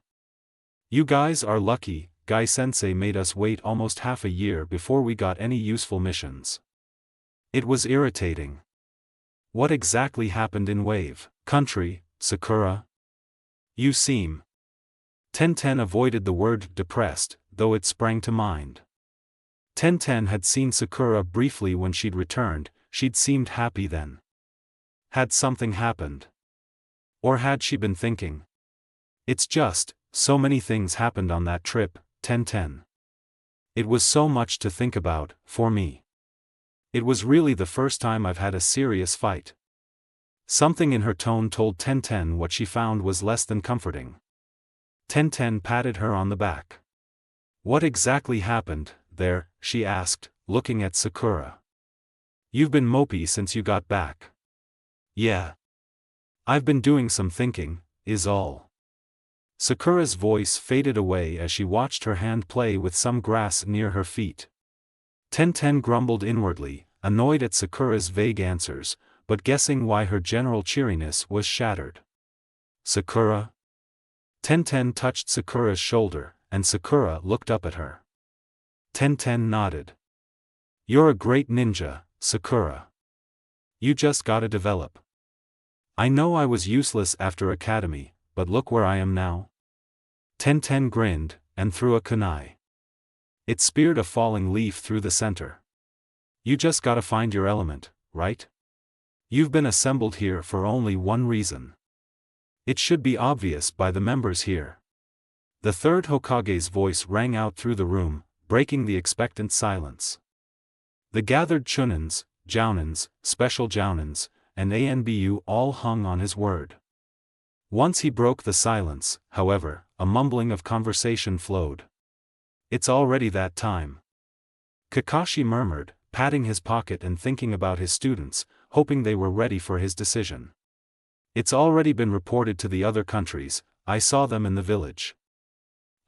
You guys are lucky. Guy-sensei made us wait almost half a year before we got any useful missions. It was irritating. What exactly happened in Wave Country, Sakura? You seem. Tenten avoided the word depressed, though it sprang to mind. Tenten had seen Sakura briefly when she'd returned. She'd seemed happy then. Had something happened? Or had she been thinking? It's just, so many things happened on that trip, Tenten. It was so much to think about, for me. It was really the first time I've had a serious fight. Something in her tone told Tenten what she found was less than comforting. Tenten patted her on the back. What exactly happened there? She asked, looking at Sakura. You've been mopey since you got back. Yeah. I've been doing some thinking, is all. Sakura's voice faded away as she watched her hand play with some grass near her feet. Tenten grumbled inwardly, annoyed at Sakura's vague answers, but guessing why her general cheeriness was shattered. Sakura? Tenten touched Sakura's shoulder, and Sakura looked up at her. Tenten nodded. You're a great ninja, Sakura. You just gotta develop. I know I was useless after academy, but look where I am now. Tenten grinned, and threw a kunai. It speared a falling leaf through the center. You just gotta find your element, right? You've been assembled here for only one reason. It should be obvious by the members here. The third Hokage's voice rang out through the room, breaking the expectant silence. The gathered Chunins, Jounins, Special Jounins, and ANBU all hung on his word. Once he broke the silence, however, a mumbling of conversation flowed. It's already that time. Kakashi murmured, patting his pocket and thinking about his students, hoping they were ready for his decision. It's already been reported to the other countries. I saw them in the village.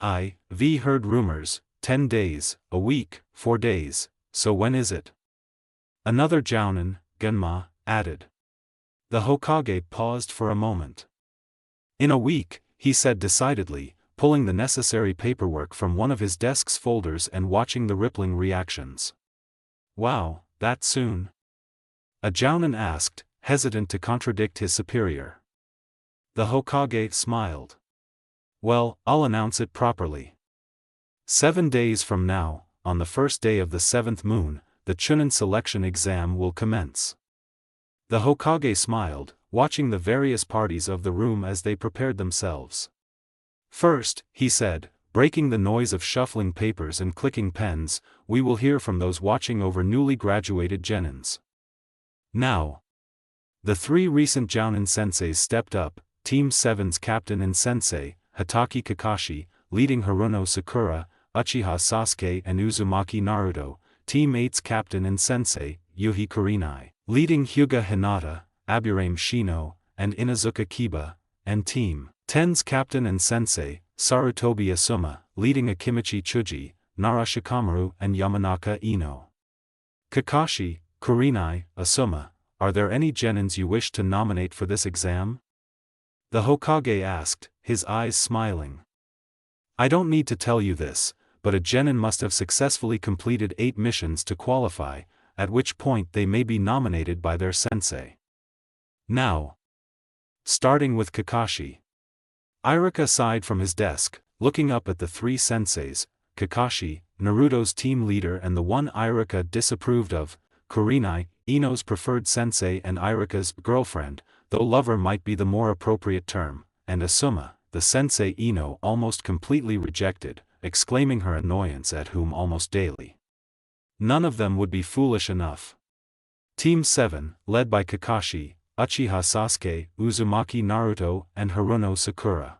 I've heard rumors, 10 days, a week, 4 days, so when is it? Another Jounin, Genma, added. The Hokage paused for a moment. In a week, he said decidedly, pulling the necessary paperwork from one of his desk's folders and watching the rippling reactions. Wow, that soon? A Jounin asked, hesitant to contradict his superior. The Hokage smiled. Well, I'll announce it properly. 7 days from now, on the first day of the 7th moon, the Chunin selection exam will commence. The Hokage smiled, watching the various parties of the room as they prepared themselves. First, he said, breaking the noise of shuffling papers and clicking pens, we will hear from those watching over newly graduated genins. Now. The 3 recent Jounin senseis stepped up, Team 7's captain and sensei, Hatake Kakashi, leading Haruno Sakura, Uchiha Sasuke and Uzumaki Naruto, Team 8's captain and sensei, Yuhi Kurenai, leading Hyuga Hinata, Aburame Shino, and Inazuka Kiba, and Team 10's captain and sensei, Sarutobi Asuma, leading Akimichi Chuji, Nara Shikamaru and Yamanaka Eno. Kakashi, Kurenai, Asuma, are there any genins you wish to nominate for this exam? The Hokage asked, his eyes smiling. I don't need to tell you this, but a genin must have successfully completed 8 missions to qualify, at which point they may be nominated by their sensei. Now. Starting with Kakashi. Iruka sighed from his desk, looking up at the 3 senseis, Kakashi, Naruto's team leader and the one Iruka disapproved of, Kurenai, Eno's preferred sensei and Iruka's girlfriend, though lover might be the more appropriate term, and Asuma, the sensei Eno almost completely rejected, exclaiming her annoyance at whom almost daily. None of them would be foolish enough. Team 7, led by Kakashi, Uchiha Sasuke, Uzumaki Naruto and Haruno Sakura.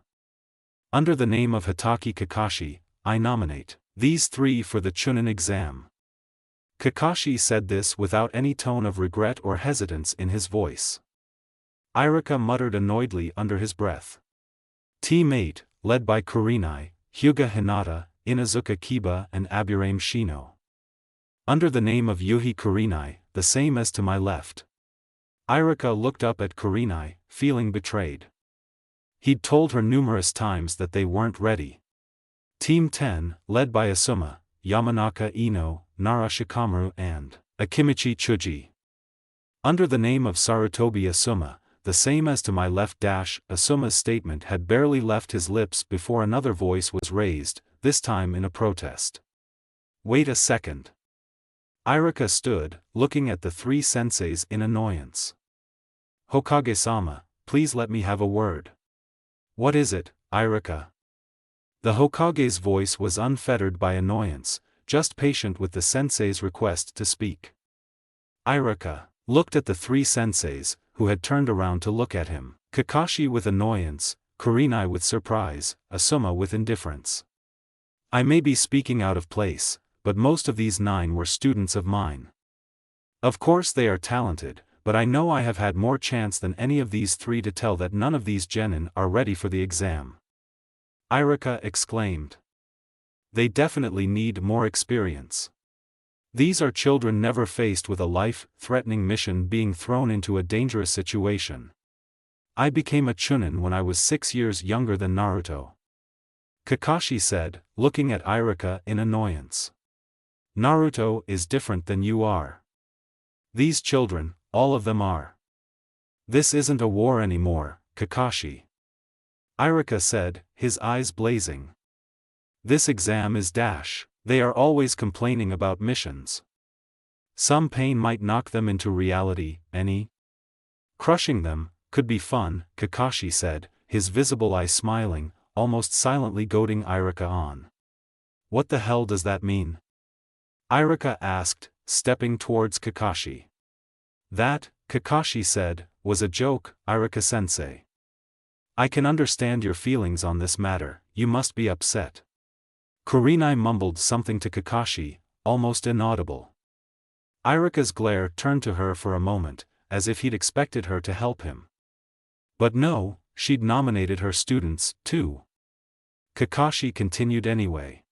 Under the name of Hatake Kakashi, I nominate these 3 for the Chunin exam. Kakashi said this without any tone of regret or hesitance in his voice. Iruka muttered annoyedly under his breath. Team 8, led by Kurenai, Hyuga Hinata, Inazuka Kiba and Aburame Shino. Under the name of Yuhi Kurenai, the same as to my left. Iruka looked up at Kurenai, feeling betrayed. He'd told her numerous times that they weren't ready. Team 10, led by Asuma, Yamanaka Eno, Nara Shikamaru and Akimichi Chuji. Under the name of Sarutobi Asuma, the same as to my left. Asuma's statement had barely left his lips before another voice was raised, this time in a protest. Wait a second. Iruka stood, looking at the 3 senseis in annoyance. Hokage-sama, please let me have a word. What is it, Iruka? The Hokage's voice was unfettered by annoyance, just patient with the sensei's request to speak. Iruka looked at the 3 senseis, who had turned around to look at him, Kakashi with annoyance, Kurenai with surprise, Asuma with indifference. I may be speaking out of place, but most of these 9 were students of mine. Of course they are talented, but I know I have had more chance than any of these 3 to tell that none of these genin are ready for the exam. Iruka exclaimed. They definitely need more experience. These are children never faced with a life-threatening mission being thrown into a dangerous situation. I became a Chunin when I was 6 years younger than Naruto. Kakashi said, looking at Iruka in annoyance. Naruto is different than you are. These children, all of them are. This isn't a war anymore, Kakashi. Iruka said, his eyes blazing. This exam is . They are always complaining about missions. Some pain might knock them into reality, crushing them, could be fun, Kakashi said, his visible eye smiling, almost silently goading Iruka on. What the hell does that mean? Iruka asked, stepping towards Kakashi. That, Kakashi said, was a joke, Iruka-sensei. I can understand your feelings on this matter, you must be upset. Kurenai mumbled something to Kakashi, almost inaudible. Iruka's glare turned to her for a moment, as if he'd expected her to help him. But no, she'd nominated her students, too. Kakashi continued anyway.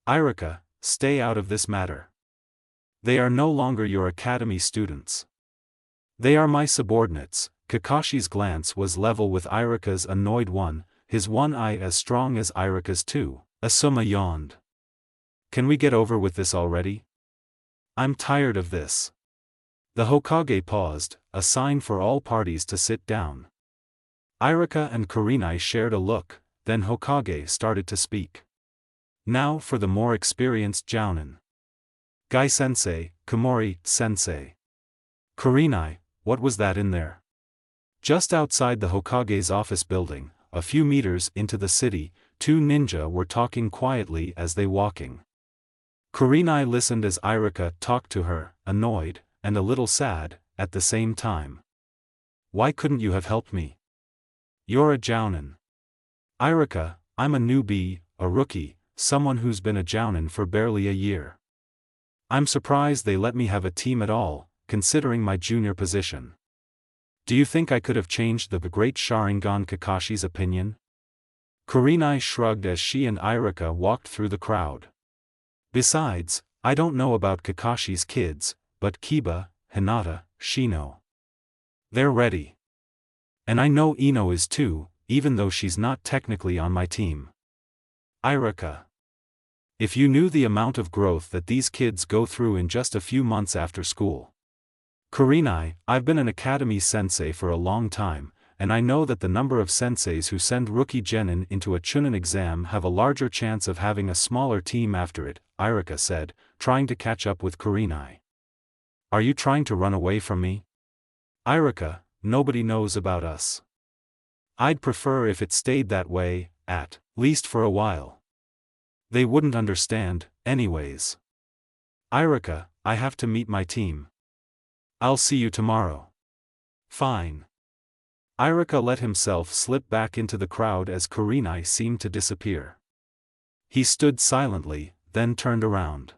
Irika, stay out of this matter. They are no longer your academy students. They are my subordinates. Kakashi's glance was level with Irika's annoyed one, his one eye as strong as Irika's too. Asuma yawned. Can we get over with this already? I'm tired of this. The Hokage paused, a sign for all parties to sit down. Irika and Kurenai shared a look, then Hokage started to speak. Now for the more experienced Jounin. Gai-sensei, Komori-sensei. Kurenai, what was that in there? Just outside the Hokage's office building, a few meters into the city, two ninja were talking quietly as they walking. Kurenai listened as Irika talked to her, annoyed, and a little sad, at the same time. Why couldn't you have helped me? You're a Jounin. Irika, I'm a newbie, a rookie, someone who's been a Jounin for barely a year. I'm surprised they let me have a team at all, considering my junior position. Do you think I could have changed the great Sharingan Kakashi's opinion? Kurenai shrugged as she and Irika walked through the crowd. Besides, I don't know about Kakashi's kids, but Kiba, Hinata, Shino. They're ready. And I know Eno is too, even though she's not technically on my team. Irika. If you knew the amount of growth that these kids go through in just a few months after school. Kurenai, I've been an academy sensei for a long time, and I know that the number of senseis who send rookie genin into a Chunin exam have a larger chance of having a smaller team after it, Irika said, trying to catch up with Kurenai. Are you trying to run away from me? Irika, nobody knows about us. I'd prefer if it stayed that way, at least for a while. They wouldn't understand, anyways. Irika, I have to meet my team. I'll see you tomorrow. Fine. Irika let himself slip back into the crowd as Kurenai seemed to disappear. He stood silently, then turned around.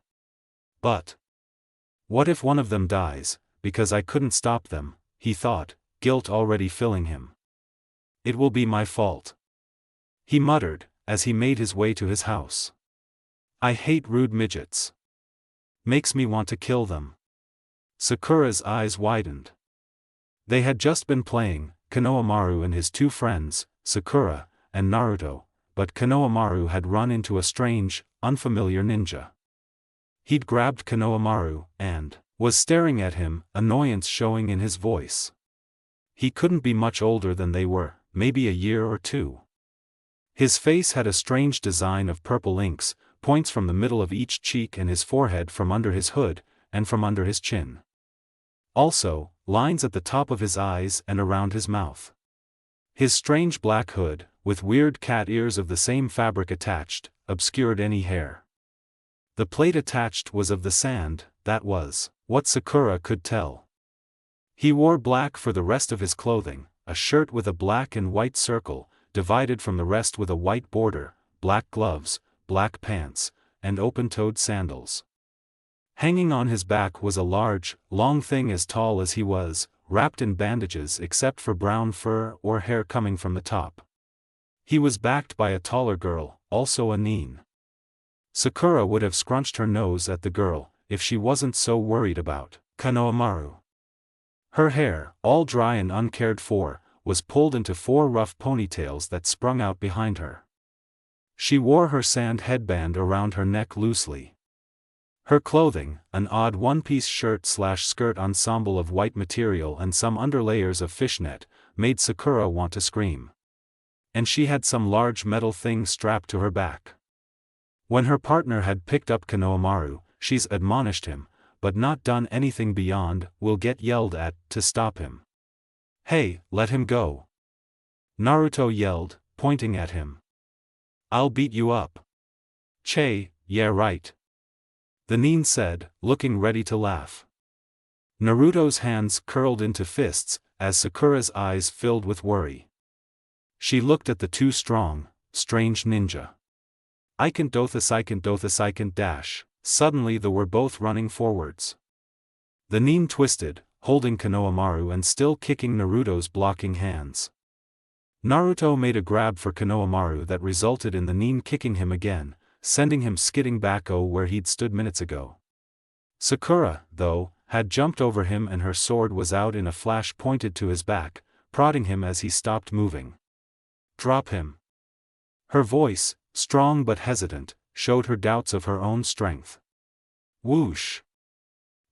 But what if one of them dies, because I couldn't stop them, he thought, guilt already filling him. It will be my fault. He muttered, as he made his way to his house. I hate rude midgets. Makes me want to kill them. Sakura's eyes widened. They had just been playing, Konohamaru and his two friends, Sakura and Naruto, but Konohamaru had run into a strange, unfamiliar ninja. He'd grabbed Konohamaru, and was staring at him, annoyance showing in his voice. He couldn't be much older than they were, maybe a year or two. His face had a strange design of purple inks, points from the middle of each cheek and his forehead from under his hood, and from under his chin. Also, lines at the top of his eyes and around his mouth. His strange black hood, with weird cat ears of the same fabric attached, obscured any hair. The plate attached was of the sand, that was what Sakura could tell. He wore black for the rest of his clothing, a shirt with a black and white circle, divided from the rest with a white border, black gloves, black pants, and open-toed sandals. Hanging on his back was a large, long thing as tall as he was, wrapped in bandages except for brown fur or hair coming from the top. He was backed by a taller girl, also a nin. Sakura would have scrunched her nose at the girl, if she wasn't so worried about Konohamaru. Her hair, all dry and uncared for, was pulled into 4 rough ponytails that sprung out behind her. She wore her sand headband around her neck loosely. Her clothing, an odd one-piece shirt/skirt ensemble of white material and some underlayers of fishnet, made Sakura want to scream. And she had some large metal thing strapped to her back. When her partner had picked up Konohamaru, she's admonished him, but not done anything beyond "will get yelled at" to stop him. Hey, let him go. Naruto yelled, pointing at him. I'll beat you up. Che, yeah right. The nin said, looking ready to laugh. Naruto's hands curled into fists, as Sakura's eyes filled with worry. She looked at the two strong, strange ninja. I can dash. Suddenly they were both running forwards. The nin twisted, holding Konohamaru and still kicking Naruto's blocking hands. Naruto made a grab for Konohamaru that resulted in the Nin kicking him again, sending him skidding back where he'd stood minutes ago. Sakura, though, had jumped over him and her sword was out in a flash pointed to his back, prodding him as he stopped moving. "Drop him." Her voice, strong but hesitant, showed her doubts of her own strength. Whoosh!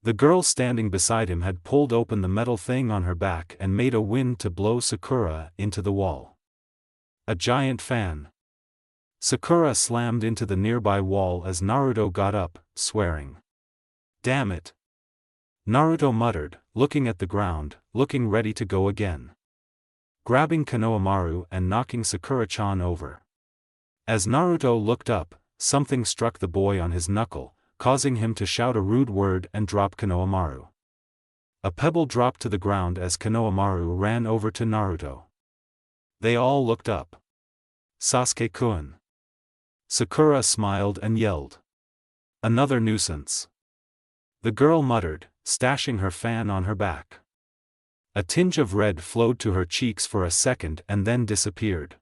The girl standing beside him had pulled open the metal thing on her back and made a wind to blow Sakura into the wall. A giant fan. Sakura slammed into the nearby wall as Naruto got up, swearing. "Damn it!" Naruto muttered, looking at the ground, looking ready to go again. Grabbing Konohamaru and knocking Sakura-chan over. As Naruto looked up, something struck the boy on his knuckle, causing him to shout a rude word and drop Konohamaru. A pebble dropped to the ground as Konohamaru ran over to Naruto. They all looked up. "Sasuke-kun." Sakura smiled and yelled. "Another nuisance." The girl muttered, stashing her fan on her back. A tinge of red flowed to her cheeks for a second and then disappeared.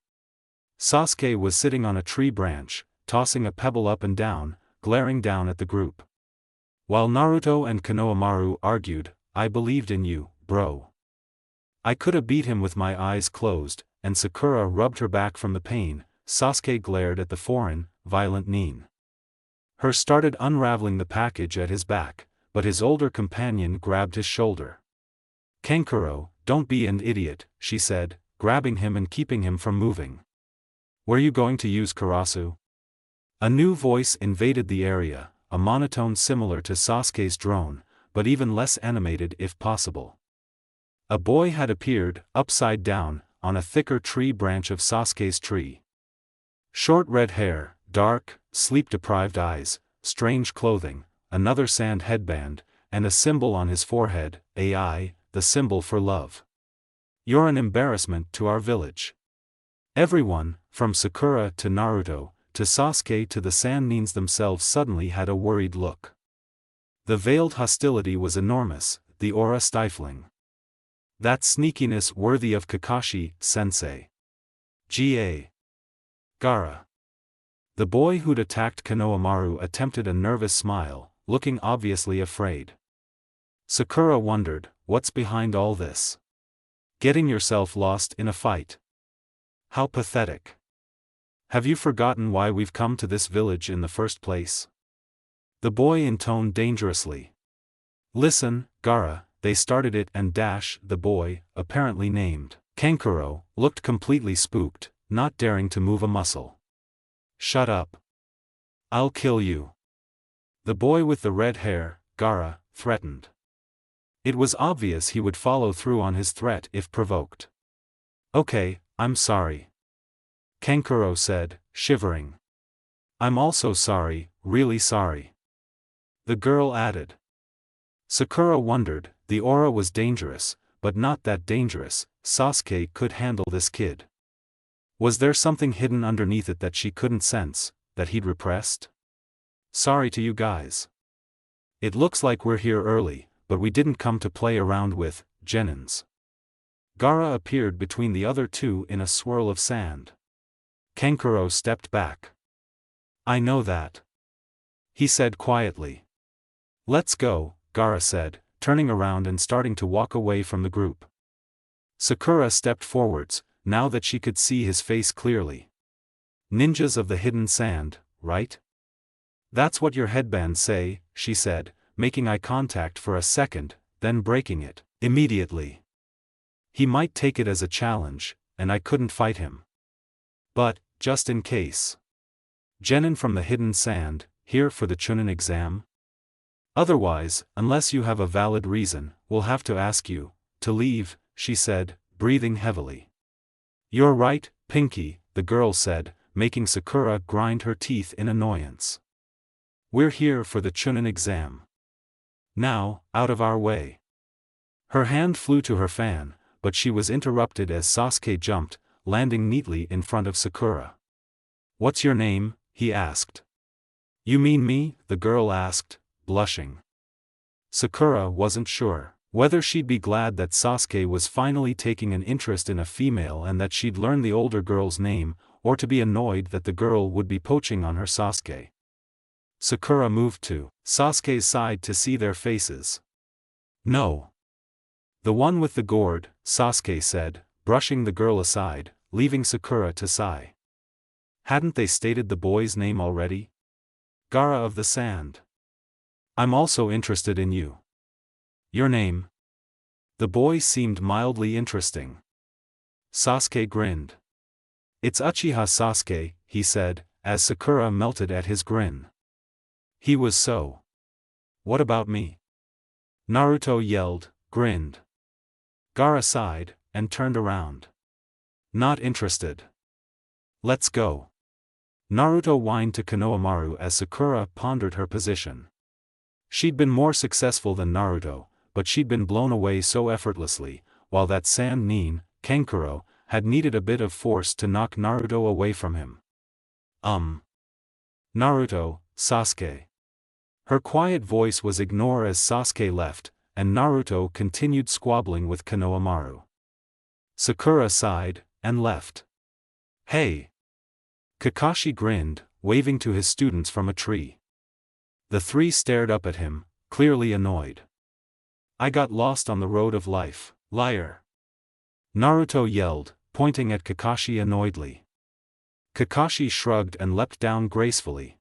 Sasuke was sitting on a tree branch, tossing a pebble up and down, glaring down at the group. While Naruto and Konohamaru argued, "I believed in you, bro. I coulda beat him with my eyes closed," and Sakura rubbed her back from the pain, Sasuke glared at the foreign, violent Nin. Her started unraveling the package at his back, but his older companion grabbed his shoulder. "Kankuro, don't be an idiot," she said, grabbing him and keeping him from moving. "Were you going to use Karasu?" A new voice invaded the area, a monotone similar to Sasuke's drone, but even less animated if possible. A boy had appeared, upside down, on a thicker tree branch of Sasuke's tree. Short red hair, dark, sleep-deprived eyes, strange clothing, another sand headband, and a symbol on his forehead, AI, the symbol for love. "You're an embarrassment to our village." Everyone, from Sakura to Naruto, to Sasuke to the sand Nins themselves suddenly had a worried look. The veiled hostility was enormous, the aura stifling. That sneakiness worthy of Kakashi-sensei. Ga. Gaara. The boy who'd attacked Konohamaru attempted a nervous smile, looking obviously afraid. Sakura wondered, what's behind all this? Getting yourself lost in a fight. How pathetic. Have you forgotten why we've come to this village in the first place? The boy intoned dangerously. "Listen, Gaara, they started it," and the boy, apparently named Kankuro, looked completely spooked, not daring to move a muscle. "Shut up. I'll kill you." The boy with the red hair, Gaara, threatened. It was obvious he would follow through on his threat if provoked. "Okay, I'm sorry," Kankuro said, shivering. "I'm also sorry, really sorry," the girl added. Sakura wondered, the aura was dangerous, but not that dangerous. Sasuke could handle this kid. Was there something hidden underneath it that she couldn't sense, that he'd repressed? "Sorry to you guys. It looks like we're here early, but we didn't come to play around with Genins." Gaara appeared between the other two in a swirl of sand. Kankuro stepped back. "I know that," he said quietly. "Let's go," Gaara said, turning around and starting to walk away from the group. Sakura stepped forwards, now that she could see his face clearly. "Ninjas of the hidden sand, right? That's what your headbands say," she said, making eye contact for a second, then breaking it, immediately. "He might take it as a challenge, and I couldn't fight him. But, just in case. Genin from the hidden sand, here for the Chunin exam? Otherwise, unless you have a valid reason, we'll have to ask you to leave," she said, breathing heavily. "You're right, Pinky," the girl said, making Sakura grind her teeth in annoyance. "We're here for the Chunin exam. Now, out of our way." Her hand flew to her fan, but she was interrupted as Sasuke jumped, landing neatly in front of Sakura. "What's your name?" he asked. "You mean me?" the girl asked, blushing. Sakura wasn't sure. Whether she'd be glad that Sasuke was finally taking an interest in a female and that she'd learn the older girl's name, or to be annoyed that the girl would be poaching on her Sasuke. Sakura moved to Sasuke's side to see their faces. No. The one with the gourd, Sasuke said, brushing the girl aside, leaving Sakura to sigh. Hadn't they stated the boy's name already? Gaara of the Sand. I'm also interested in you. Your name? The boy seemed mildly interesting. Sasuke grinned. It's Uchiha Sasuke, he said, as Sakura melted at his grin. He was so. What about me? Naruto yelled, grinned. Gaara sighed, and turned around. Not interested. Let's go. Naruto whined to Konohamaru as Sakura pondered her position. She'd been more successful than Naruto, but she'd been blown away so effortlessly, while that Sand Nin, Kankuro, had needed a bit of force to knock Naruto away from him. Naruto, Sasuke. Her quiet voice was ignored as Sasuke left, and Naruto continued squabbling with Konohamaru. Sakura sighed, and left. Hey! Kakashi grinned, waving to his students from a tree. The three stared up at him, clearly annoyed. I got lost on the road of life, liar! Naruto yelled, pointing at Kakashi annoyedly. Kakashi shrugged and leapt down gracefully.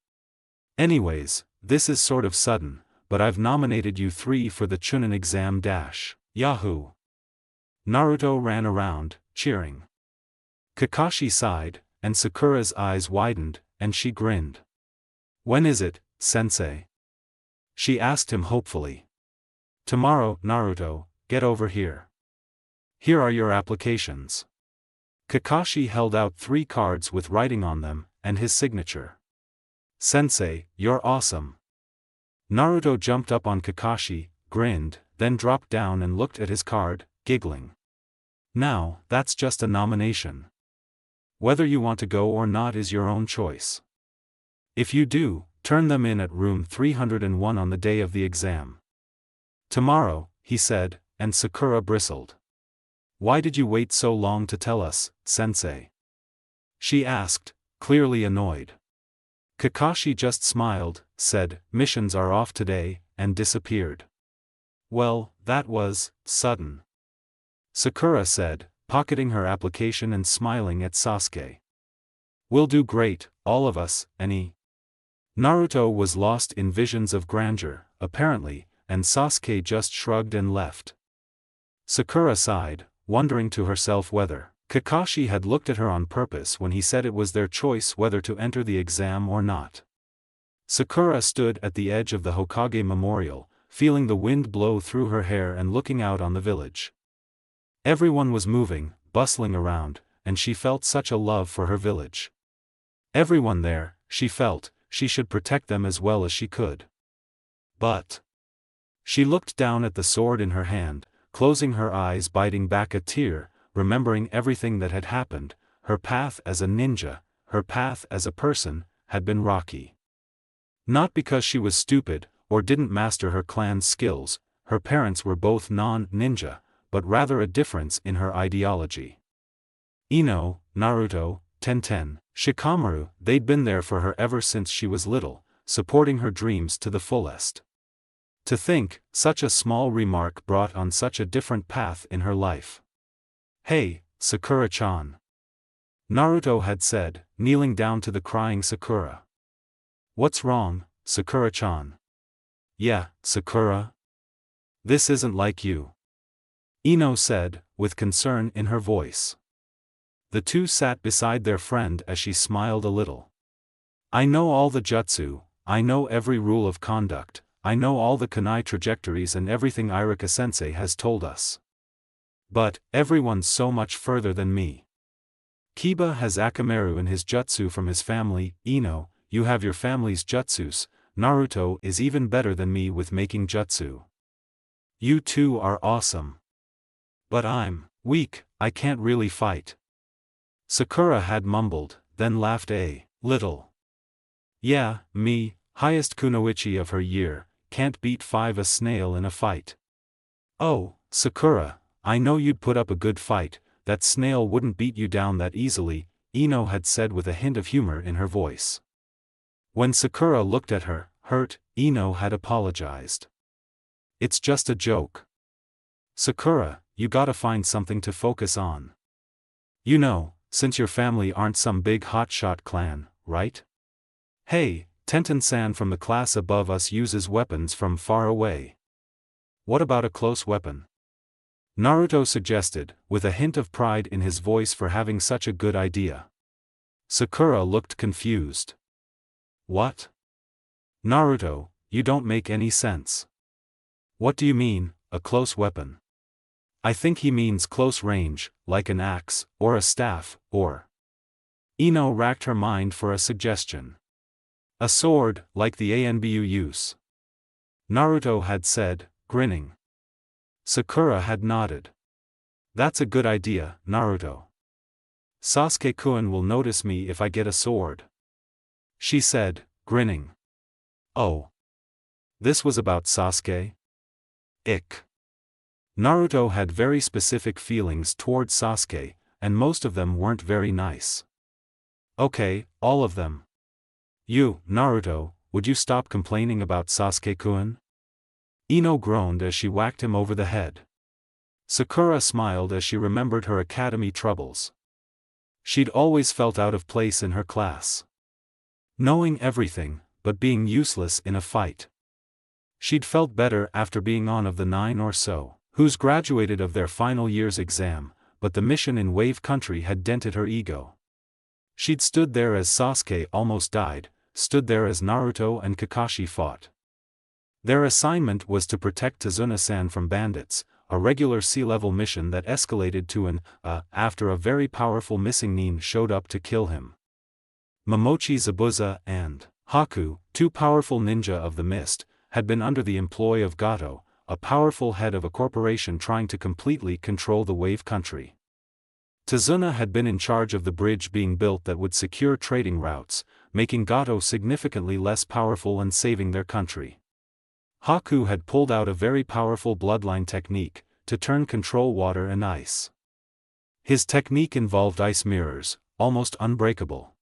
Anyways, this is sort of sudden, but I've nominated you three for the Chunin exam -- Yahoo! Naruto ran around, cheering. Kakashi sighed, and Sakura's eyes widened, and she grinned. When is it, sensei? She asked him hopefully. Tomorrow, Naruto, get over here. Here are your applications. Kakashi held out 3 cards with writing on them, and his signature. Sensei, you're awesome. Naruto jumped up on Kakashi, grinned, then dropped down and looked at his card, giggling. Now, that's just a nomination. Whether you want to go or not is your own choice. If you do, turn them in at room 301 on the day of the exam. Tomorrow, he said, and Sakura bristled. Why did you wait so long to tell us, sensei? She asked, clearly annoyed. Kakashi just smiled, said, missions are off today, and disappeared. Well, that was sudden. Sakura said, pocketing her application and smiling at Sasuke. We'll do great, all of us, any. Naruto was lost in visions of grandeur, apparently, and Sasuke just shrugged and left. Sakura sighed, wondering to herself whether Kakashi had looked at her on purpose when he said it was their choice whether to enter the exam or not. Sakura stood at the edge of the Hokage Memorial, feeling the wind blow through her hair and looking out on the village. Everyone was moving, bustling around, and she felt such a love for her village. Everyone there, she felt, she should protect them as well as she could. But she looked down at the sword in her hand, closing her eyes, biting back a tear, remembering everything that had happened. Her path as a ninja, her path as a person, had been rocky. Not because she was stupid, or didn't master her clan's skills, her parents were both non-ninja, but rather a difference in her ideology. Eno, Naruto, Tenten, Shikamaru, they'd been there for her ever since she was little, supporting her dreams to the fullest. To think, such a small remark brought on such a different path in her life. Hey, Sakura-chan. Naruto had said, kneeling down to the crying Sakura. What's wrong, Sakura-chan? Yeah, Sakura? This isn't like you. Eno said, with concern in her voice. The two sat beside their friend as she smiled a little. I know all the jutsu, I know every rule of conduct, I know all the kunai trajectories and everything Iruka-sensei has told us. But, everyone's so much further than me. Kiba has Akamaru and his jutsu from his family. Eno, you have your family's jutsus. Naruto is even better than me with making jutsu. You two are awesome. But I'm weak, I can't really fight. Sakura had mumbled, then laughed a little. Yeah, me, highest kunoichi of her year, can't beat 5 a snail in a fight. Oh, Sakura, I know you'd put up a good fight, that snail wouldn't beat you down that easily, Eno had said with a hint of humor in her voice. When Sakura looked at her, hurt, Eno had apologized. It's just a joke. Sakura, you gotta find something to focus on. You know, since your family aren't some big hotshot clan, right? Hey, Tenten-san from the class above us uses weapons from far away. What about a close weapon? Naruto suggested, with a hint of pride in his voice for having such a good idea. Sakura looked confused. What? Naruto, you don't make any sense. What do you mean, a close weapon? I think he means close range, like an axe, or a staff, or... Eno racked her mind for a suggestion. A sword, like the Anbu use. Naruto had said, grinning. Sakura had nodded. That's a good idea, Naruto. Sasuke-kun will notice me if I get a sword. She said, grinning. Oh. This was about Sasuke? Ick. Naruto had very specific feelings towards Sasuke, and most of them weren't very nice. Okay, all of them. You, Naruto, would you stop complaining about Sasuke-kun? Eno groaned as she whacked him over the head. Sakura smiled as she remembered her academy troubles. She'd always felt out of place in her class. Knowing everything, but being useless in a fight. She'd felt better after being one of the 9 or so, who's graduated of their final year's exam, but the mission in Wave Country had dented her ego. She'd stood there as Sasuke almost died, stood there as Naruto and Kakashi fought. Their assignment was to protect Tazuna-san from bandits, a regular sea-level mission that escalated to an, after a very powerful missing nin showed up to kill him. Momochi Zabuza and Haku, 2 powerful ninja of the mist, had been under the employ of Gato, a powerful head of a corporation trying to completely control the Wave Country. Tazuna had been in charge of the bridge being built that would secure trading routes, making Gato significantly less powerful and saving their country. Haku had pulled out a very powerful bloodline technique, to turn control water and ice. His technique involved ice mirrors, almost unbreakable.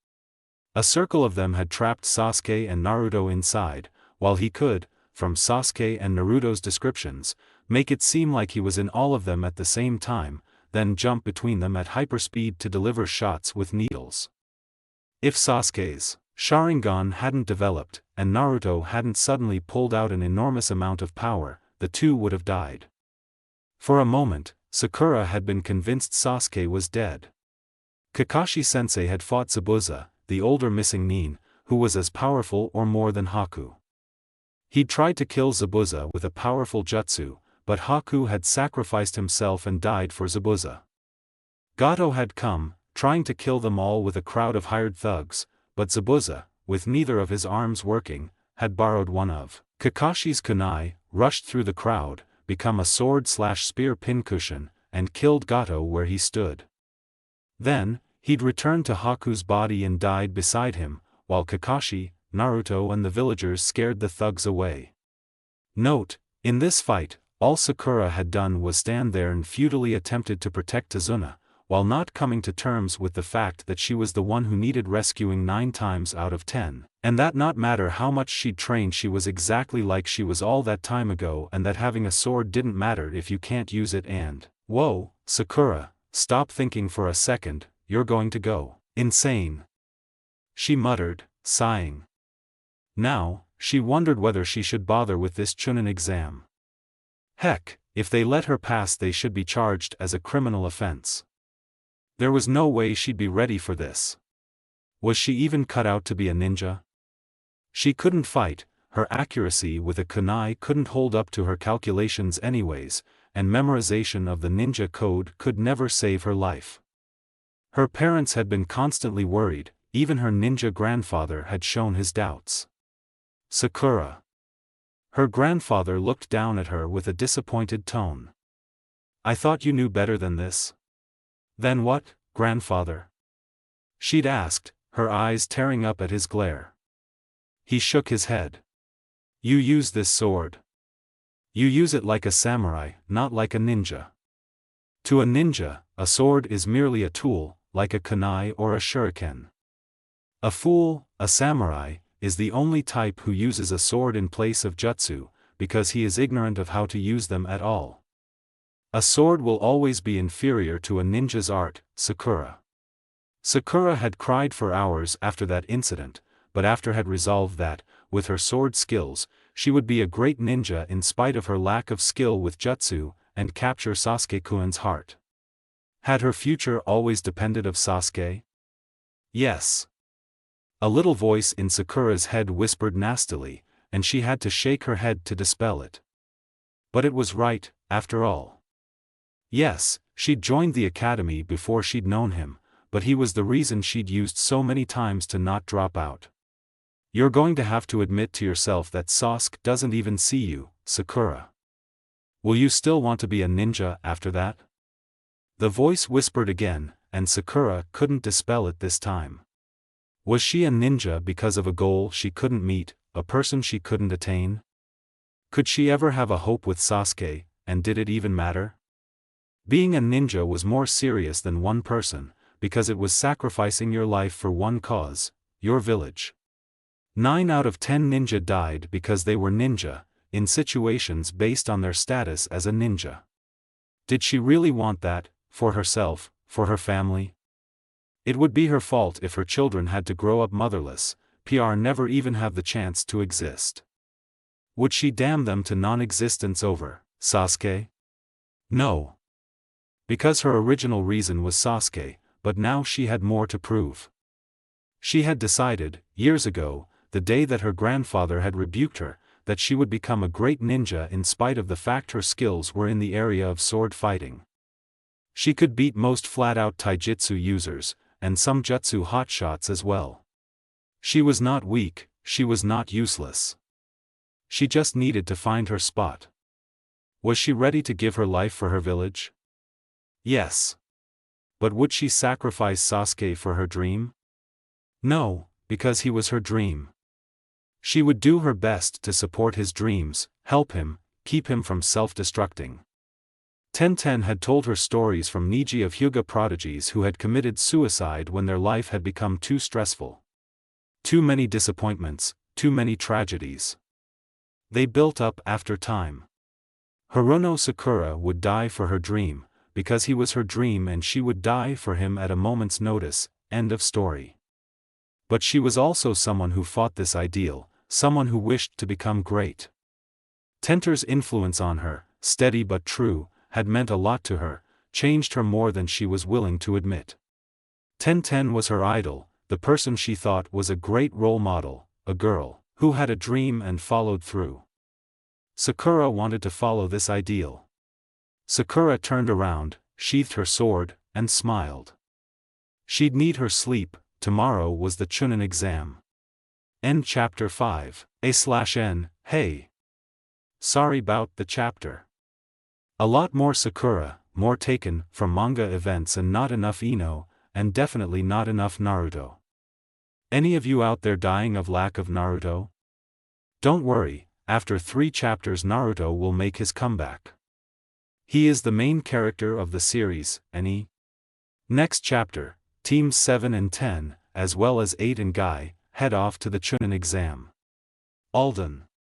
A circle of them had trapped Sasuke and Naruto inside, while he could, from Sasuke and Naruto's descriptions, make it seem like he was in all of them at the same time, then jump between them at hyperspeed to deliver shots with needles. If Sasuke's Sharingan hadn't developed, and Naruto hadn't suddenly pulled out an enormous amount of power, the two would have died. For a moment, Sakura had been convinced Sasuke was dead. Kakashi-sensei had fought Zabuza, the older missing nin, who was as powerful or more than Haku. He'd tried to kill Zabuza with a powerful jutsu, but Haku had sacrificed himself and died for Zabuza. Gato had come, trying to kill them all with a crowd of hired thugs, but Zabuza, with neither of his arms working, had borrowed one of Kakashi's kunai, rushed through the crowd, become a sword/spear pincushion, and killed Gato where he stood. Then, he'd returned to Haku's body and died beside him, while Kakashi, Naruto and the villagers scared the thugs away. Note, in this fight, all Sakura had done was stand there and futilely attempted to protect Tazuna, while not coming to terms with the fact that she was the one who needed rescuing 9 times out of 10, and that not matter how much she'd trained she was exactly like she was all that time ago, and that having a sword didn't matter if you can't use it. And, whoa, Sakura, stop thinking for a second, you're going to go insane. She muttered, sighing. Now, she wondered whether she should bother with this Chunin exam. Heck, if they let her pass they should be charged as a criminal offense. There was no way she'd be ready for this. Was she even cut out to be a ninja? She couldn't fight, her accuracy with a kunai couldn't hold up to her calculations anyways, and memorization of the ninja code could never save her life. Her parents had been constantly worried, even her ninja grandfather had shown his doubts. Sakura. Her grandfather looked down at her with a disappointed tone. I thought you knew better than this. Then what, grandfather? She'd asked, her eyes tearing up at his glare. He shook his head. You use this sword. You use it like a samurai, not like a ninja. To a ninja, a sword is merely a tool, like a kunai or a shuriken. A fool, a samurai, is the only type who uses a sword in place of jutsu, because he is ignorant of how to use them at all. A sword will always be inferior to a ninja's art. Sakura. Sakura had cried for hours after that incident, but after had resolved that, with her sword skills, she would be a great ninja in spite of her lack of skill with jutsu, and capture Sasuke-kun's heart. Had her future always depended of Sasuke? Yes. A little voice in Sakura's head whispered nastily, and she had to shake her head to dispel it. But it was right, after all. Yes, she'd joined the academy before she'd known him, but he was the reason she'd used so many times to not drop out. You're going to have to admit to yourself that Sasuke doesn't even see you, Sakura. Will you still want to be a ninja after that? The voice whispered again, and Sakura couldn't dispel it this time. Was she a ninja because of a goal she couldn't meet, a person she couldn't attain? Could she ever have a hope with Sasuke, and did it even matter? Being a ninja was more serious than one person, because it was sacrificing your life for one cause, your village. 9 out of 10 ninja died because they were ninja, in situations based on their status as a ninja. Did she really want that, for herself, for her family? It would be her fault if her children had to grow up motherless, never even have the chance to exist. Would she damn them to non-existence over Sasuke? No. Because her original reason was Sasuke, but now she had more to prove. She had decided, years ago, the day that her grandfather had rebuked her, that she would become a great ninja in spite of the fact her skills were in the area of sword fighting. She could beat most flat-out taijutsu users, and some jutsu hotshots as well. She was not weak, she was not useless. She just needed to find her spot. Was she ready to give her life for her village? Yes. But would she sacrifice Sasuke for her dream? No, because he was her dream. She would do her best to support his dreams, help him, keep him from self-destructing. Tenten had told her stories from Niji of Hyuga prodigies who had committed suicide when their life had become too stressful. Too many disappointments, too many tragedies. They built up after time. Haruno Sakura would die for her dream, because he was her dream, and she would die for him at a moment's notice. End of story. But she was also someone who fought this ideal, someone who wished to become great. Tenter's influence on her, steady but true, had meant a lot to her, changed her more than she was willing to admit. Tenten was her idol, the person she thought was a great role model, a girl who had a dream and followed through. Sakura wanted to follow this ideal. Sakura turned around, sheathed her sword, and smiled. She'd need her sleep. Tomorrow was the Chunin exam. End chapter 5. A/N, hey. Sorry about the chapter. A lot more Sakura, more taken from manga events and not enough Eno, and definitely not enough Naruto. Any of you out there dying of lack of Naruto? Don't worry, after 3 chapters Naruto will make his comeback. He is the main character of the series, and next chapter, Teams 7 and 10, as well as 8 and Guy, head off to the Chunin exam. Alden.